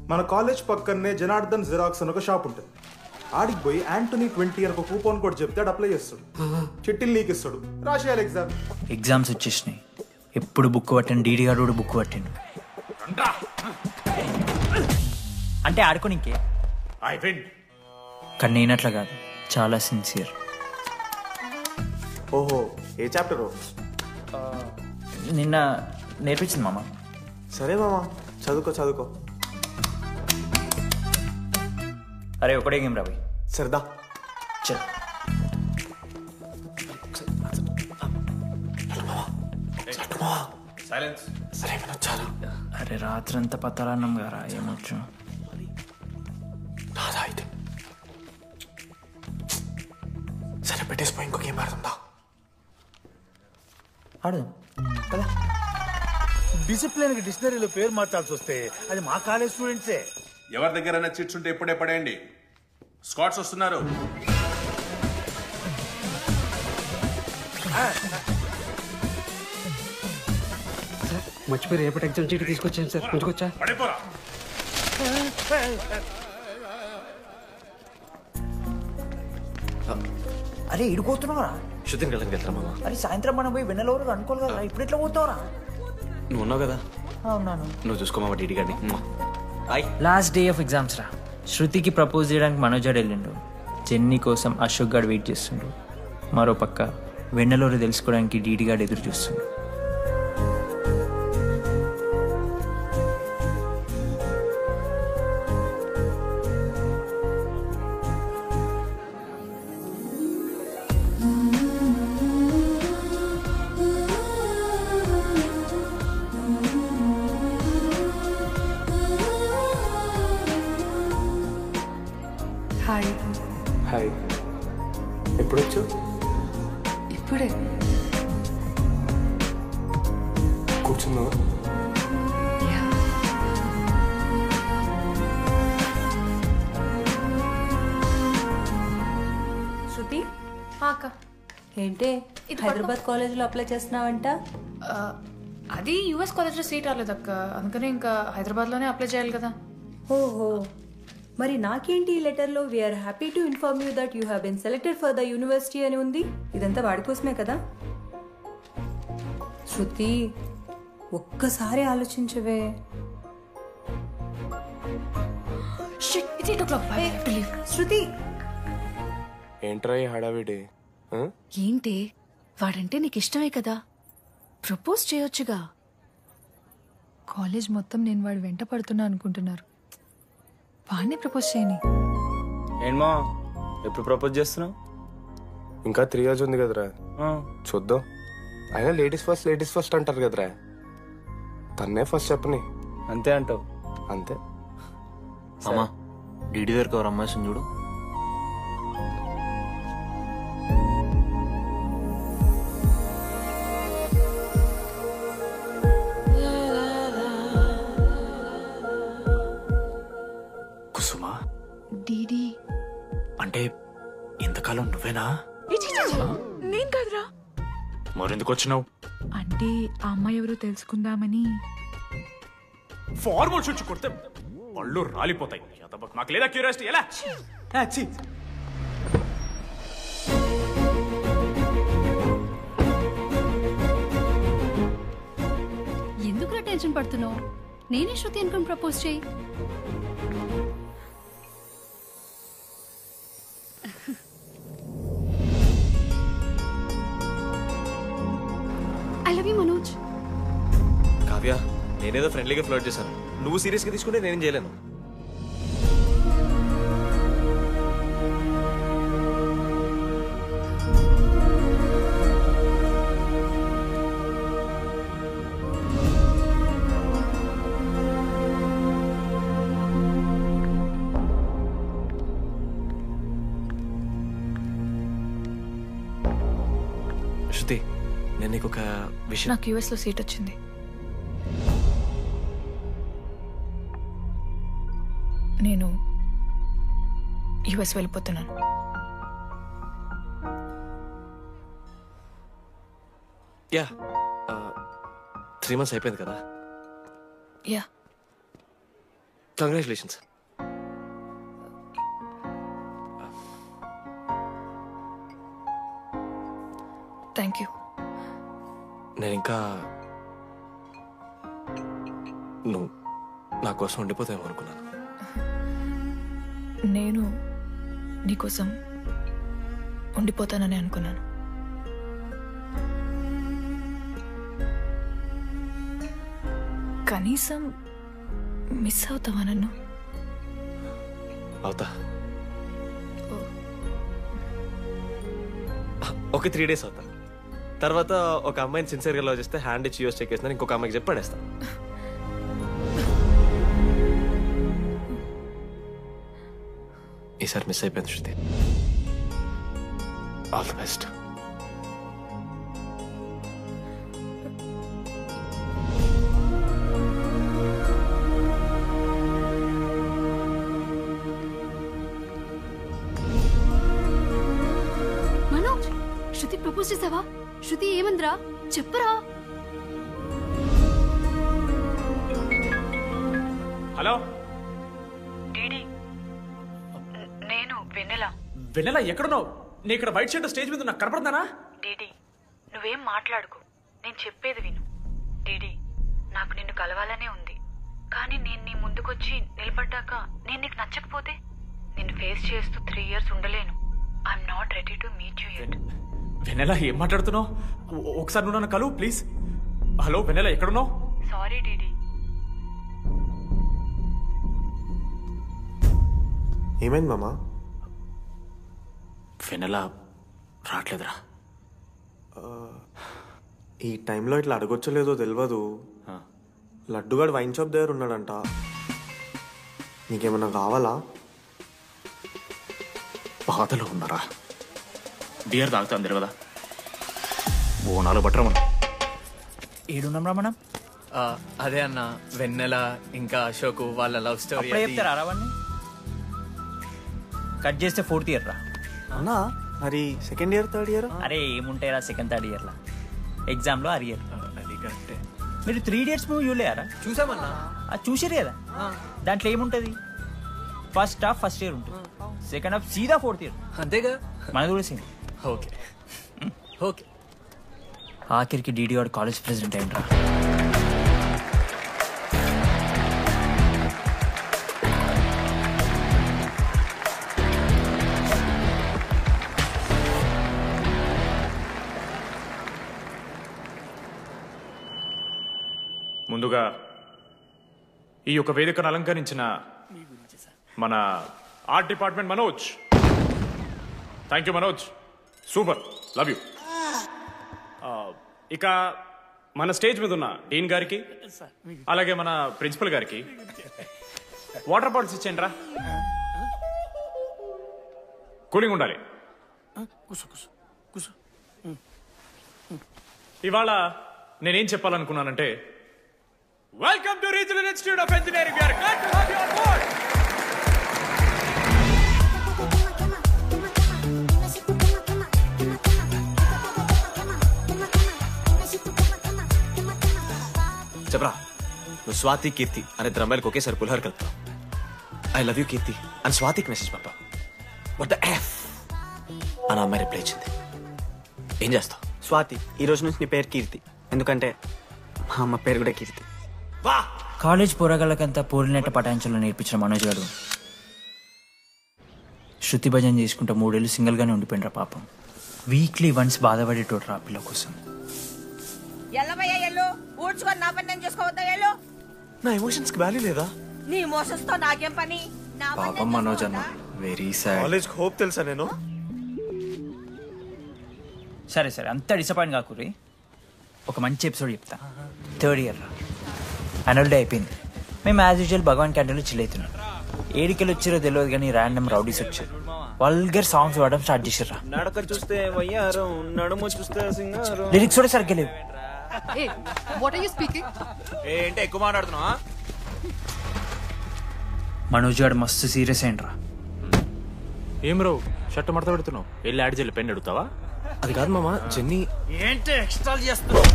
మన కాలేజ్ పక్కనే జనార్దన్ జిరాక్స్ అని ఒక షాప్ ఉంటుంది. ఆడికి పోయి యాంటనీ 20 అని ఒక కూపన్ కోడ్ చెప్తే అప్లై చేస్తాడు. చిట్టిల్ నీకు ఇస్తాడు, రాసేయాలి ఎగ్జామ్. ఎగ్జామ్స్ వచ్చేసినాయి. ఎప్పుడు బుక్ పట్టాను, డీడీ గారు కూడా బుక్ పట్టిండు. అంటే ఆడుకోనికే. కానీ నేనట్లా కాదు, చాలా సిన్సియర్. ఓహో, ఏ చాప్టర్? నిన్న నేర్పించింది మామ. సరే మామ, చదువుకో చదువుకో. అరే ఒకటే గేమ్ రావి. సరదా చల్. అరే రాత్రంతా పతరాన్నం గారా, ఏమొచ్చు? అయితే సరే పెట్టేసిపోయి ఇంకో గేమ్ ఆడుతుందా? ఆడు. డిసిప్లిన్ కి డిక్షనరీలో పేరు మార్చాల్సి వస్తే అది మా కాలేజ్ స్టూడెంట్సే. ఎవరి దగ్గర చిట్స్ ఉంటే ఎప్పుడే పడేయండి. స్కాట్స్ వస్తున్నారు. మర్చిపోయి రేపటి ఎగ్జామ్ చీటి తీసుకొచ్చాను సార్. కొంచెం వచ్చా? అరే ఇడిపోతున్నావురా? శృతిని వెళ్ళడానికి వెళ్తారా మామ? అరే సాయంత్రం మనం పోయి వెన్నెలవరకు అనుకోవాలి కదా, ఇప్పుడు ఎట్లా పోతావురా? నువ్వు ఉన్నావు కదా, అవునాను. నువ్వు చూసుకోమా డీడీ గారిని. లాస్ట్ డే ఆఫ్ ఎగ్జామ్స్ రా. శృతికి ప్రపోజ్ చేయడానికి మనోజాడు వెళ్ళిండు. జెన్నీ కోసం అశోక్ గారు వెయిట్ చేస్తుండు. మరో పక్క వెన్నెలూరు తెలుసుకోవడానికి డీడీ గారు ఎదురు చూస్తుండు. హాయ్. హాయ్. ఎప్పుడొచ్చు? ఇప్పుడే. కూర్చున్నావా? శృతి అక్క ఏంటే హైదరాబాద్ కాలేజీలో అప్లై చేస్తున్నావంట? అది యుఎస్ కాలేజ్లో సీట్ రాలేదు అక్క, అందుకనే ఇంకా హైదరాబాద్లోనే అప్లై చేయాలి కదా. ఓహో, మరి నాకేంటి ఈ లెటర్లో we are happy to inform you that you have been selected for the university అని ఉంది. ఇదంతా వాడి కోసమే కదా? శృతి ఒక్కసారి ఆలోచించవే. శృతి ఏంట్రా ఈ హడావిడి? ఏంటి వాడంటే నీకు ఇష్టమే కదా, ప్రపోజ్ చేయొచ్చుగా. కాలేజ్ మొత్తం నేను వాడు వెంట పడుతున్నా అనుకుంటున్నారు. వాడిని ప్రపోజ్ చేయని. ఏంటమ్మా ఎప్పుడు ప్రపోజ్ చేస్తున్నావు? ఇంకా 3 years ఉంది కదరా, చూద్దాం. అయినా లేడీస్ ఫస్ట్ అంటారు కదరా, తన్నే ఫస్ట్ చెప్పని. అంతే అంటావు? అంతే. అమ్మా డీడీ దగ్గరకు ఎవరు అమ్మాయి చూడు. కుసుమా డీడీ అంటే ఇంతకాలం నువ్వేనా? నేను కాదురా. మరెందుకు వచ్చినావు? అంటే ఆ అమ్మాయి ఎవరో తెలుసుకుందామని. ఫార్మల్ షూట్ కొడితే పళ్ళు రాలిపోతాయి. మాకు లేదా క్యూరియాసిటీ? ఎలా ఎందుకు టెన్షన్ పడుతున్నావు? నేనే శృతి అనుకుని ప్రపోజ్ చేయి. I love you Manoj. Kavya, నేనేదో ఫ్రెండ్లీగా ఫ్లర్ట్ చేశాను, నువ్వు సీరియస్గా తీసుకుంటే నేనేం చేయలేను. శృతి, నేను నీకు ఒక విషయం. నాకు యుఎస్లో సీట్ వచ్చింది. నేను యుఎస్ వెళ్ళిపోతున్నాను. యా 3 months అయిపోయింది కదా. Yeah, congratulations. Thank you. నేను ఇంకా నువ్వు నా కోసం ఉండిపోతావేమో అనుకున్నాను. నేను నీకోసం ఉండిపోతానని అనుకున్నాను. కనీసం మిస్ అవుతావా నన్ను? అవుతా. ఒక 3 days అవుతా. తర్వాత ఒక అమ్మాయిని సిన్సియర్గా లవ్ చేస్తే హ్యాండ్ ఇచ్చి యూస్ చెక్ చేసిన ఇంకొక అమ్మాయికి చెప్పి పడేస్తా. ఈసారి మిస్ అయిపోయింది Shruti. All the best. Manoj, Shruti propose చేసావా? శృతి ఏమందిరా చెప్పరా? హలో డీడీ, నేను వెన్నెల. వెన్నెల ఎక్కడున్నావు? నీ ఇక్కడ వైట్ షర్ట్ స్టేజ్ మీద నాకు కనపడతానా? డీడీ నువ్వేం మాట్లాడుకో, నేను చెప్పేది విను. డీడీ నాకు నిన్ను కలవాలనే ఉంది, కానీ నేను నీ ముందుకొచ్చి నిలబడ్డాక నేను నీకు నచ్చకపోతే నిన్ను ఫేస్ చేస్తూ 3 years ఉండలేను. I'm not ready to meet you yet. Vennela ఏం మాట్లాడుతున్నావు? ఒకసారి నువ్వు నన్ను కలువు ప్లీజ్. హలో వెన్నెల, ఎక్కడున్నావు? Sorry DD. ఏమైంది మామా? వెన్నెల రావట్లేదురా. ఈ టైంలో ఇట్లా అడగొచ్చలేదో తెలియదు. లడ్డుగాడు వైన్ షాప్ దగ్గర ఉన్నాడంట. నీకేమన్నా కావాలా? బాధలో ఉన్నారా? బియర్ తాగుతా అందరు కదా. ఓ 4 బట్టర్ మనం ఏడున్నాం రా మనం. అదే అన్న, వెన్నెల ఇంకా అశోక్ వాళ్ళ లవ్ స్టోరీ చెప్తారా రావన్నీ? కట్ చేస్తే 4th year రా అన్నా. మరి 2nd year 3rd year? అరే ఏముంటాయి రా 2nd 3rd year లా. ఎగ్జామ్ లో అరియర్. అది కరెక్టే. మీరు 3 Idiots మూవీ చూడలేరా? చూసామన్నా. అది చూసారు కదా. దాంట్లో ఏముంటది? ఫస్ట్ హాఫ్ ఫస్ట్ ఇయర్ ఉంటుంది, సెకండ్ హాఫ్ సీదా 4th year. అంతేగా మనది కూడా సేమ్. Okay okay. ఆఖరికి డీడీ వాడు కాలేజ్ ప్రెసిడెంట్ అయిండ్రా. ముందుగా ఈ యొక్క వేదికను అలంకరించిన మన art department Manoj, thank you Manoj, super, love you. ఇక మన స్టేజ్ మీద ఉన్న డీన్ గారికి అలాగే మన ప్రిన్సిపల్ గారికి వాటర్ బాటిల్స్ ఇచ్చేయండి రా, కూలింగ్ ఉండాలి. ఇవాళ నేనేం చెప్పాలనుకున్నానంటే, welcome to regional institute of engineering. We are glad to have you on board. చెప్పరా, నువ్వు స్వాతి కీర్తి అనే ద్రమ్మాయిలకు ఒకేసారి పులిహోర కలుపుతావు. ఐ లవ్ యూ కీర్తి అని స్వాతికి మెసేజ్ పంపావు. వాట్ ద ఎఫ్ అని అమ్మాయి రిప్లై ఇచ్చింది. ఏం చేస్తావు? స్వాతి, ఈ రోజు నుంచి నీ పేరు కీర్తి, ఎందుకంటే మా అమ్మ పేరు కూడా కీర్తి. కాలేజ్ పోరగాళ్ళకంతా పోరినట్ట పటాయించలో నేర్పించిన మనోజ్ గారు శృతి భజన చేసుకుంటా 3 ఏళ్ళు సింగిల్గానే ఉండిపోయినరా పాపం. వీక్లీ వన్స్ బాధపడేటోడ్రా పిల్ల కోసం. నా ఎమోషన్స్ కి వాల్యూ లేదా? నీ ఎమోషన్స్ తో నాకేం పని? పాపం మనోజ్ అన్న, వెరీ సాడ్. కాలేజ్ హోప్ తెలుసా నేను? సరే సరే, అంత డిసప్పాయింట్ కాకుర్రి. ఒక మంచి ఎపిసోడ్ చెప్తా. 3rd year రా, యాన్యువల్ డే అయిపోయింది. మేము యాజ్ యూజువల్ భగవాన్ క్యాంటీన్లో చిల్ అవుతున్నాం. ఏడికెళ్ళి వచ్చారో తెలియదు కానీ ర్యాండమ్ రౌడీస్ వచ్చారు. వల్గర్ సాంగ్స్ పాడడం స్టార్ట్ చేసారా. నడక చూస్తే వయ్యారం, నడుము చూస్తే సింగారం. లిరిక్స్ కూడా సరిగ్గా లేవు. What are you speaking? ఏంటి ఎక్కువ మాట్లాడుతున్నావా? మనోజ్ గారు మస్తు సీరియస్ అయిండ్రా. ఏం రావు, షర్ట్ మడత పెడుతున్నావు, వెళ్ళి యాడ్ చేయాలి, పెన్ అడుగుతావా? అది కాదు మామ, జెన్నీ. ఏంటి ఎక్స్ట్రా చేస్తున్నావు?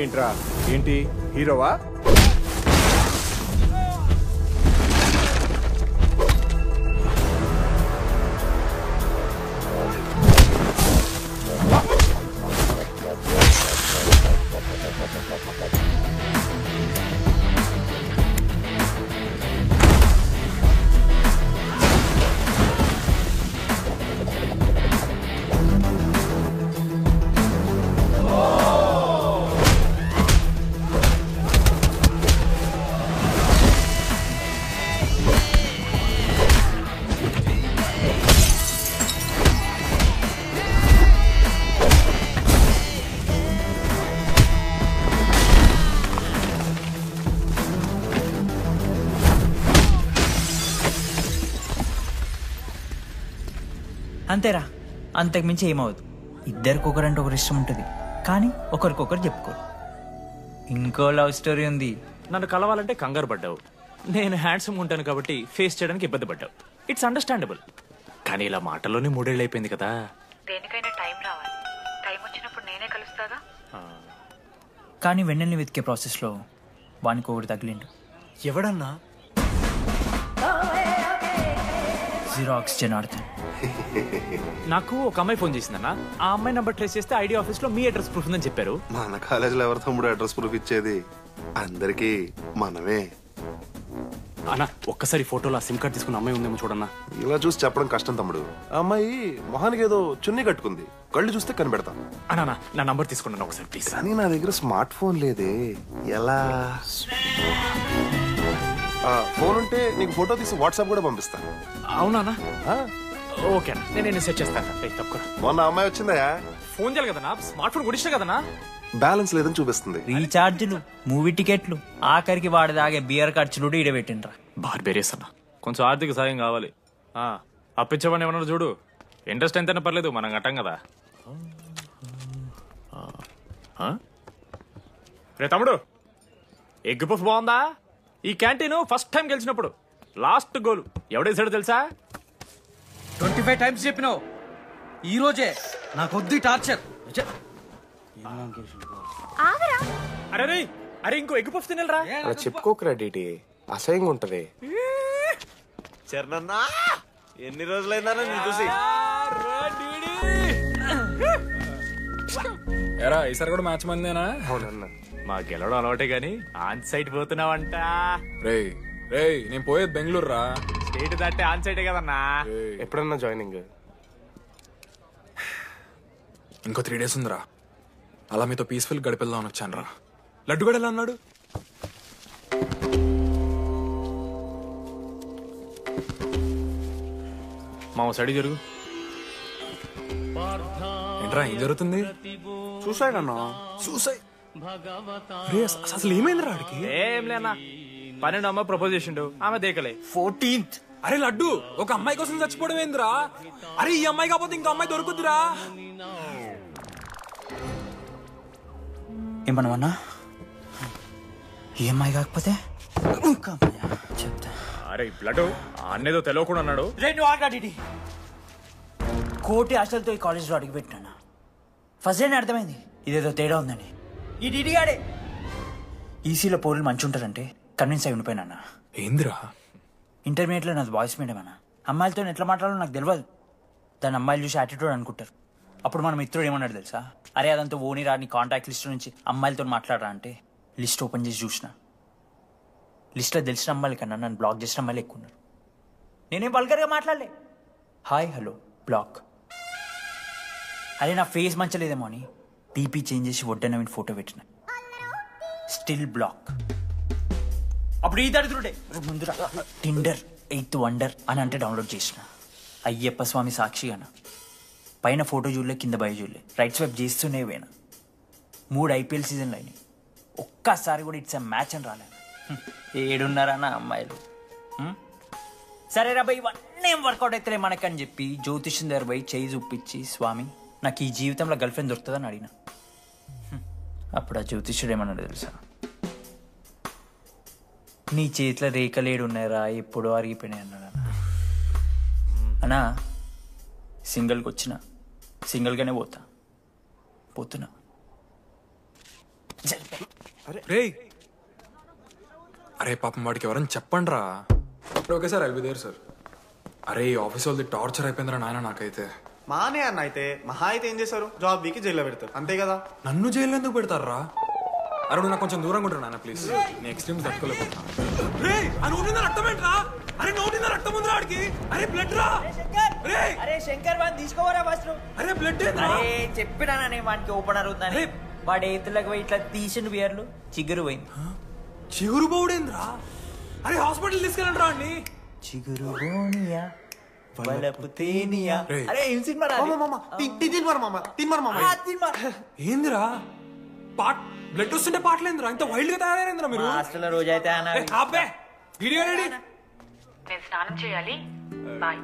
ఏంట్రా, ఏంటి హీరోవా? అంతేరా, అంతకుమించి ఏమవద్దు. ఇద్దరికొకరంటే ఒకరు ఇష్టం ఉంటుంది, కానీ ఒకరికొకరు చెప్పుకోరు. ఇంకో లవ్ స్టోరీ ఉంది. నన్ను కలవాలంటే కంగారు పడ్డావు, నేను హ్యాండ్సమ్ ఉంటాను కాబట్టి ఫేస్ చేయడానికి ఇబ్బంది పడ్డావు. It's understandable. కానీ ఇలా మాటల్లోనే 3 ఏళ్ళు అయిపోయింది కదా. దేనికైనా టైం రావాలి. టైం వచ్చినప్పుడు నేనే కలుస్తాగా. కానీ వెన్నెల్ని వెతికే ప్రాసెస్లో వానికి ఒకటి తగిలిండు. ఎవడన్నా? జిరాక్స్ జనార్దన్. నాకు ఒక అమ్మాయి ఫోన్ చేసిందన్న. ఆ అమ్మాయి నెంబర్ ట్రేస్ చేస్తే ఐడి ఆఫీస్ లో మీ అడ్రస్ ప్రూఫ్ ఉందని చెప్పారు. మన కాలేజీలో ఎవరి తమ్ముడు అడ్రస్ ప్రూఫ్ ఇచ్చేది? అందరికి మనమే. అన్న ఒక్కసారి ఫోటోలో సిమ్ కార్డ్ తీసుకున్న అమ్మాయి ఉందేమో చూడన్నా. ఇలా చూసి చెప్పడం కష్టం తమ్ముడు. ఆ అమ్మాయి మొహానికి ఏదో చున్నీ కట్టుకుంది, కళ్ళు చూస్తే కనిపెడతా. అన్నా నా నంబర్ తీసుకున్నాను ఒకసారి ప్లీజ్. కానీ నా దగ్గర స్మార్ట్ ఫోన్ లేదే, ఎలా? ఫోన్ ఉంటే నీకు ఫోటో తీసి వాట్సాప్ కూడా పంపిస్తా. అవునా? ఓకే అన్న, నేను సెట్ చేస్తాను. తప్పకుండా. మొన్న అమ్మాయి వచ్చిందా? ఫోన్ చేయాలి కదన్నా, స్మార్ట్ ఫోన్ కొనిష్టా కదన్నా. బ్యాలెన్స్ లేదని చూపిస్తుంది. రీఛార్జ్లు, మూవీ టికెట్లు, ఆఖరికి వాడి దాగే బియర్ ఖర్చులు కూడా ఈడబెట్టిండ్రా. బార్బేరియస్ అన్న, కొంచెం ఆర్థిక సాయం కావాలి. అప్పించమని ఏమన్నా చూడు. ఇంట్రెస్ట్ ఎంతైనా పర్లేదు, మనం కట్టాం కదా. రే తమ్ముడు, ఎగ్ పఫ్ బాగుందా? ఈ క్యాంటీన్ ఫస్ట్ టైం గెలిచినప్పుడు లాస్ట్ గోల్ ఎవడేసాడో తెలుసా? 25 times చెప్పినావు. ఈ రోజే నాకు వద్దు టార్చర్. అరే అరే ఇంకో ఎగ్ పఫ్ తినరా? అలా చెప్పుకోకరా డీటీ, అసహ్యంగా ఉంటది. చరణన్నా ఎన్ని రోజులైందా నేను చూసి. ఎరా ఈసారి కూడా మ్యాచ్ మందేనా? అవునన్నా. మా గెలవడం అలవాటే గానీ ఆన్ సైట్ పోతున్నావంట. రేయ్ రేయ్, నేను పోయేది బెంగళూరు రా. స్టేట్ దాటే ఆన్ సైటే కదన్నా. ఎప్పుడన్నా జాయినింగ్? ఇంకో 3 days ఉందిరా. అలా మీతో పీస్ఫుల్ గడిపెళ్దామని వచ్చాను రా. లడ్డు కూడా ఎలా అన్నాడు? మా సైడ్ జరుగు. ఏంట్రా ఏం జరుగుతుంది? సూసైడ్ అన్నా. సూసైడ్? అసలు ఏమైంది రాడికి? ఏం లేనా, 12 అమ్మాయి ప్రపోజ్ చేసిండు, ఆమె దేకలే. 14th. అరే లడ్డు, ఒక అమ్మాయి కోసం చచ్చిపోవడం ఏందిరా? అరే ఈ అమ్మాయి కాకపోతే ఇంకో అమ్మాయి దొరుకుతురా? ఏమన్నా? ఈ అమ్మాయి కాకపోతే చెప్తా. అరే బ్లడ్ అన్నేదో తెలియకుండా అన్నాడు. కోటి ఆశలతో ఈ కాలేజ్లో అడిగిపెట్టినా. ఫస్ట్ డే అర్థమైంది ఇదేదో తేడా ఉందని. ఈ డిడిగాడే ఈసీలో పౌరులు మంచి ఉంటారంటే కన్విన్స్ అయి ఉండిపోయినా. ఏందిరా? ఇంటర్మీడియట్లో నాది బాయ్స్ మీడియం అన్న. అమ్మాయిలతో ఎట్లా మాట్లాడాలో నాకు తెలియదు. దాని అమ్మాయిలు చూసి యాటిట్యూడ్ అనుకుంటారు. అప్పుడు మన మిత్రుడు ఏమన్నాడు తెలుసా? అరే అదంతా ఓని రాని కాంటాక్ట్ లిస్ట్ నుంచి అమ్మాయిలతో మాట్లాడరా అంటే లిస్ట్ ఓపెన్ చేసి చూసిన. లిస్ట్లో తెలిసిన అమ్మాయిల కన్నా నన్ను బ్లాక్ చేసిన అమ్మాయిలు ఎక్కువ ఉన్నారు. నేనేం వల్గర్గా మాట్లాడలే. Hi hello block. అరే నా ఫేస్ మంచలేదేమో అని డీపీ చేంజ్ చేసి వడ్డన ఫోటో పెట్టిన. Still block. అప్పుడు ఈ దరిద్రుడే ముందు టిండర్ 8th వండర్ అని అంటే డౌన్లోడ్ చేసిన. అయ్యప్ప స్వామి సాక్షిగాన పైన ఫోటో చూడలే, కింద బయ చూడలే, రైట్ స్వైప్ చేస్తూనే పోయినా. 3 IPL సీజన్లు అయినాయి, ఒక్కసారి కూడా ఇట్స్ మ్యాచ్ అని రాలేదు. 7.5 అమ్మాయిలు. సరే రా భయ్, ఇవన్నీ ఏం వర్కౌట్ అవుతాయి మనకని చెప్పి జ్యోతిష్యం దగ్గర పోయి చేయి చూపించి, స్వామి నాకు ఈ జీవితంలో గర్ల్ ఫ్రెండ్ దొరుకుతుందని అడిగిన. అప్పుడు ఆ జ్యోతిష్యుడు ఏమన్నాడు తెలుసా? నీ చేతిలో రేఖలేడు ఉన్నాయరా, ఎప్పుడో అరిగిపోయినాయి అన్నాడు. అన్నా సింగిల్కి వచ్చిన సింగిల్గానే పోతున్నా. అరే పాపం వాడికి ఎవరని చెప్పండి రా. Okay sir, I'll be there sir. అరే ఈ ఆఫీస్ వాళ్ళది టార్చర్ అయిపోయిందిరా నాయన నాకైతే. మానే అన్న అయితే మహా అయితే ఏం చేశారు? జాబ్ వీకి జైల్లో పెడతారు, అంతే కదా? నన్ను జైల్లో ఎందుకు పెడతారా? అరే నువ్వు నాకు కొంచెం దూరంగా ఉంటారు నాన్న ప్లీజ్. నేను ఎక్స్ట్రీమ్స్ తట్టుకోలేకపోతున్నా. రక్తం ఉందిరా వాడికి. అరే బ్లడ్ రా. అరే శంకర్ వాడిని తీసుకోవరా ఫస్ట్. అరే బ్లడ్ చెప్పినా వాడికి ఓపెన్ అవుతుందని. వాడి ఎత్తులకు పోయి ఇట్లా తీసిన బియర్లు చిగురు పోయింది. చిగురు పోవుడేంద్రా? అరే హాస్పిటల్ తీసుకెళ్ళండి రా అండి. చిగురు బోనియా వలపు తేనియా. అరే ఏం సినిమా రా? ఏందిరా బ్లడ్ వస్తుంటే పాటలేందిరా? ఇంత వైల్డ్ గా తయారైందిరా మీరు. హాస్టల్ రోజైతే నేను స్నానం చేయాలి, బాయ్.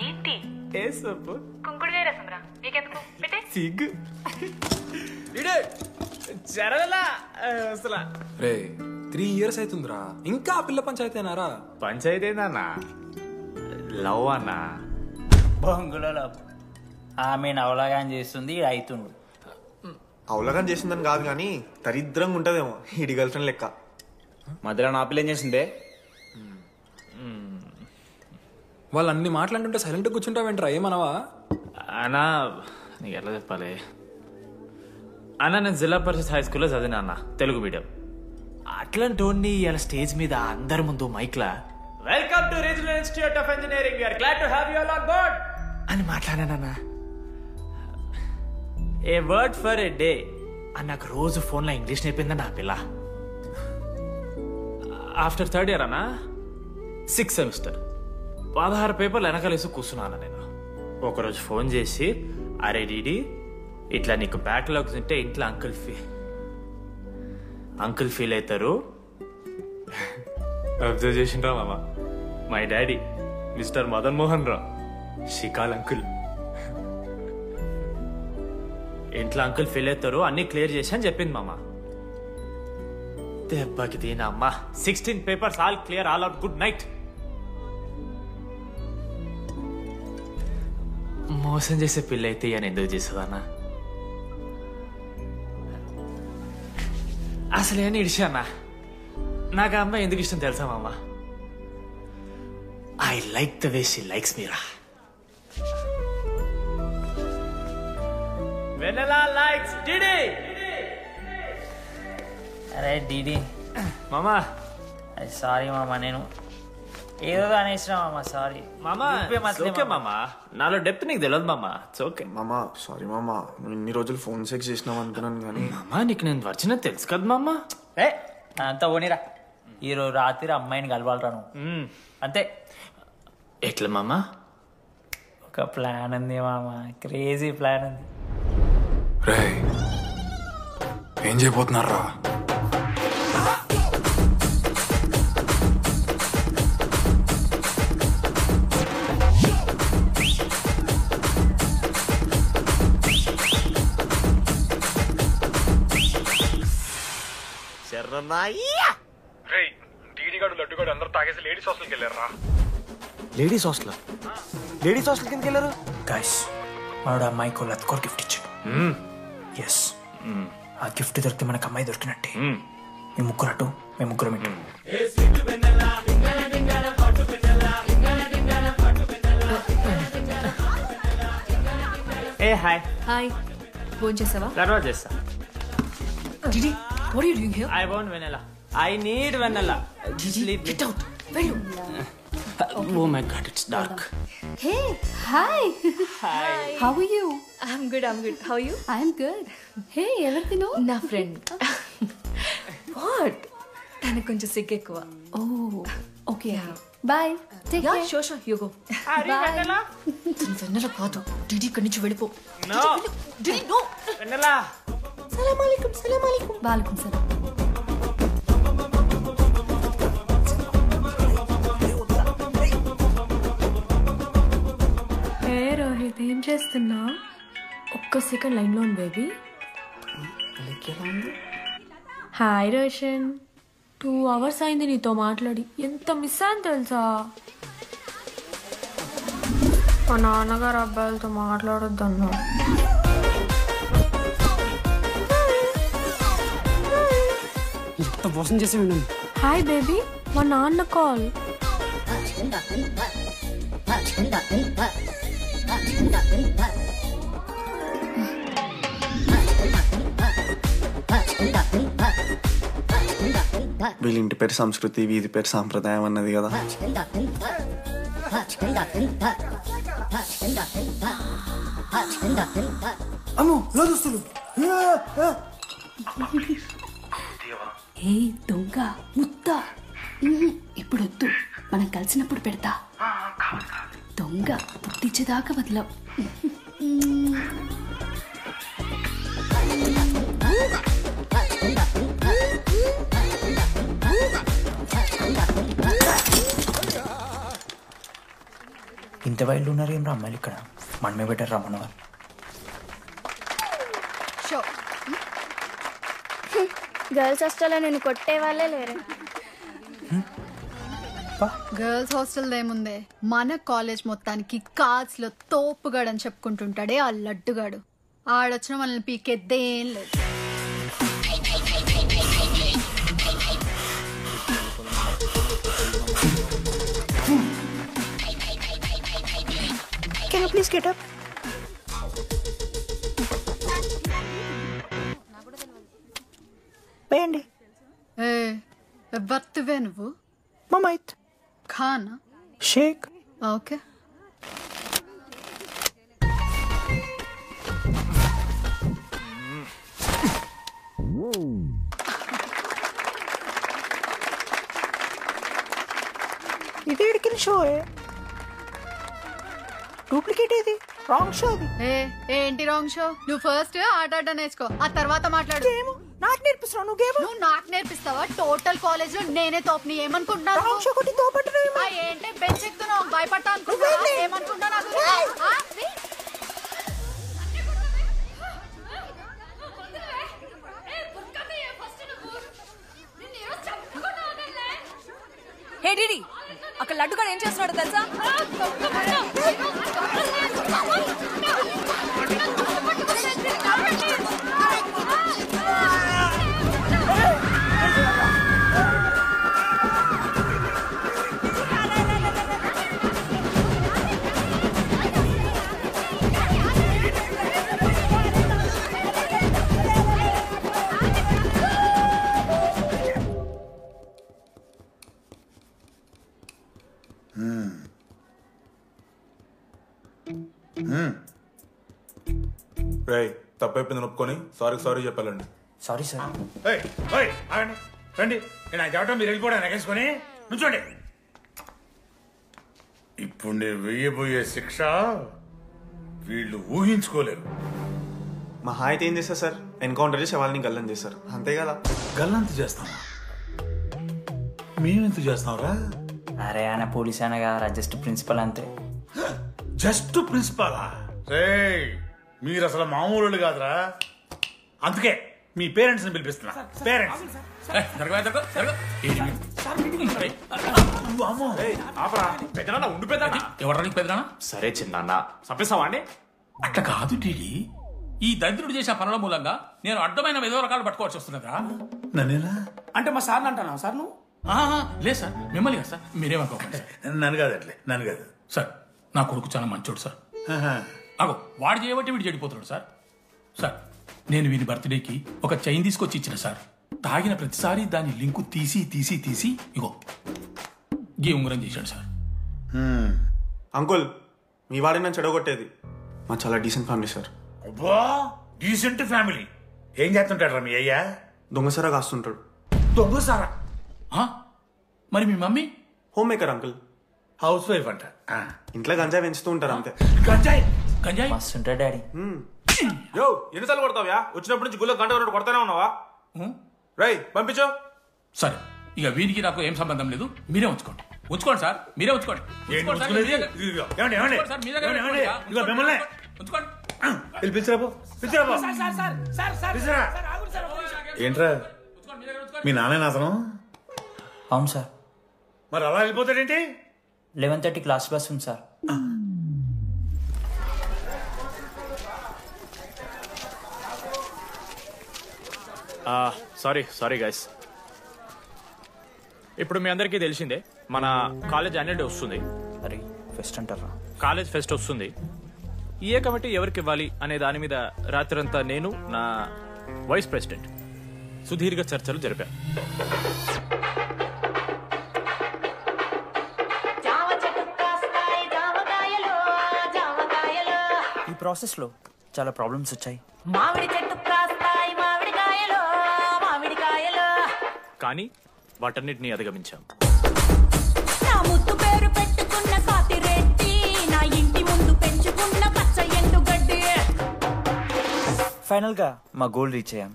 ఏంటి కుంకుడుగాయ రసం రా, నీకెందుకు? పెట్టే సిగ్గు జరగలా అసలు. రే 3 years అవుతుందిరా, ఇంకా ఆ పిల్ల పంచాయతీ అయినారా? పంచాయతీ ఏందన్నా? లవ్ అన్నా, బొంగులో లవ్. ఆమె నవలాగా చేస్తుంది, అవుతుండు. అవలగం చేసిందని కాదు కానీ దరిద్రంగా ఉంటదేమో ఈడి గర్ల్ ఫ్రెండ్ లెక్క. మధ్యలో నా పిల్ల ఏం చేసిందే? వాళ్ళు అన్ని మాట్లాడుతుంటే సైలెంట్ కూర్చుంటావేంట్రా, ఏమనవా? అన్నా నీకు ఎట్లా చెప్పాలి అన్న, నేను జిల్లా పరిషత్ హై స్కూల్లో చదివినా అన్న, తెలుగు మీడియం. అట్లాంటి ఇలా స్టేజ్ మీద అందరి ముందు మైక్లా welcome to regional institute of engineering, we are glad to have you all on board అని మాట్లాడానన్నా. A word for a day అని నాకు రోజు ఫోన్లో ఇంగ్లీష్ నేర్పిందన్న ఆ పిల్ల. ఆఫ్టర్ థర్డ్ ఇయర్ అన్నా, 6th సెమిస్టర్ 16 పేపర్లు వెనకాలేసి కూర్చున్నాను నేను. ఒకరోజు ఫోన్ చేసి, అరే డీడీ ఇట్లా నీకు బ్యాక్లాగ్స్ ఉంటే ఇంట్లో అంకుల్ ఫీల్ అవుతారు. అబ్జర్వ్ చేసిండ్రా మామ, my daddy mister Madan Mohan Rao, షికాల్ అంకుల్. ఇంట్లో అంకుల్ ఫీల్ అవుతారు, అన్ని క్లియర్ చేసి అని చెప్పింది మామ. దెబ్బకి దీనమ్మా 16 papers all clear, all out, good night. మోసం చేసే పిల్ల అయితే అని ఎందుకు చేస్తుందన్నా? అసలు ఏమని ఇడిచానా? నాకు ఆ అమ్మాయి ఎందుకు ఇష్టం తెలుసా మామ? I like the way she likes Meera. Vennela likes DD. అరే డీడీ మామా, సారీ మామా, నేను ఏదో అనేసిన మామా, సారీ మామా. ఓకే మామా, నాలో డెప్త్ నీకు తెలియదు మామా. ఇట్స్ ఓకే మామా. సారీ మామా, నువ్వు ఇన్ని రోజులు ఫోన్ సెక్స్ చేసినావు అనుకున్నాను కానీ. మామా నీకు నేను వచ్చిన తెలుసు కదా మామా. ఏ అంతా పోనీరా, ఈరోజు రాత్రి అమ్మాయిని కలవాలరా నువ్వు, అంతే. ఎట్లా మామా? ఒక ప్లాన్ ఉంది మామా, క్రేజీ ప్లాన్ ఉంది. రే ఏం చేయబోతున్నారా? డీడీగాడు లడ్డుగాడు అందరూ తాగేసి లేడీస్ హాస్టల్కి వెళ్ళారా? Ladies hostel? లేడీస్ హాస్టల్ కిందకి వెళ్ళారు గైస్. వాడు అమ్మాయికి లత్కోర్ గిఫ్ట్ ఇచ్చాడు. ఎస్, ఆ గిఫ్ట్ దొరికితే మనకు అమ్మాయి దొరికినట్టే. మీ ముగ్గురు అటు, మేము ముగ్గురం ఇటు. ఏ హాయ్. హాయ్, ఫోన్ చేసావా? తర్వాత చేస్తా. Didi, what are you doing here? I want vanilla. I need vanilla. Didi, get out. Veru. Oh my god, it's dark. Hey, hi. Hi. How are you? I'm good. How are you? I'm good. Hey, everything know? నా friend. What? తనకు కొంచెం సిగ్గు ఎక్కువ. Oh, okay. Bye. Take care. Sure. You go. Bye. వెన్నెల కాదు. Didi ఇక్కడి నుంచి వెళ్ళిపో. No. Didi, no. Vanilla. Salam alaikum. Walaikum salam. ఏ రోహిత్, ఏం చేస్తున్నా? ఒక్క సెకండ్ లైన్లో ఉంది బేబీ. హాయ్ రోషన్, 2 hours అయింది నీతో మాట్లాడి. ఎంత మిస్ అని తెలుసా? మా నాన్నగారు అబ్బాయిలతో మాట్లాడొద్దన్నా. మోసం చేసి విన్నాను. హాయ్ బేబీ, మా నాన్న కాల్. వీళ్ళ ఇంటి పేరు సంస్కృతి, వీధి పేరు సాంప్రదాయం అన్నది కదా. అమ్మో లోదుస్తులు. ఏ దొంగ ముద్ద, ఇప్పుడు వద్దు, మనం కలిసినప్పుడు పెడతా. దొంగ పుట్టించేదాకా వదలం. ఇంత వైల్డ్ ఉన్నారు ఏం రా అమ్మాయిలు ఇక్కడ? మనమే బెటర్ రా మన వాళ్ళు. గర్ల్స్ హాస్టల్లో నేను కొట్టే వాళ్ళే లేరు. గర్ల్స్ హాస్టల్ ఏముందే, మన కాలేజ్ మొత్తానికి కార్డ్స్ లో తోపుగాడు అని చెప్పుకుంటుంటాడే ఆ లడ్డుగాడు. ఆడొచ్చిన మనల్ని పీకెద్దేం లేదు. Can you please get up? వేయండి. బర్త్వే నువ్వు మమైత్ ఖానా షేక్. ఓకే. ఇది ఎడికిన షో డూప్లికేట్ ఇది రాంగ్ షో అది. ఏంటి రాంగ్ షో? నువ్వు ఫస్ట్ ఆట ఆట నేర్చుకో, ఆ తర్వాత మాట్లాడు. నాకు నేర్పిస్తున్నావు నువ్వు గేమ్. నువ్వు నాకు నేర్పిస్తావా? టోటల్ కాలేజ్ లో నేనే తోపుని ఏమనుకుంటున్నావు? రాంగ్ షో కొట్టి తోపట్టు. ఏంటి బెంచ్ ఎక్కుతున్నావు? భయపడతా అనుకుంటున్నావా? ఏమనుకుంటున్నావు? హే డిడి, అక్కడ లడ్డుగాడు ఏం చేస్తున్నాడు తెలుసా? తప్పైపోయింది ఒప్పుకొని సారీ చెప్పాలండి. Sorry sir. రండి, నేను చెప్పడం మీరు వెళ్ళిపోవడానికి ఎగేసుకొని నుంచోండి. ఇప్పుడు నేను వెయ్యబోయే శిక్ష వీళ్ళు ఊహించుకోలేరు. మా హాయితే ఏం చేస్తారు సార్? ఎన్కౌంటర్ చేసి వాళ్ళని గల్లం చేస్తారు, అంతే కదా? గల్లంత చేస్తామా? మేమెంత చేస్తాంరా? అరే ఆయన పోలీస్ అనగా జస్ట్ ప్రిన్సిపల్ అంతే. జస్ట్ ప్రిన్సిపాలా? రే మీరు అసలు మామూలు కాదురా. అందుకే మీ పేరెంట్స్ ని పిలిపిస్తున్నా. పేరెంట్స్ సరే చిన్న చంపేస్తావా అండి? అట్లా కాదు టీడీ, ఈ దరిద్రుడు చేసే పనుల మూలంగా నేను అడ్డమైన ఏదో రకాలు పట్టుకోవాల్సి వస్తున్నదా? నన్నేనా అంటే మా సార్ని అంటున్నా సార్ నువ్వు? లేదు సార్, మిమ్మల్ని కదా సార్. మీరేమనుకోకండి సార్. నన్ను కాదు, అట్లే నన్ను కాదు సార్. నా కొడుకు చాలా మంచోడు సార్. అగో వాడు చేయబట్టి వీడు చెడిపోతున్నాడు సార్. సార్ నేను వీని బర్త్డేకి ఒక చైన్ తీసుకొచ్చి ఇచ్చిన సార్. తాగిన ప్రతిసారి దాని లింకు తీసి ఇగో గీ ఉంగరం చేశాడు సార్. అంకుల్ మీ వాడిని నన్ను చెడగొట్టేది. మా చాలా డీసెంట్ ఫ్యామిలీ సార్. అబ్బా డీసెంట్ ఫ్యామిలీ. ఏం చేస్తుంటాడు రా మీ అయ్యా? దొంగసారా కాస్తుంటాడు. దొంగసారా? మరి మీ mummy? Home maker uncle. House wife అంట. ఇంట్లో గంజాయి పెంచుతూ ఉంటారు అంతే. గంజాయి మస్తు ఉంటాడు డాడీ. యో ఎన్నిసార్లు కొడతావా? వచ్చినప్పటి నుంచి గుళ్ళ గంట వరకు కొడతానే ఉన్నావా? రై పంపించో. సరే ఇక వీరికి నాకు ఏం సంబంధం లేదు, మీరే ఉంచుకోండి. ఉంచుకోండి సార్, మీరే ఉంచుకోండి. ఏంట్రా మీ నాన్న అతను? అవును సార్. మరి అలా వెళ్ళిపోతాడేంటి? 11:30 క్లాస్ బస్ ఉంది సార్. Sorry guys. ఇప్పుడు మీ అందరికీ తెలిసిందే మన కాలేజ్ యాన్యువల్ డే వస్తుంది. అరే ఫెస్ట్ అంటారా? కాలేజ్ ఫెస్ట్ వస్తుంది. ఏ కమిటీ ఎవరికి ఇవ్వాలి అనే దాని మీద రాత్రంతా నేను నా వైస్ ప్రెసిడెంట్ సుదీర్ఘ చర్చలు జరిపాను. ఈ ప్రాసెస్లో చాలా ప్రాబ్లమ్స్ వచ్చాయి. మామిడి చెట్టు కాస్తాయి మామిడికాయలు మామిడికాయలు. కానీ వాటన్నిటిని అధిగమించాం. నా ముద్దు పేరు పెట్టుకున్న కాతిరెట్టి, నా ఇంటి ముందు పెంచుకున్న పచ్చ ఎండుగడ్డి. ఫైనల్ గా మా గోల్ రీచ్ అయ్యాం.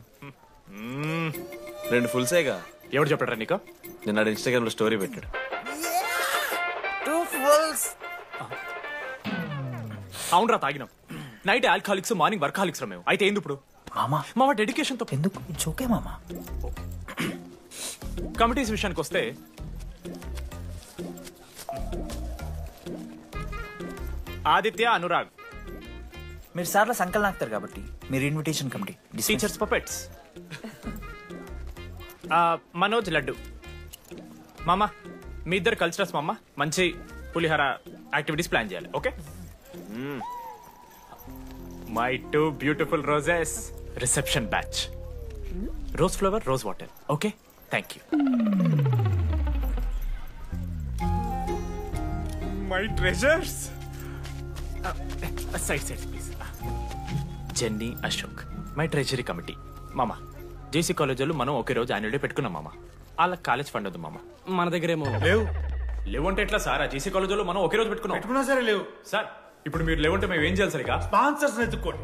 2 ఫుల్సేగా. ఎవరు చెప్పారా నీకు? నిన్న ఇన్స్టాగ్రామ్ లో స్టోరీ పెట్టాడు. 2 ఫుల్స్. అవునరా తాగినాం. నైట్ ఆల్కహాలిక్స్, మార్నింగ్ వర్కాలిక్స్ రా మేము. అయితే ఏంది ఇప్పుడు? మామ డెడికేషన్ తో ఎందుకు? ఇట్స్ ఓకే మామా. కమిటీస్ విషయానికి వస్తే ఆదిత్య, అనురాగ్ మీరు సార్ల సంకల్ నాకుతారు కాబట్టి మీరు invitation committee teachers puppets. Manoj laddu. మామ మీ ఇద్దరు కల్చరల్స్ మామ, మంచి పులిహార యాక్టివిటీస్ ప్లాన్ చేయాలి. Okay. My 2 beautiful roses, reception batch. Rose flower, rose water. Okay, thank you. My treasures. Side please. Jenny, Ashok, my treasury committee. మామ జేసీ కాలేజ్ వాళ్ళు మనం ఒకే రోజు యాన్యువల్ డే పెట్టుకున్నాం మామ. వాళ్ళకి కాలేజ్ ఫండ్ వద్దు మామ. మన దగ్గర ఏమో లేవు అంటే ఎట్లా సార్? ఆ జేసీ కాలేజ్ వాళ్ళు మనం ఒకే రోజు పెట్టుకున్నా సరే లేవు సార్. ఇప్పుడు మీరు లేవంటే మేము ఏం చేయాలి సరిగా? స్పాన్సర్స్ ఎత్తుకోండి.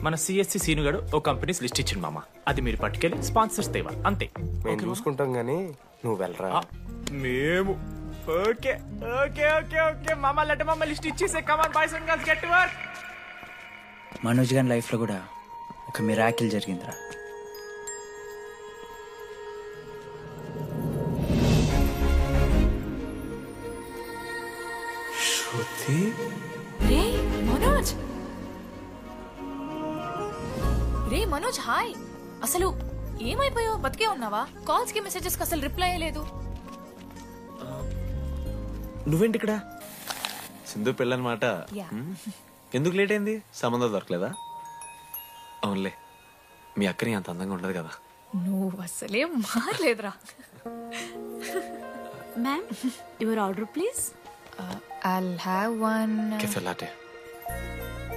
మన సిఎస్సి సీనుగాడు ఓ కంపెనీస్ లిస్ట్ ఇచ్చింది మామ. అది మీరు పట్టుకెళ్ళి స్పాన్సర్స్ తేవాలి అంతే. మేము చూసుకుంటాం గానీ నువ్వు వెళ్ళరా. మేము ఓకే ఓకే ఓకే ఓకే మామ. లెట్ మామ లిస్ట్ ఇచ్చేసే. Come on boys and girls, get to work. Manoj గారి లైఫ్ లో కూడా ఒక మిరాకిల్ జరిగిందిరా. శృతి. రే మనోజ్. రే మనోజ్, హాయ్. అసలు ఏమైపోయావు? బతికే ఉన్నావా? కాల్స్ కి మెసేజెస్ కి అసలు రిప్లై అయ్యలేదు. నువ్వేంటి ఇక్కడ? సింధు పెళ్ళనమాట. ఎందుకు లేట్ అయింది? సంబంధం దొరకలేదా? అవునులే, మీ అక్కని అంత అందంగా ఉండదు కదా. నువ్వు అసలే మారలేదురా. Ma'am, your order please. I'll have one cafe latte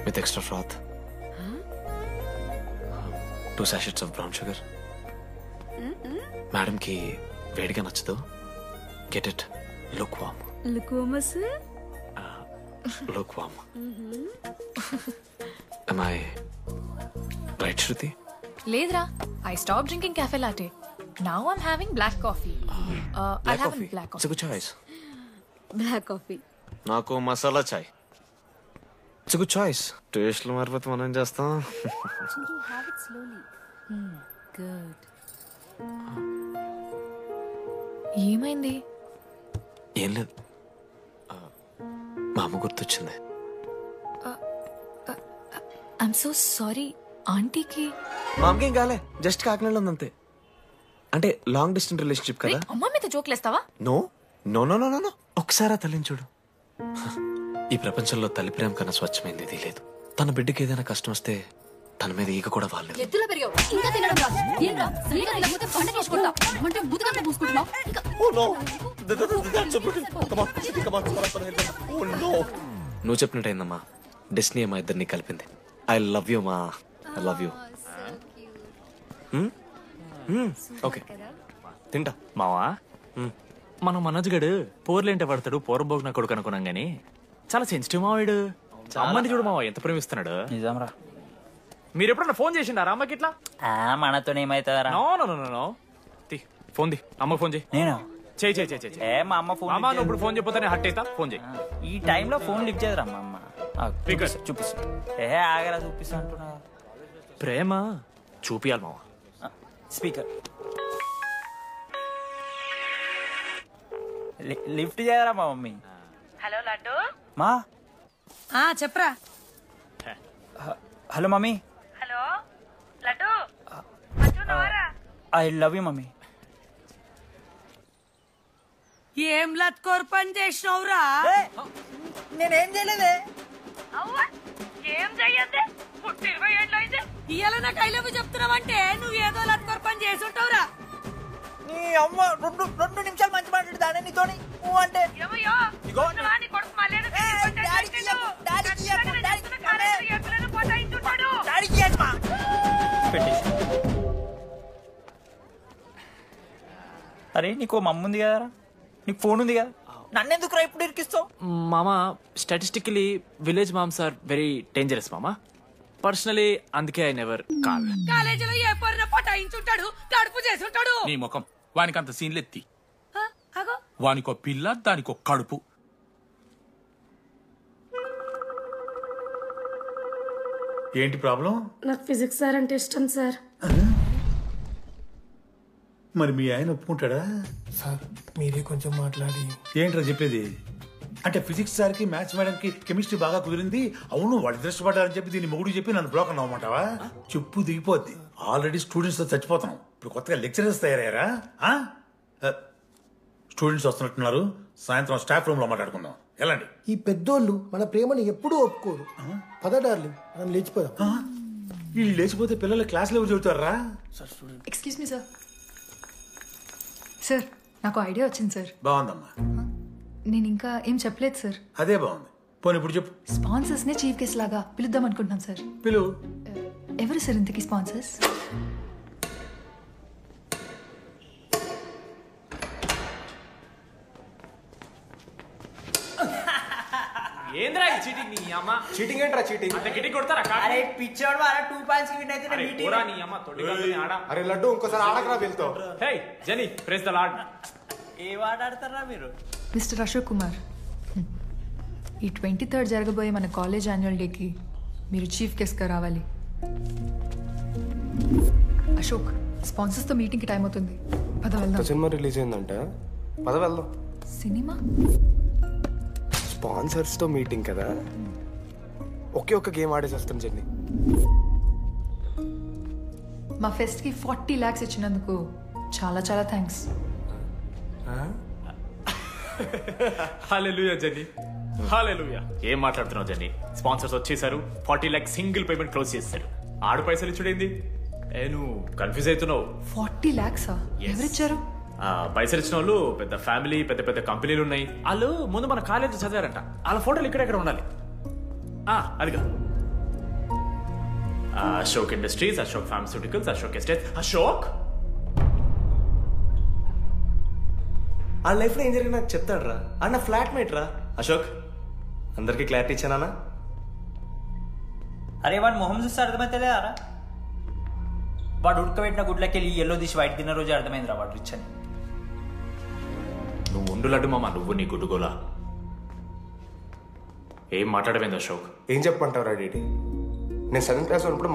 with extra froth. 2 sachets of brown sugar. Madam కి వేడిగా నచ్చదు. Get it lukewarm. Lukewarm sir. Lukewarm. Am I right, Shruti? లేదురా. I stopped drinking cafe latte. Now I'm having black coffee. I'll have a black It's a coffee. good choice. Black coffee. నాకు మసాలా చాయ్. It's good choice. టేస్ట్లు మారిపోతే మనం ఏం చేస్తాం? Have it slowly. Good. ఏమైంది? ఏం లేదు, మా అమ్మ గుర్తొచ్చింది. I'm so sorry. ఆంటీకి మా అమ్మకి ఏం కాలే, జస్ట్ కాకినాడలో ఉందంతే. అంటే లాంగ్ డిస్టెన్స్ రిలేషన్షిప్ కదా. అమ్మ మీద జోక్లేస్తావా? No no no no no. ఒకసారి ఆ తల్లిని చూడు. ఈ ప్రపంచంలో తల్లి ప్రేమ కన్నా స్వచ్ఛమైంది ఇది లేదు. తన బిడ్డకి ఏదైనా కష్టం వస్తే తన మీద ఈగ కూడా వాళ్ళలేదు. ఎత్తులో పెరిగావు ఇంకా తినడం రాదు. ఏంట్రా సరిగా తినకపోతే పంట చేసుకుంటా అంటే బుద్ధకంటే పూసుకుంటున్నావు. నువ్వు చెప్పినట్టయిందమ్మా, డెస్నీ మా ఇద్దరిని కలిపింది. ఐ లవ్ యూ మా, ఐ లవ్ యూ. ఓకే తింటా. మావా, మనం మనోజ్ గడు పోర్లేంటే పడతాడు, పోరబోగు నా కొడుకు అనుకున్నాం గానీ చాలా సెన్సిటివ్ మావాడు. అమ్మని చూడు మావా ఎంత ప్రేమిస్తున్నాడు. నిజంరా. మీరు ఎప్పుడన్నా ఫోన్ చేసిండారా అమ్మకి ఇట్లా? మనతో ఏమైతుందరా? No no no no. Phone ది, అమ్మకి ఫోన్ చేయి. నేను చేయి చేయి చేయి. ఏ మా అమ్మ ఫోన్. అమ్మ నువ్వు ఇప్పుడు ఫోన్ చెప్పితే హట్ అవుతా. ఫోన్ చేయి. ఈ టైంలో ఫోన్ లిఫ్ట్ చేయదురా మా అమ్మ. చూపిస్తా. ఆగరా చూపిస్తా అంటున్నా. ప్రేమ చూపియాలి మావా. స్పీకర్ లిఫ్ట్ చేయరా మా మమ్మీ. హలో లడ్డు. మా చెప్పరా. Hello mummy. Hello laddu. I love you mummy. ఏం లత్కోర్ పని చేసినవురా? నేనేం చేయలేదే. ఏం చెయ్యద్దే, పుట్టి 20 ఏళ్ళు అయింది. ఇవాళ నాకు ఐ లవ్ యూ చెప్తున్నావంటే నువ్వు ఏదో లత్కోర్ పని చేసి ఉంటావురా. నీ అమ్మ 2 నిమిషాలు మంచి మాట్లాడుతానే నీతోని. అంటే అరే నీకు మమ్మ ఉంది కదరా, నీకు ఫోన్ ఉంది కదా, నన్నెందుకు రా ఇప్పుడు ఇరికిస్తావు? మామా statistically village moms are very dangerous మామా. పర్సనలీ అందుకే ఐ నెవర్ కాల్. కాలేజీలో ఏ పొరిన పటాయించుంటాడు, కడుపు చేసి ఉంటాడు. నీ ముఖం వానికి అంత సీన్లెత్తి. వానికో పిల్ల, దానికో కడుపు. ఏంటి ప్రాబ్లం? నాకు ఫిజిక్స్ సార్ అంటే ఇష్టం సార్. మరి మీ ఆయన ఒప్పుకుంటాడా? సార్ మీరే కొంచెం మాట్లాడి. ఏంట్రా చెప్పేది? అంటే ఫిజిక్స్ సార్కి మ్యాథ్స్ మేడంకి కెమిస్ట్రీ బాగా కుదిరింది. అవును వాళ్ళు ఇష్టపడ్డారని చెప్పి దీన్ని మొగుడు చెప్పి నన్ను బ్లాక్ అన్నమాటవా? చెప్పు దిగిపోద్ది. ఆల్రెడీ స్టూడెంట్స్ తో చచ్చిపోతున్నాం, ఇప్పుడు కొత్తగా లెక్చరర్స్ తయారయ్యారా? స్టూడెంట్స్ వస్తున్నట్టున్నారు, సాయంత్రం స్టాఫ్ రూమ్ లో మాట్లాడుకుందాం. ఎలాంటి ఈ పెద్దోళ్ళు మన ప్రేమను ఎప్పుడూ ఒప్పుకోరు. పద డార్లింగ్, మనం లేచిపోదాం. వీళ్ళు లేచిపోతే పిల్లలు క్లాస్లో చదువుతారా? Excuse me sir. సార్ నాకు ఐడియా వచ్చింది సార్. బాగుందమ్మా. నేను ఇంకా ఏం చెప్పలేదు సార్. అదే బాగుంది. పోనీ ఇప్పుడు చెప్పు. స్పాన్సర్స్ నే చీఫ్ గెస్ట్ లాగా పిలుద్దాం అనుకుంటున్నాను సార్. పిలువు. ఎవరు సార్ ఇంతకీ స్పాన్సర్స్? ఏంద్రా ఈ చీటింగ్? నీ అమ్మ చీటింగ్ ఏంట్రా చీటింగ్? అంటే గిటి కొడతారా? అరే పిచ్చోడు వారా 2 పాయింట్స్ విన్ అయితే అరే పోరా నీ అమ్మ తొడిగాలని ఆడ. అరే లడ్డు ఇంకోసారి ఆడకరా వెళ్తావు. హే జెనీ ప్రెస్ ద లార్డ్. ఏ వాడాడతారా మీరు? మిస్టర్ అశోక్ కుమార్, ఈ 23rd జరగబోయే మన కాలేజ్ యాన్యువల్ డేకి మీరు చీఫ్ గెస్ట్గా రావాలి. అశోక్, స్పాన్సర్స్తో మీటింగ్కి టైం అవుతుంది, పద వెళ్దాం. సినిమా రిలీజ్ అయిందంట, పద వెళ్దాం. సినిమా? స్పాన్సర్స్తో మీటింగ్ కదా, ఒకే ఒక్క గేమ్ ఆడేసి వస్తాం జెన్నీ. మా ఫెస్ట్కి 40 lakhs ఇచ్చినందుకు చాలా చాలా థ్యాంక్స్. హల్లెలూయా జెన్నీ, హల్లెలూయా. ఏం మాట్లాడుతున్నావు జెన్నీ? స్పాన్సర్స్ వచ్చేసారు, 40 lakhs సింగిల్ పేమెంట్ క్లోజ్ చేస్తారు. ఆడు పైసలు ఇచ్చుడేంది? నువ్వు కన్ఫ్యూజ్ అవుతున్నావు. 40 lakhs ఎవరిచ్చారు? పైసలు ఇచ్చిన వాళ్ళు పెద్ద ఫ్యామిలీ, పెద్ద పెద్ద కంపెనీలు ఉన్నాయి. వాళ్ళు ముందు మన కాలేజ్ చదివారంట, వాళ్ళ ఫోటోలు ఇక్కడెక్కడ ఉండాలి. అదిగా Ashok industries, Ashok pharmaceuticals, Ashok estate. Ashok ఆ లైఫ్ లో ఏం జరిగింది నాకు చెప్తాడు రా. అన్న ఫ్లాట్ మేట్ రా అశోక్. అందరికి క్లారిటీ ఇచ్చానా? అరే వాడు మొహం చూస్తే అర్థమైతే రా. వాడు ఉడకబెట్టిన గుడ్లకి వెళ్ళి ఎల్లో తీసి వైట్ తిన్న రోజు అర్థమైందిరా వాడు రిచ్ అని. నువ్వు ఉండు లడ్డు మామ, నువ్వు నీ గుడ్డుగోలా. ఏం మాట్లాడమైంది అశోక్? ఏం చెప్పమంటావురా డీడీ? నేను 7th క్లాస్ ఉన్నప్పుడు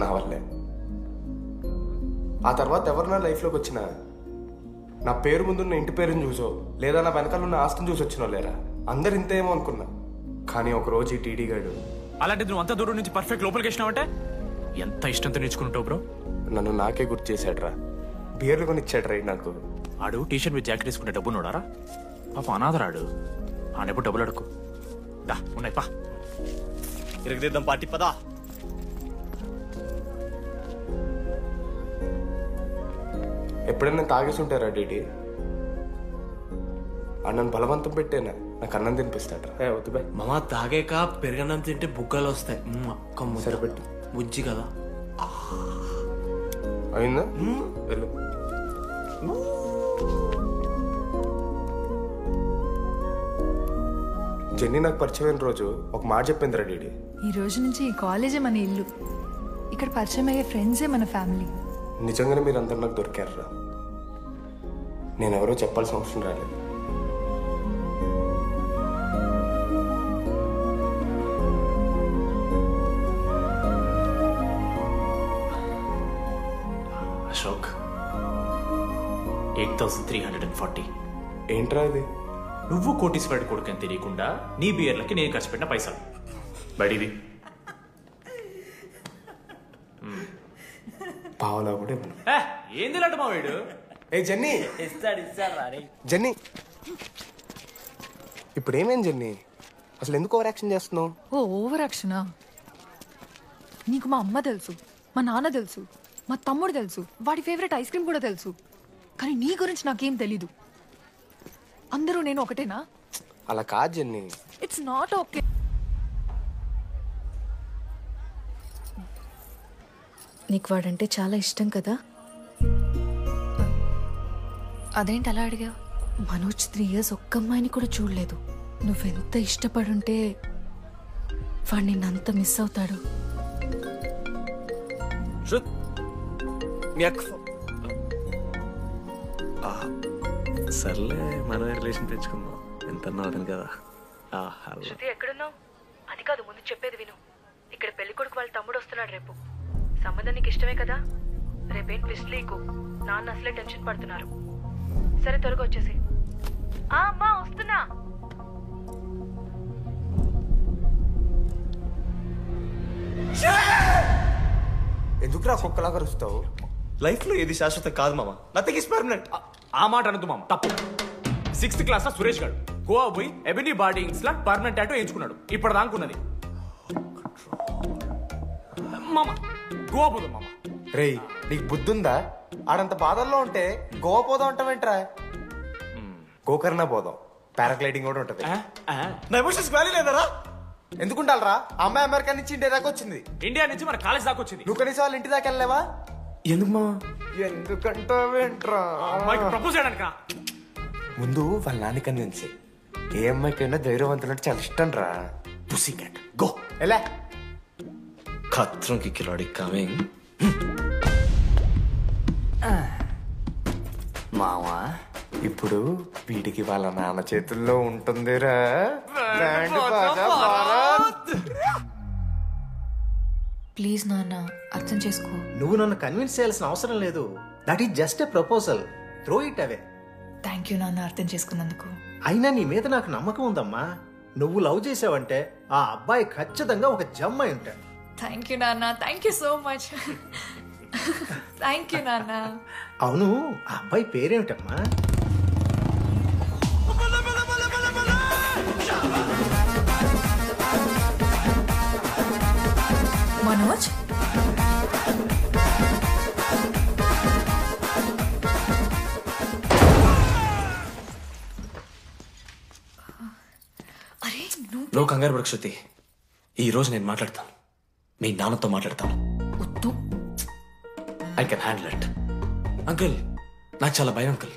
నా వల్లే. ఆ తర్వాత ఎవరు నా లైఫ్లోకి వచ్చినా నా పేరు ముందున్న ఇంటి పేరుని చూసో లేదా నా వెనకాల ఉన్న ఆస్తిని చూసి వచ్చినో లేరా, అందరు ఇంతేమో అనుకున్నా. కానీ ఒకరోజు ఈ టీడీ గాడు. అలాంటిది నువ్వు అంత దూరం నుంచి పర్ఫెక్ట్ లోపలికి వేసినావంటే ఎంత ఇష్టంతో నేర్చుకుంటావు బ్రో. నన్ను నాకే గుర్తు చేశాడు రా, బియర్లు కొని ఇచ్చాడు రా నాకు. ఆడు టీషర్ట్ మీద జాకెట్ వేసుకుంటే డబ్బు నోడారా? పాప అనాథరాడు, ఆడెప్పుడు డబ్బులు అడుకు. దా ఉన్నాయి పా, ఇరగదిద్దాం పార్టీ పదా. ఎప్పుడైనా తాగేసి ఉంటారా డీడీ? అన్నను బలవంతం పెట్టేనా నాకు అన్నం తినిపిస్తాడు. వద్దు బాయ్ మామ, తాగాక పెరగన్నం తింటే బుగ్గలు వస్తాయి. సరిపెట్టు, బుజ్జి కదా. అయిందా? వెళ్ళు. జెన్నీ నాకు పరిచయమైన రోజు ఒక మాట చెప్పిందిరా డీడీ. ఈ రోజు నుంచి ఈ కాలేజే మన ఇల్లు, ఇక్కడ పరిచయం అయ్యే ఫ్రెండ్సే మన ఫ్యామిలీ. నిజంగానే మీరు అందరు నాకు దొరికారురా. నేనెవరో చెప్పాల్సిన అవసరం రాలేదు. అశోక్ 8340. ఏంట్రా ఇది? నువ్వు కోటీశ్వరుడి కొడుకు అని తెలియకుండా నీ బియర్లకి నేను ఖర్చు పెట్టిన పైసలు బడిది. పావలా కూడా ఏంది లడ్డు మా వీడు? ఏ జెన్నీ, ఇస్తాడు జెన్నీ ఇప్పుడు ఏమైంది జెన్నీ? అసలు ఎందుకు ఓవర్ యాక్షన్ చేస్తున్నావు? ఓవర్ యాక్షనా? నీకు మా అమ్మ తెలుసు, మా నాన్న తెలుసు, మా తమ్ముడు తెలుసు, వాడి ఫేవరెట్ ఐస్ క్రీమ్ కూడా తెలుసు. కానీ నీ గురించి నాకేం తెలీదు. అందరూ నేను ఒకటేనా? అలా కాదు జెన్నీ. It's not okay. నీకు వాడంటే చాలా ఇష్టం కదా? అదేంటి అలా అడిగా? మనోజ్ 3 years ఒక్క అమ్మాయిని కూడా చూడలేదు. నువ్వెంత ఇష్టపడుంటే వాడు నిన్నంత మిస్ అవుతాడు. సర్లే, మనమే రిలేషన్ తెచ్చుకుందాం. ఎంత అతను కదా. శృతి ఎక్కడున్నావు? అది కాదు, ముందు చెప్పేది విను. ఇక్కడ పెళ్లి కొడుకు వాళ్ళ తమ్ముడు వస్తున్నాడు రేపు. సంబంధం నీకు ఇష్టమే కదా? రేపేం ట్విస్ట్ లీకు. నాన్న అసలే టెన్షన్ పడుతున్నారు. సరే త్వరగా వచ్చేసి. అమ్మా వస్తున్నా. ఎందుకురా కుక్కలాగా రుస్తావు? లైఫ్ లో ఏది శాశ్వతం కాదు మామ. Nothing is permanent. ఆ మాట అనద్దు మామ, తప్పు. 6th క్లాస్ లో సురేష్ గారు గోవా పోయి ఎబినీ బార్డింగ్స్ లా పర్మనెంట్ టాటూ ఎంచుకున్నాడు. ఇప్పుడు దానుకున్నది మామ. గోవా పోదాం మామ. రేయ్ నీకు బుద్ధుందా? ఆడంత బాధల్లో ఉంటే గోవా పోదాం అంటావేంట్రా? గోకర్ణ పోదాం, పారాగ్లైడింగ్ కూడా ఉంటది. నా ఎమోషన్స్ వ్యాల్యూ లేదరా? ఎందుకుంటారా? అమ్మాయి అమెరికా నుంచి ఇండియా దాకా వచ్చింది. ఇండియా నుంచి మన కాలేజ్ దాకా వచ్చింది. నువ్వు కనీసం వాళ్ళ ఇంటి దాకా వెళ్ళలేవా? ఎందుకు మా? ఎందుకంటావేంట్రా? ప్రపోజ్ చేయడానికి ముందు వాళ్ళ నాన్న కన్విన్స్. ఏ అమ్మాయికైనా ధైర్యవంతులంటే చాలా ఇష్టం రా. పుసి క్యాట్ గో. ఎలా ఖత్రం కి కిలాడి కమింగ్. మావా ఇప్పుడు వీడికి వాళ్ళ నాన్న చేతుల్లో ఉంటుందిరా. ప్లీజ్ నాన్న అర్థం చేసుకో. నువ్వు నన్ను కన్విన్స్ చేయాల్సిన అవసరం లేదు. That is just a proposal. Throw it away. Thank you నాన్న అర్థం చేసుకున్నందుకు. అయినా నీ మీద నాకు నమ్మకం ఉందమ్మా. నువ్వు లవ్ చేసావంటే ఆ అబ్బాయి ఖచ్చితంగా ఒక జమ్ అయి ఉంటాడు. థ్యాంక్ యూ నాన్న. Thank you so much. Thank you నాన్న. అవును, ఆ అబ్బాయి పేరేమిటమ్మా? మనోజ్. నువ్వు కంగారు పడకు శృతి. ఈ రోజు నేను మాట్లాడతాను. మీ నాన్నతో మాట్లాడతాను. I can handle it. Uncle నాకు చాలా భయం అంకుల్.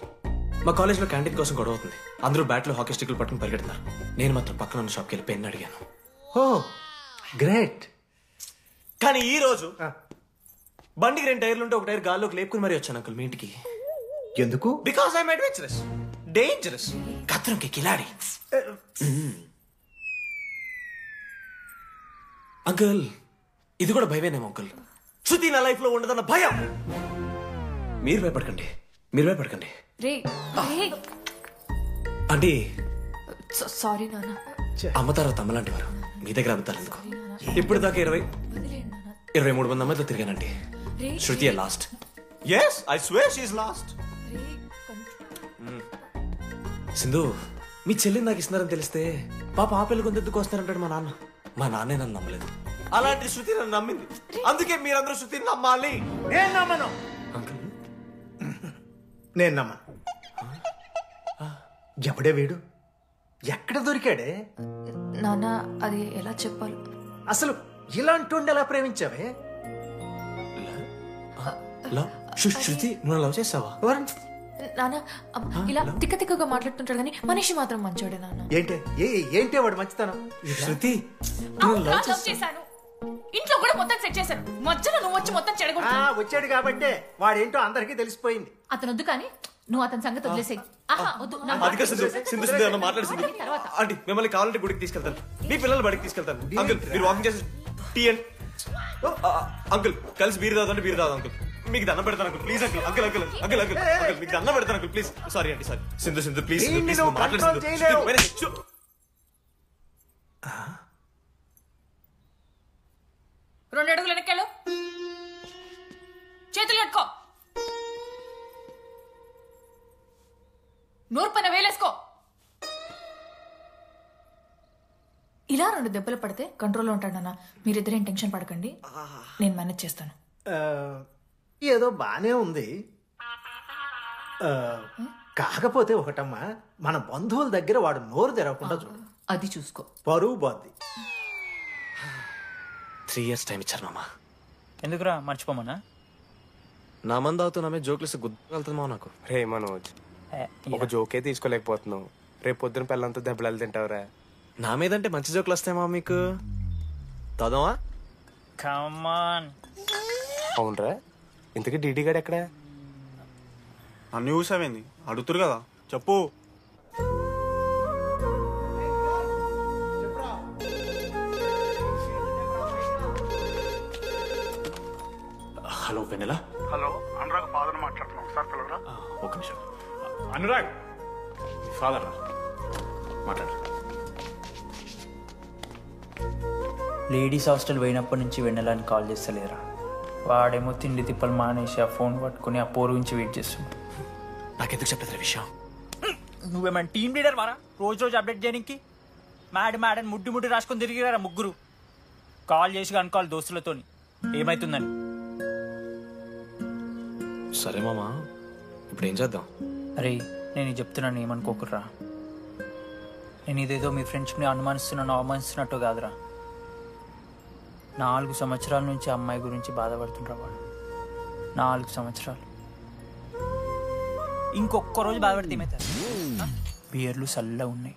మా కాలేజ్లో క్యాంటీన్ కోసం గొడవ అవుతుంది. అందరూ బ్యాట్లో హాకీ స్టిక్లు పట్టుకుని పరిగెడుతున్నారు. నేను మాత్రం పక్కన ఉన్న షాప్కి వెళ్ళి పెన్ అడిగాను. ఓ గ్రేట్. కానీ ఈ రోజు బండికి 2 టైర్లు ఉంటే ఒక టైర్ గాల్లోకి లేపుకుని మరీ వచ్చాను అంకుల్ మీ ఇంటికి. ఎందుకు? బికాస్ ఐఎమ్ అడ్వెంచరస్, డేంజరస్, కత్రంకి కిలాడి. అంకుల్ ఇది కూడా భయమేనేమో అంకుల్. శృతి నా లైఫ్ లో ఉండదన్న భయం. మీరు భయపడకండి, మీరు భయపడకండి. రే అంటే సారీ నాన్న. అమ్మ తర్వాత అమ్మలాంటి వారు మీ దగ్గర అమ్ముతారు ఎందుకు? ఇప్పుడు దాకా 23 మంది అమ్మాయితో తిరిగానండి. Shruti last. Yes I swear she is last. Sindhu మీ చెల్లిని నాకు ఇస్తున్నారని తెలిస్తే పాప ఆ పిల్లలు కొంతెందుకు వస్తారంటాడు మా నాన్న. మా నాన్నే నన్ను నమ్మలేదు. అలాంటి శృతి నన్ను నమ్మింది. అందుకే మీరందరూ శృతిని నమ్మాలి. నేను నమ్మను. నేను నమ్మను. ఎవడే వీడు? ఎక్కడ దొరికాడే? నాన్న అది ఎలా చెప్పాలి? అసలు ఇలాంటి ఎలా ప్రేమించావే? శృతి నువ్వు లవ్ చేసావా? నాన్న ఇలా తిక్కగా మాట్లాడుతుంటాడు కానీ మనిషి మాత్రం మంచోడే నాన్న. ఏంటే వాడు మంచితనం? శృతి లవ్ చేశాను. ఇంట్లో కూడా మొత్తం సెట్ చేశాను. మధ్యలో నువ్వు వచ్చి మొత్తం చెడగొట్టావు. వచ్చాడు కాబట్టి వాడేంటో అందరికీ తెలిసిపోయింది. అతను వద్దు కానీ నువ్వు అతని సంగతి వదిలేసేయి. ఆంటీ మిమ్మల్ని కావాలంటే గుడికి తీసుకెళ్తాను. మీ పిల్లలు బడికి తీసుకెళ్తాను. అంకుల్ మీరు వాకింగ్ చేసి టీ అండ్ అంకుల్ కలిసి బీరు తాగుతుంటే బీరు తాగు అంకుల్. మీకు దండం పెడతాను uncle please uncle. Uncle uncle uncle uncle uncle మీకు దండం పెడతాను అంకుల్ ప్లీజ్. సారీ అండి సారీ. సింధు ప్లీజ్ ప్లీజ్ మాట్లాడు. రెండు అడుగులు వెనక్కెళ్ళు. చేతులు కట్టుకో. నూరు పైన వేలేసుకో. ఇలా 2 దెబ్బలు పడితే కంట్రోల్లో ఉంటాడన్నా. మీరిద్దరేం టెన్షన్ పడకండి, నేను మేనేజ్ చేస్తాను. ఏదో బానే ఉంది. కాకపోతే ఒకటమ్మా, మన బంధువుల దగ్గర వాడు నోరు తెరవకుండా చూడు. అది చూసుకో. పరువు బాద్ది. 3 years టైం ఇచ్చారు మామ. ఎందుకురా మర్చిపోమన్నా? నా మంది అవుతున్నామే జోక్లు గుర్తుకెళ్తుంది మామ నాకు. రే మనోజ్ ఒక జోకే తీసుకోలేకపోతున్నావు. రేపు పొద్దున పిల్లలంతా దెబ్బలు తింటావురా. నా మీదంటే మంచి జోకులు వస్తాయమా మీకు? తదమా? అవునరా. ఇంతకీ డీడీ గాడు ఎక్కడా? అన్ని చూసావేంది? అడుగుతురు కదా చెప్పు. హలో వెన్నెలా. హలో అనురాగ్ ఫాదర్ మాట్లాడుతున్నాం సార్. పిల్లరా ఒక నిమిషం. అనురాగ్ ఫాదర్ రా మాట్లాడు. లేడీస్ హాస్టల్ పోయినప్పటి నుంచి వెన్నెలని కాల్ చేస్తలేరా. వాడేమో తిండి తిప్పలు మానేసి ఆ ఫోన్ పట్టుకుని ఆ పోరు గురించి వెయిట్ చేస్తున్నాడు. నాకెందుకు చెప్పలేదు విషయం? నువ్వేమైనా టీం లీడర్ వారా రోజు రోజు అప్డేట్ చేయడానికి? మ్యాడని ముడ్డి రాసుకొని తిరిగిరారా ముగ్గురు. కాల్ చేసి కనుకోవాలి దోస్తులతోని ఏమైతుందని. సరే మామా, ఇప్పుడు ఏం చేద్దాం? అరే నేను చెప్తున్నాను ఏమనుకోకుర్రా. నేను ఇదేదో మీ ఫ్రెండ్స్ని అవమానిస్తున్నట్టు కాదురా. 4 సంవత్సరాల నుంచి అమ్మాయి గురించి బాధపడుతుండ్రా వాడు. 4 సంవత్సరాలు. ఇంకొక్క రోజు బాధపడితే ఏమవుతారు? బియర్లు చల్లగా ఉన్నాయి,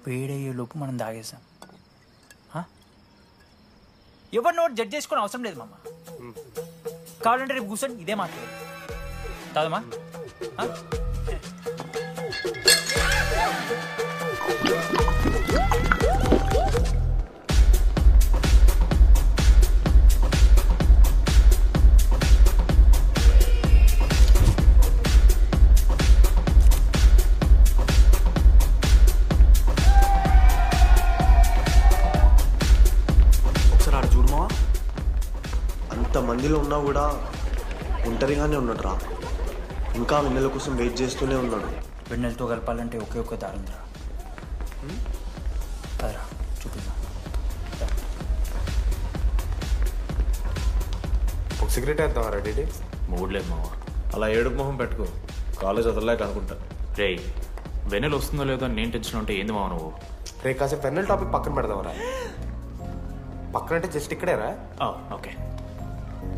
వేడయ్యే లోపు మనం తాగేసాం. ఎవరు నోట్ జడ్జ్ చేసుకుని అవసరం లేదు మామ. కావాలంటే రేపు కూర్చొని ఇదే మాట్లాడదు కాదమ్మా. అంతమందిలో ఉన్నా కూడా ఒంటరిగానే ఉన్నాడు రా. ఇంకా వెన్నెల కోసం వెయిట్ చేస్తూనే ఉన్నాడు. వెన్నెలతో కలపాలంటే ఒకే ఒక్క దారి ఉందిరా. అదరా చూపిద్దాం. ఒక సిగరెట్ వేద్దాం రా డీడీ. మూడ్లేదు మావా. అలా ఏడుపు మొహం పెట్టుకో, కాలేజ్ వదలలేక అనుకుంటా. రే వెన్నెల వస్తుందో లేదో నేను టెన్షన్ ఉంటే ఏంది మావ నువ్వు? రే కాసేపు వెన్నెల టాపిక్ పక్కన పెడదాం రా. పక్కన అంటే జస్ట్ ఇక్కడేరా. ఓకే.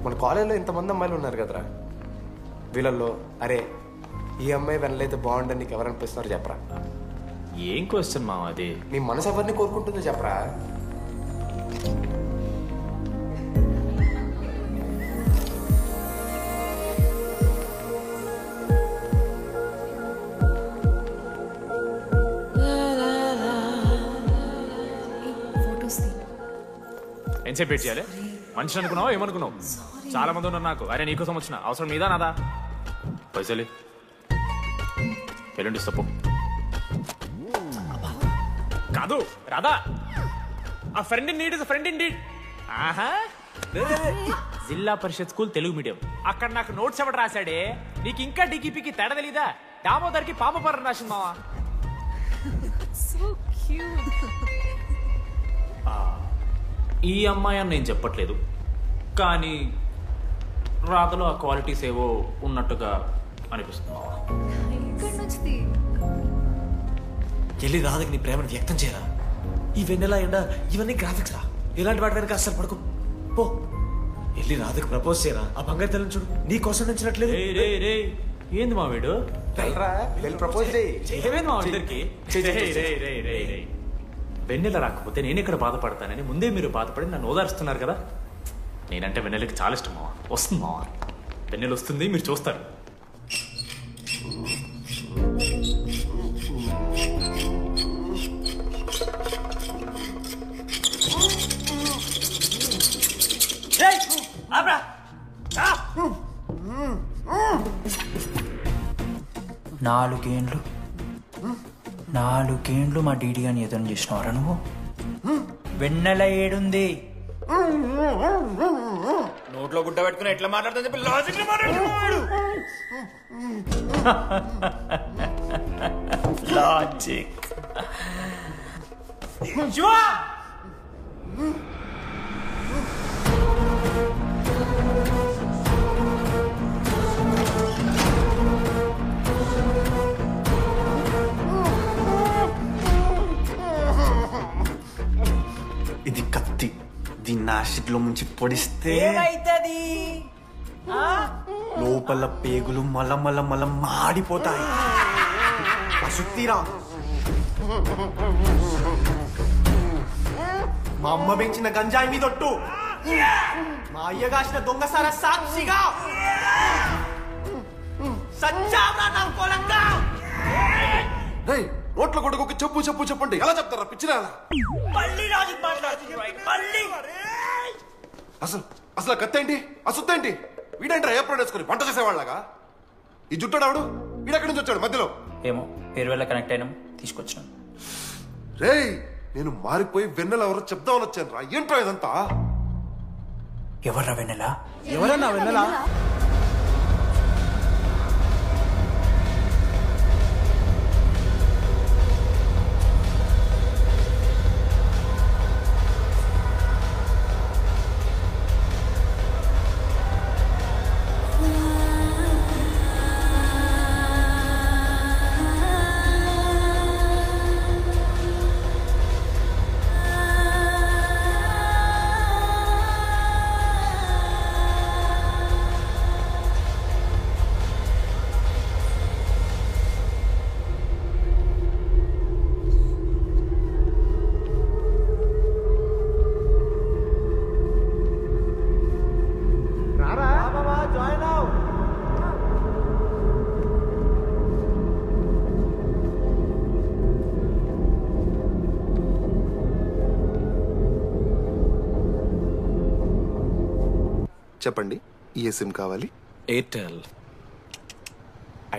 మన కాలేజ్లో ఇంతమంది అమ్మాయిలు ఉన్నారు కదరా, వీళ్ళల్లో అరే ఈ అమ్మాయి వెనలైతే బాగుండని నీకు ఎవరు అనిపిస్తున్నారు చెప్పరా? ఏం క్వశ్చన్ మావా అది? నీ మనసు ఎవరిని కోరుకుంటుందో చెప్పరా? ఎంతసేపు వెయిట్ చేయాలి? మనిషి అనుకున్నావు ఏమనుకున్నావు? చాలా మంది ఉన్నారు నాకు. అరే నీకోసం వచ్చిన అవసరం నీదా నాదా? పైసలే ఎల్లుండి ఇస్తా. కాదు రాదా, ఆ friend in need is friend in need. ఆహా, జిల్లా పరిషత్ స్కూల్ తెలుగు మీడియం. అక్కడ నాకు నోట్స్ ఎవడు రాశాడే? నీకు ఇంకా డిగిపికి తేడా తెలీదా? దామోదర్కి పాపపరం రాసింది మావా. ఈ అమ్మాయి అని నేను చెప్పట్లేదు, కానీ రాతలో ఆ క్వాలిటీస్ ఏవో ఉన్నట్టుగా అనిపిస్తుంది. వెళ్ళి రాధకి నీ ప్రేమను వ్యక్తం చేయరా. ఈ వెన్నెల ఎండ ఇవన్నీ గ్రాఫిక్స్ రా. ఇలాంటి వాటి వెనక అస్సలు పడుకో. పో వెళ్ళి రాధకి ప్రపోజ్ చేయరా. ఆ బంగారు తెల్లని చూడు నీ కోసం నచ్చినట్లేదు. ఏంది మా వీడు? ప్రపోజ్ ఏమైంది మా ఇద్దరికి? వెన్నెల రాకపోతే నేను ఇక్కడ బాధపడతానని ముందే మీరు బాధపడి నన్ను ఓదారుస్తున్నారు కదా. నేనంటే వెన్నెలకి చాలా ఇష్టం మావా. వస్తుంది మావా, వెన్నెల వస్తుంది, మీరు చూస్తారు. నాలుగేండ్లు మా డీడీ అని ఎదురు చేసినవారా నువ్వు? వెన్నెల ఏడుంది? నోట్లో గుడ్డ పెట్టుకుని ఎట్లా మాట్లాడుతా చెప్పి లాజిక్ మాట్లాడు. లాజిక్ ఇది కత్తి, దీన్ని యాసిడ్ లో ముంచి పొడిస్తే ఏమైతది? లోపల పేగులు మల మాడిపోతాయి. అశుద్ధిరా. మా అమ్మ పెంచిన గంజాయి మీదొట్టు, మా అయ్య కాసిన దొంగసార సాక్షిగా సచ్చావరా నా కొలంగా. నోట్ల కొడుకు చెప్పు చెప్పు చెప్పండి ఎలా చెప్తారా పిచ్చిరా? అసలు కత్తేంటి అసుత్తేంటి? వీడేంట్రా ఏప్రిల్ వేసుకుని వంట చేసేవాళ్ళగా? ఈ జుట్టాడు వీడెక్కడి నుంచి వచ్చాడు మధ్యలో? ఏమో పేరు వల్ల కనెక్ట్ అయినాం, తీసుకొచ్చినాం. రేయ్ నేను మారిపోయి వెన్నెల ఎవరో చెప్దామని వచ్చాను రా. ఏంట్రా ఇదంతా? ఎవర్రా వెన్నెల? ఎవరన్నా వెన్నెల? చెప్పండి, ఏ సిమ్ కావాలి? ఎయిర్టెల్.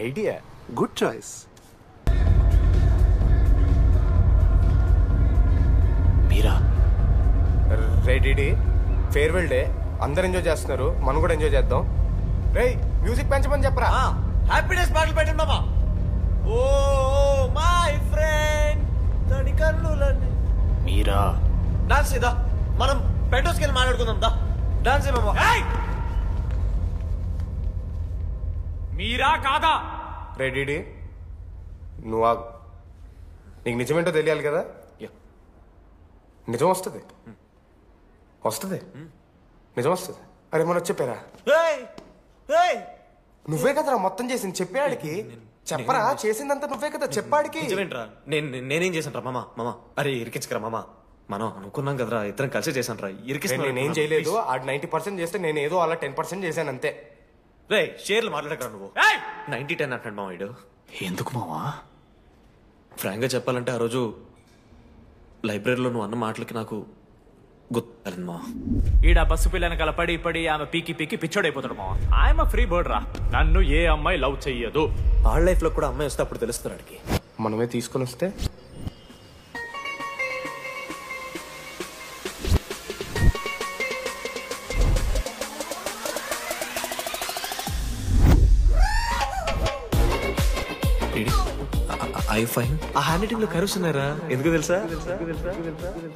Idea, good choice. మీరా? రెడీ ఫేర్వెల్ డే, అందరు ఎంజాయ్ చేస్తున్నారు, మనం కూడా ఎంజాయ్ చేద్దాం. రేయ్ మ్యూజిక్ పెంచమని చెప్పరా. హ్యాపీనెస్ పాటలు పెట్టండి మామా. ఓ మై ఫ్రెండ్ తడి కన్నులన్నీ. మీరా? డాన్స్ ఇదా, మనం పెంటోస్కి వెళ్ళి మాట్లాడుకుందాం. దా డాన్స్ ఏమో. మీరా కాదా? రెడీ నువ్వు ఆగు, నీకు నిజమేంటో తెలియాలి కదా. నిజం వస్తుంది, వస్తుంది, నిజం వస్తుంది. అరే మనం చెప్పారా? నువ్వే కదరా మొత్తం చేసింది, చెప్పాడికి చెప్పరా. చేసిందంతా నువ్వే కదా, చెప్పాడికి. నిజమేంట్రా? నేనేం చేశాను రా మామా? మామా అరే ఇరికించకరా మామా. మనం అనుకున్నాం కదరా, ఇద్దరం కలిసి చేశాను రా. నేనేం చేయలేదు, ఆడు 90% చేస్తే నేను ఏదో అలా 10% చేశాను అంతే. రే షేర్లు మాట్లాడకరా నువ్వు. 90-10 అంటాడు మామ వీడు. ఎందుకు మావా? ఫ్రాంక్ గా చెప్పాలంటే ఆ రోజు లైబ్రరీలో నువ్వు అన్న మాటలకి నాకు గుర్తు మా. ఈడ బస్సు పిల్లని కలపడి పడి ఆమె పీకి పీకి పిచ్చోడైపోతాడు మావా. ఆయమ ఫ్రీ బర్డ్ రా, నన్ను ఏ అమ్మాయి లవ్ చెయ్యదు. వాళ్ళ లైఫ్ లో కూడా అమ్మాయి వస్తే అప్పుడు తెలుస్తుంది వాడికి. మనమే తీసుకొని వస్తే ఐ ఫైన్. ఆ హ్యాండ్ రైటింగ్ లో కరోస్ ఉన్నారా? ఎందుకు తెలుసా?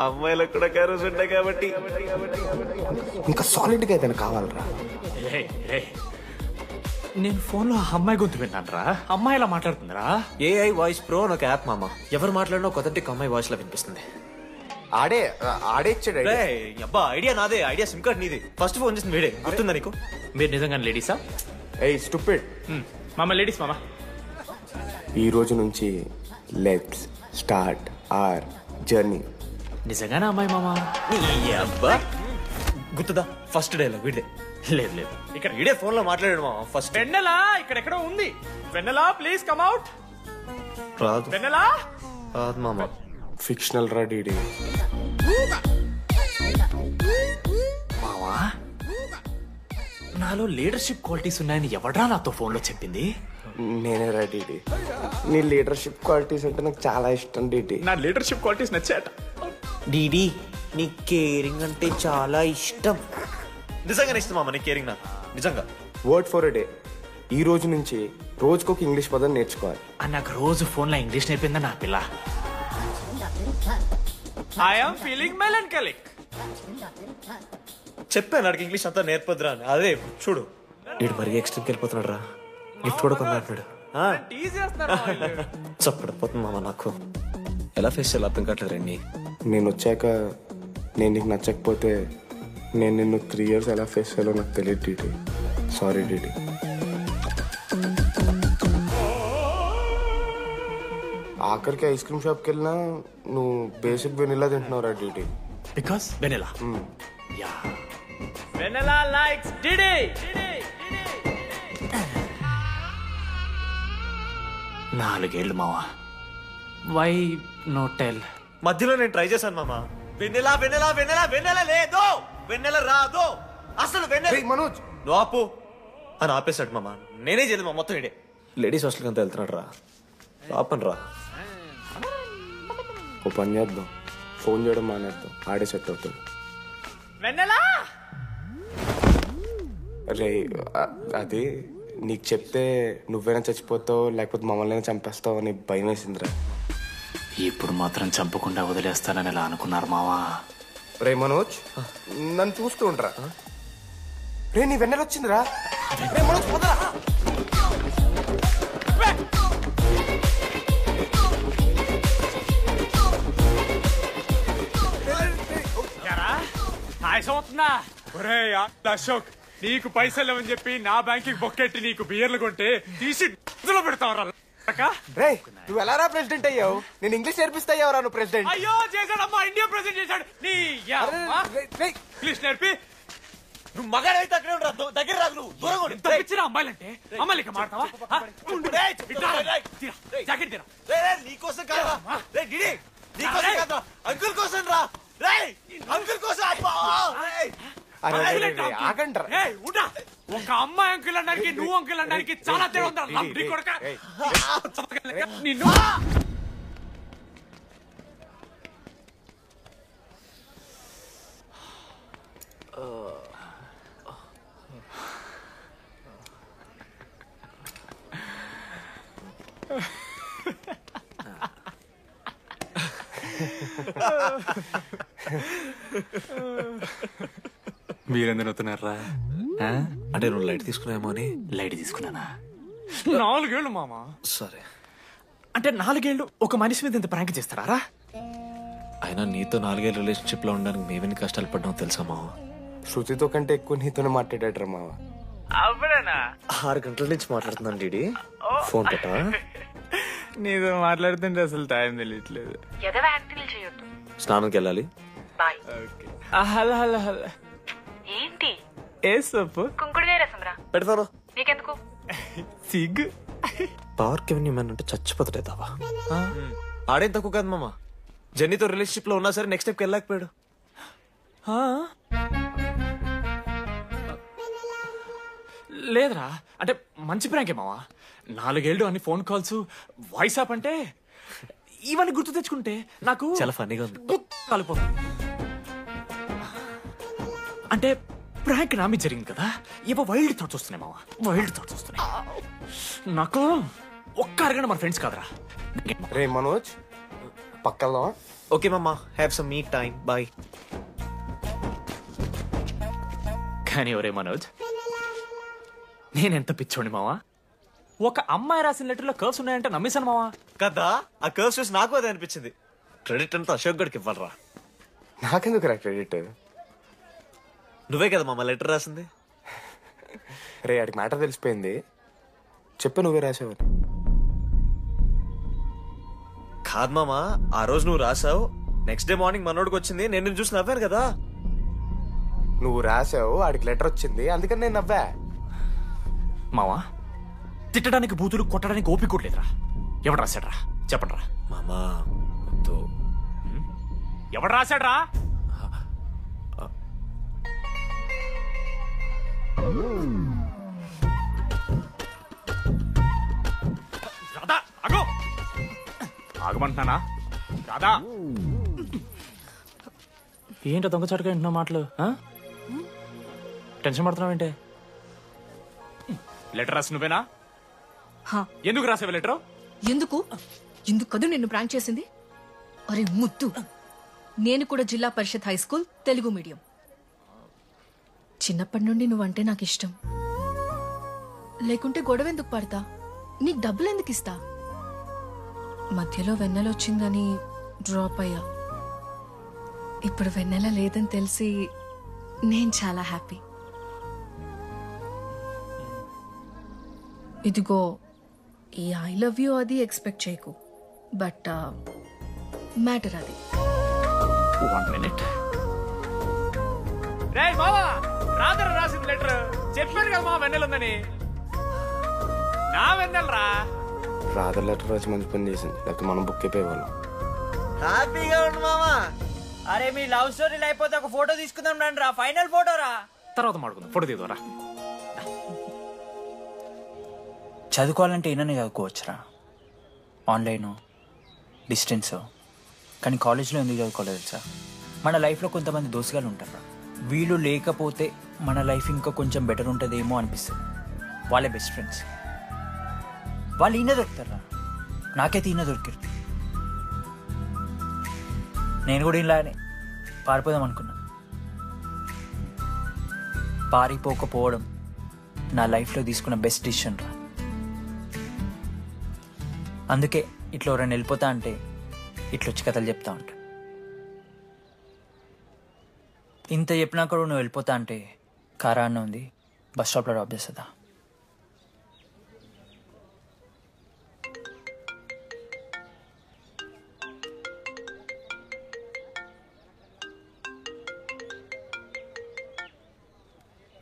అమ్మాయిలకు కూడా కరోస్ ఉంటాయి కాబట్టి. ఇంకా సాలిడ్ గా ఏదైనా కావాలరా. నేను ఫోన్ లో అమ్మాయి గొంతు విన్నాను రా. అమ్మాయి ఎలా మాట్లాడుతుందిరా? ఏఐ వాయిస్ ప్రో అని ఒక యాప్ మామ. ఎవరు మాట్లాడినా ఒక అథెంటిక్ అమ్మాయి వాయిస్ లో వినిపిస్తుంది. ఆడే ఇచ్చాడు. అబ్బా ఐడియా నాదే, ఐడియా సిమ్ కార్డ్ నీది. ఫస్ట్ ఫోన్ చేసింది వీడే, గుర్తుందా నీకు? మీరు నిజంగా లేడీసా? ఏయ్ స్టూపిడ్. మామ లేడీస్ మామ. ఈ రోజు నుంచి లెట్స్ స్టార్ట్ అవర్ జర్నీ. నిజంగానే అమ్మాయి మామ? అబ్బా గుర్తుదా ఫస్ట్ డైలాగ్ వీడే. లేదు లేదు, ఇక్కడ వీడే ఫోన్ లో మాట్లాడాడు మామ. ఫస్ట్ వెన్నెలా ఇక్కడెక్కడో ఉంది. వెన్నెలా ప్లీజ్ కమ్ అవుట్. రాదు. వెన్నెలా రాదు మామ. ఫిక్షనల్ రా డీడీ. మావా నాలో లీడర్షిప్ క్వాలిటీస్ ఉన్నాయని ఎవడ్రా నాతో ఫోన్ లో చెప్పింది? నేనే రా డీడీ. నీ లీడర్షిప్ క్వాలిటీస్ అంటే నాకు చాలా ఇష్టం డీడీ. నా లీడర్షిప్ క్వాలిటీస్ నచ్చాట. డీడీ నీ కేరింగ్ అంటే చాలా ఇష్టం. నిజంగానే ఇష్టం మామ నీ కేరింగ్ నాకు, నిజంగా. వర్డ్ ఫర్ ఎ డే, ఈ రోజు నుంచి రోజుకొక ఇంగ్లీష్ పదం నేర్చుకోవాలి. నాకు రోజు ఫోన్ లో ఇంగ్లీష్ నేర్పిందా నా పిల్ల. I am feeling melancholic. చెప్పాను నాకు ఇంగ్లీష్ అంతా నేర్పొద్దురా అని. అదే చూడు వీడు మరీ ఎక్స్ట్రీమ్కి వెళ్ళిపోతున్నాడు రా. గిఫ్ట్ కూడా కొన్నాడు. చప్పడిపోతుంది మామ నాకు. ఎలా ఫేస్ చేయాలి అర్థం కావట్లేదు రండి. నేను వచ్చాక నేను నీకు నచ్చకపోతే నేను నిన్ను 3 years ఎలా ఫేస్ చేయాలో నాకు తెలియదు డీడీ. Sorry DD. ఆఖరికి ఐస్ క్రీమ్ షాప్కి వెళ్ళినా నువ్వు బేసిక్ వెనిలా తింటున్నావు రా DD. Because vanilla. Yeah vanilla likes DD. 4 ఏళ్ళు మావా. Why no tell? మధ్యలో నేను ట్రై చేశాను మామ. వెన్నెలా వెన్నెలా వెన్నెలా వెన్నెల లేదు, వెన్నెల రాదు అసలు. వెన్నెల మనోజ్ నువ్వు ఆపు అని ఆపేశాడు మామ. నేనే చేయలేదు మా మొత్తం ఇడే. లేడీస్ హాస్టల్కి అంతా వెళ్తున్నాడు రా. పాపని రా. ఓ పని చేద్దాం, ఫోన్ చేయడం మానేద్దాం, ఆడే సెట్ అవుతాడు. రే అది నీకు చెప్తే నువ్వైనా చచ్చిపోతావు లేకపోతే మమ్మల్ని చంపేస్తావు అని భయం వేసిందిరా. ఇప్పుడు మాత్రం చంపకుండా వదిలేస్తానని ఎలా అనుకున్నారు మావా? రే మనోజ్, నన్ను చూస్తూ ఉండరా. రే నీ వెన్నెల వచ్చిందిరా. రే మనోజ్ పోదరా. అశోక్, నీకు పైసలు లేవని చెప్పి నా బ్యాంకింగ్ బొక్కెట్టి నీకు బియర్లు కొంటే తీసి పెడతావరా? నువ్వు ఎలా రా ప్రెసిడెంట్ అయ్యావు? నేను ఇంగ్లీష్ నేర్పిస్తా అయ్యావరా నువ్వు ప్రెసిడెంట్? అయ్యో చేశాడమ్మా, ఇండియా ప్రెసిడెంట్ చేశాడు. ఇంగ్లీష్ నేర్పి నువ్వు మగాడైతే అక్కడే ఉండరా, దగ్గర రాదు. నువ్వు దూరంగా ఉండు. తప్పించిన అమ్మాయిలంటే అమ్మాయిలకి మాడతావా? జాకెట్ తీరా. నీకోసం కాదా, నీకోసం కాదా, అంకుల్ కోసం రా. అంకుల్ కోసం. ఒక అమ్మాయి అంకుల్ అనడానికి నువ్వు అంకుల్ అనడానికి చాలా తేడా ఉందా? నిన్ను మీరెందుకు నవ్వుతున్నారా? అంటే నువ్వు లైట్ తీసుకున్నామో అని. లైట్ తీసుకున్నానా? 4 ఏళ్ళు మామా. సరే, అంటే 4 ఏళ్ళు ఒక మనిషి మీద ఇంత ప్రాంక్ చేస్తారా? అయినా నీతో 4 ఏళ్ళ రిలేషన్షిప్ లో ఉండడానికి మేమెన్ని కష్టాలు పడ్డామో తెలుసా మావ? శృతితో కంటే ఎక్కువ నీతోనే మాట్లాడాడు మావ. 6 గంటల నుంచి మాట్లాడుతున్నాను డీడీ. ఫోన్ పెట్టా. నీతో మాట్లాడుతుంటే అసలు టైం తెలియట్లేదు. స్నానంకి వెళ్ళాలి. Hello hello hello. ఏంటి ఏ సొప్పు? కుంకుడుగాయ రసం రా. పెడతాను. నీకెందుకు? సిగ్గు. పవర్ కెవెన్ మ్యాన్ అంటే చచ్చిపోతాడే దావా. ఆడేం తక్కువ కాదు మామ. జెన్నీతో రిలేషన్షిప్ లో ఉన్నా సరే నెక్స్ట్ స్టెప్కి వెళ్ళలేకపోయాడు. లేదురా, అంటే మంచి ప్రాంకే మావా. 4 ఏళ్ళు అన్ని ఫోన్ కాల్స్, వాయిస్ యాప్ అంటే ఇవన్నీ గుర్తు తెచ్చుకుంటే నాకు చాలా ఫన్నీగా ఉంది. కలిపోతుంది. అంటే ప్రాంక్ నా మీద జరిగింది కదా, ఇవో వైల్డ్ థాట్స్ వస్తున్నాయి మావా. వైల్డ్ థాట్స్ వస్తున్నాయి. నాకు ఒక్క అరగంట మన ఫ్రెండ్స్ కాదరా. రే మనోజ్, పక్కలో. ఓకే మామా, have some me time. Bye. కానీ ఒరే మనోజ్, నేనెంత పిచ్చోండి మావా. ఒక అమ్మాయి రాసిన లెటర్లో కర్వ్స్ ఉన్నాయంటే నమ్మేశాను మావా. కదా, ఆ కర్వ్స్ చూసి నాకు అదే అనిపించింది. క్రెడిట్ అంతా అశోక్ గడికి ఇవ్వాలరా. నాకెందుకు రా క్రెడిట్? నువ్వే కదా మామ లెటర్ రాసింది. రే ఆడికి మ్యాటర్ తెలిసిపోయింది. చెప్పు, నువ్వే రాసావు. కాదు మామ, ఆ రోజు నువ్వు రాసావు, నెక్స్ట్ డే మార్నింగ్ మనోడికి వచ్చింది, నేను నిన్ను చూసి నవ్వాను కదా. నువ్వు రాసావు, ఆడికి లెటర్ వచ్చింది, అందుకని నేను నవ్వా. మావా, తిట్టడానికి బూతులు కొట్టడానికి ఓపిక కూడా లేదురా. ఎవడు రాశాడ్రా చెప్పండి రా. మామా ఎవడు రాశాడ్రా? రాధా ఆగో, ఆగమంటున్నానా? రాధా, ఏంటో దొంగచాటుగా వింటున్నా మాటలు? టెన్షన్ పడుతున్నావేంటే? లెటర్ రాసి నువ్వేనా? ఎందుకు రాసావు లెటర్? ఎందుకు కదూ నిన్ను ప్రాంక్ చేసింది? అరే ముద్దు, నేను కూడా జిల్లా Parishad high school Telugu medium. చిన్నప్పటి నుండి నువ్వంటే నాకు ఇష్టం. లేకుంటే గొడవ ఎందుకు పడతా? నీకు డబ్బులు ఎందుకు ఇస్తా? మధ్యలో వెన్నెల వచ్చిందని డ్రాప్ అయ్యా. ఇప్పుడు వెన్నెల లేదని తెలిసి నేను చాలా హ్యాపీ. ఇదిగో ఈ ఐ లవ్ యూ అది ఎక్స్పెక్ట్ చేయకు, బట్ మ్యాటర్ అది. 1 minute. రేయ్ మావా, రాధర రాసిన లెటర్ చెప్పాను కదా మా వెన్నెల ఉందని. నా వెన్నెలరా. రాధర్ లెటర్ రాసి మంచి పని చేసింది, లేకపోతే మనం బుక్ అయిపోయేవాళ్ళం. హ్యాపీగా ఉండు మామా. అరే మీ లవ్ స్టోరీ అయిపోతే ఒక ఫోటో తీసుకుందాం రండి రా. ఫైనల్ ఫోటో రా. తర్వాత మాడుకుందాం. ఫోటో తీద్దాం రా. చదువుకోవాలంటే ఏమైనా చదువుకోవచ్చురా, ఆన్లైను డిస్టెన్సో. కానీ కాలేజ్లో ఎందుకు చదువుకోలేదు తెలుసా? మన లైఫ్లో కొంతమంది దోస్తుగాలు ఉంటారు, వీళ్ళు లేకపోతే మన లైఫ్ ఇంకా కొంచెం బెటర్ ఉంటుందేమో అనిపిస్తుంది. వాళ్ళే బెస్ట్ ఫ్రెండ్స్. వాళ్ళు ఈయన దొరుకుతారా, నాకైతే ఈయన దొరికారు. నేను కూడా ఇలానే పారిపోదాం అనుకున్నా. పారిపోకపోవడం నా లైఫ్లో తీసుకున్న బెస్ట్ డిసిషన్ రా. అందుకే ఇట్లా ఎవరైనా వెళ్ళిపోతా అంటే ఇట్లొచ్చి కథలు చెప్తా ఉంటా. ఇంత చెప్పినా కూడా నువ్వు వెళ్ళిపోతా అంటే కారా అన్న ఉంది, బస్ స్టాప్లో డ్రాప్ చేస్తుందా?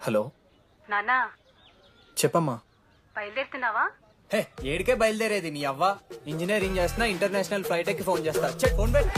హలో నానా చెప్పమ్మా. బయలుదేరుతున్నావా? హే ఏడికే బయలుదేరేది నీ అవ్వ. ఇంజనీరింగ్ చేస్తున్నా, ఇంటర్నేషనల్ ఫ్లైట్ ఎక్కి ఫోన్ చేస్తా. చెక్ ఫోన్ పెట్.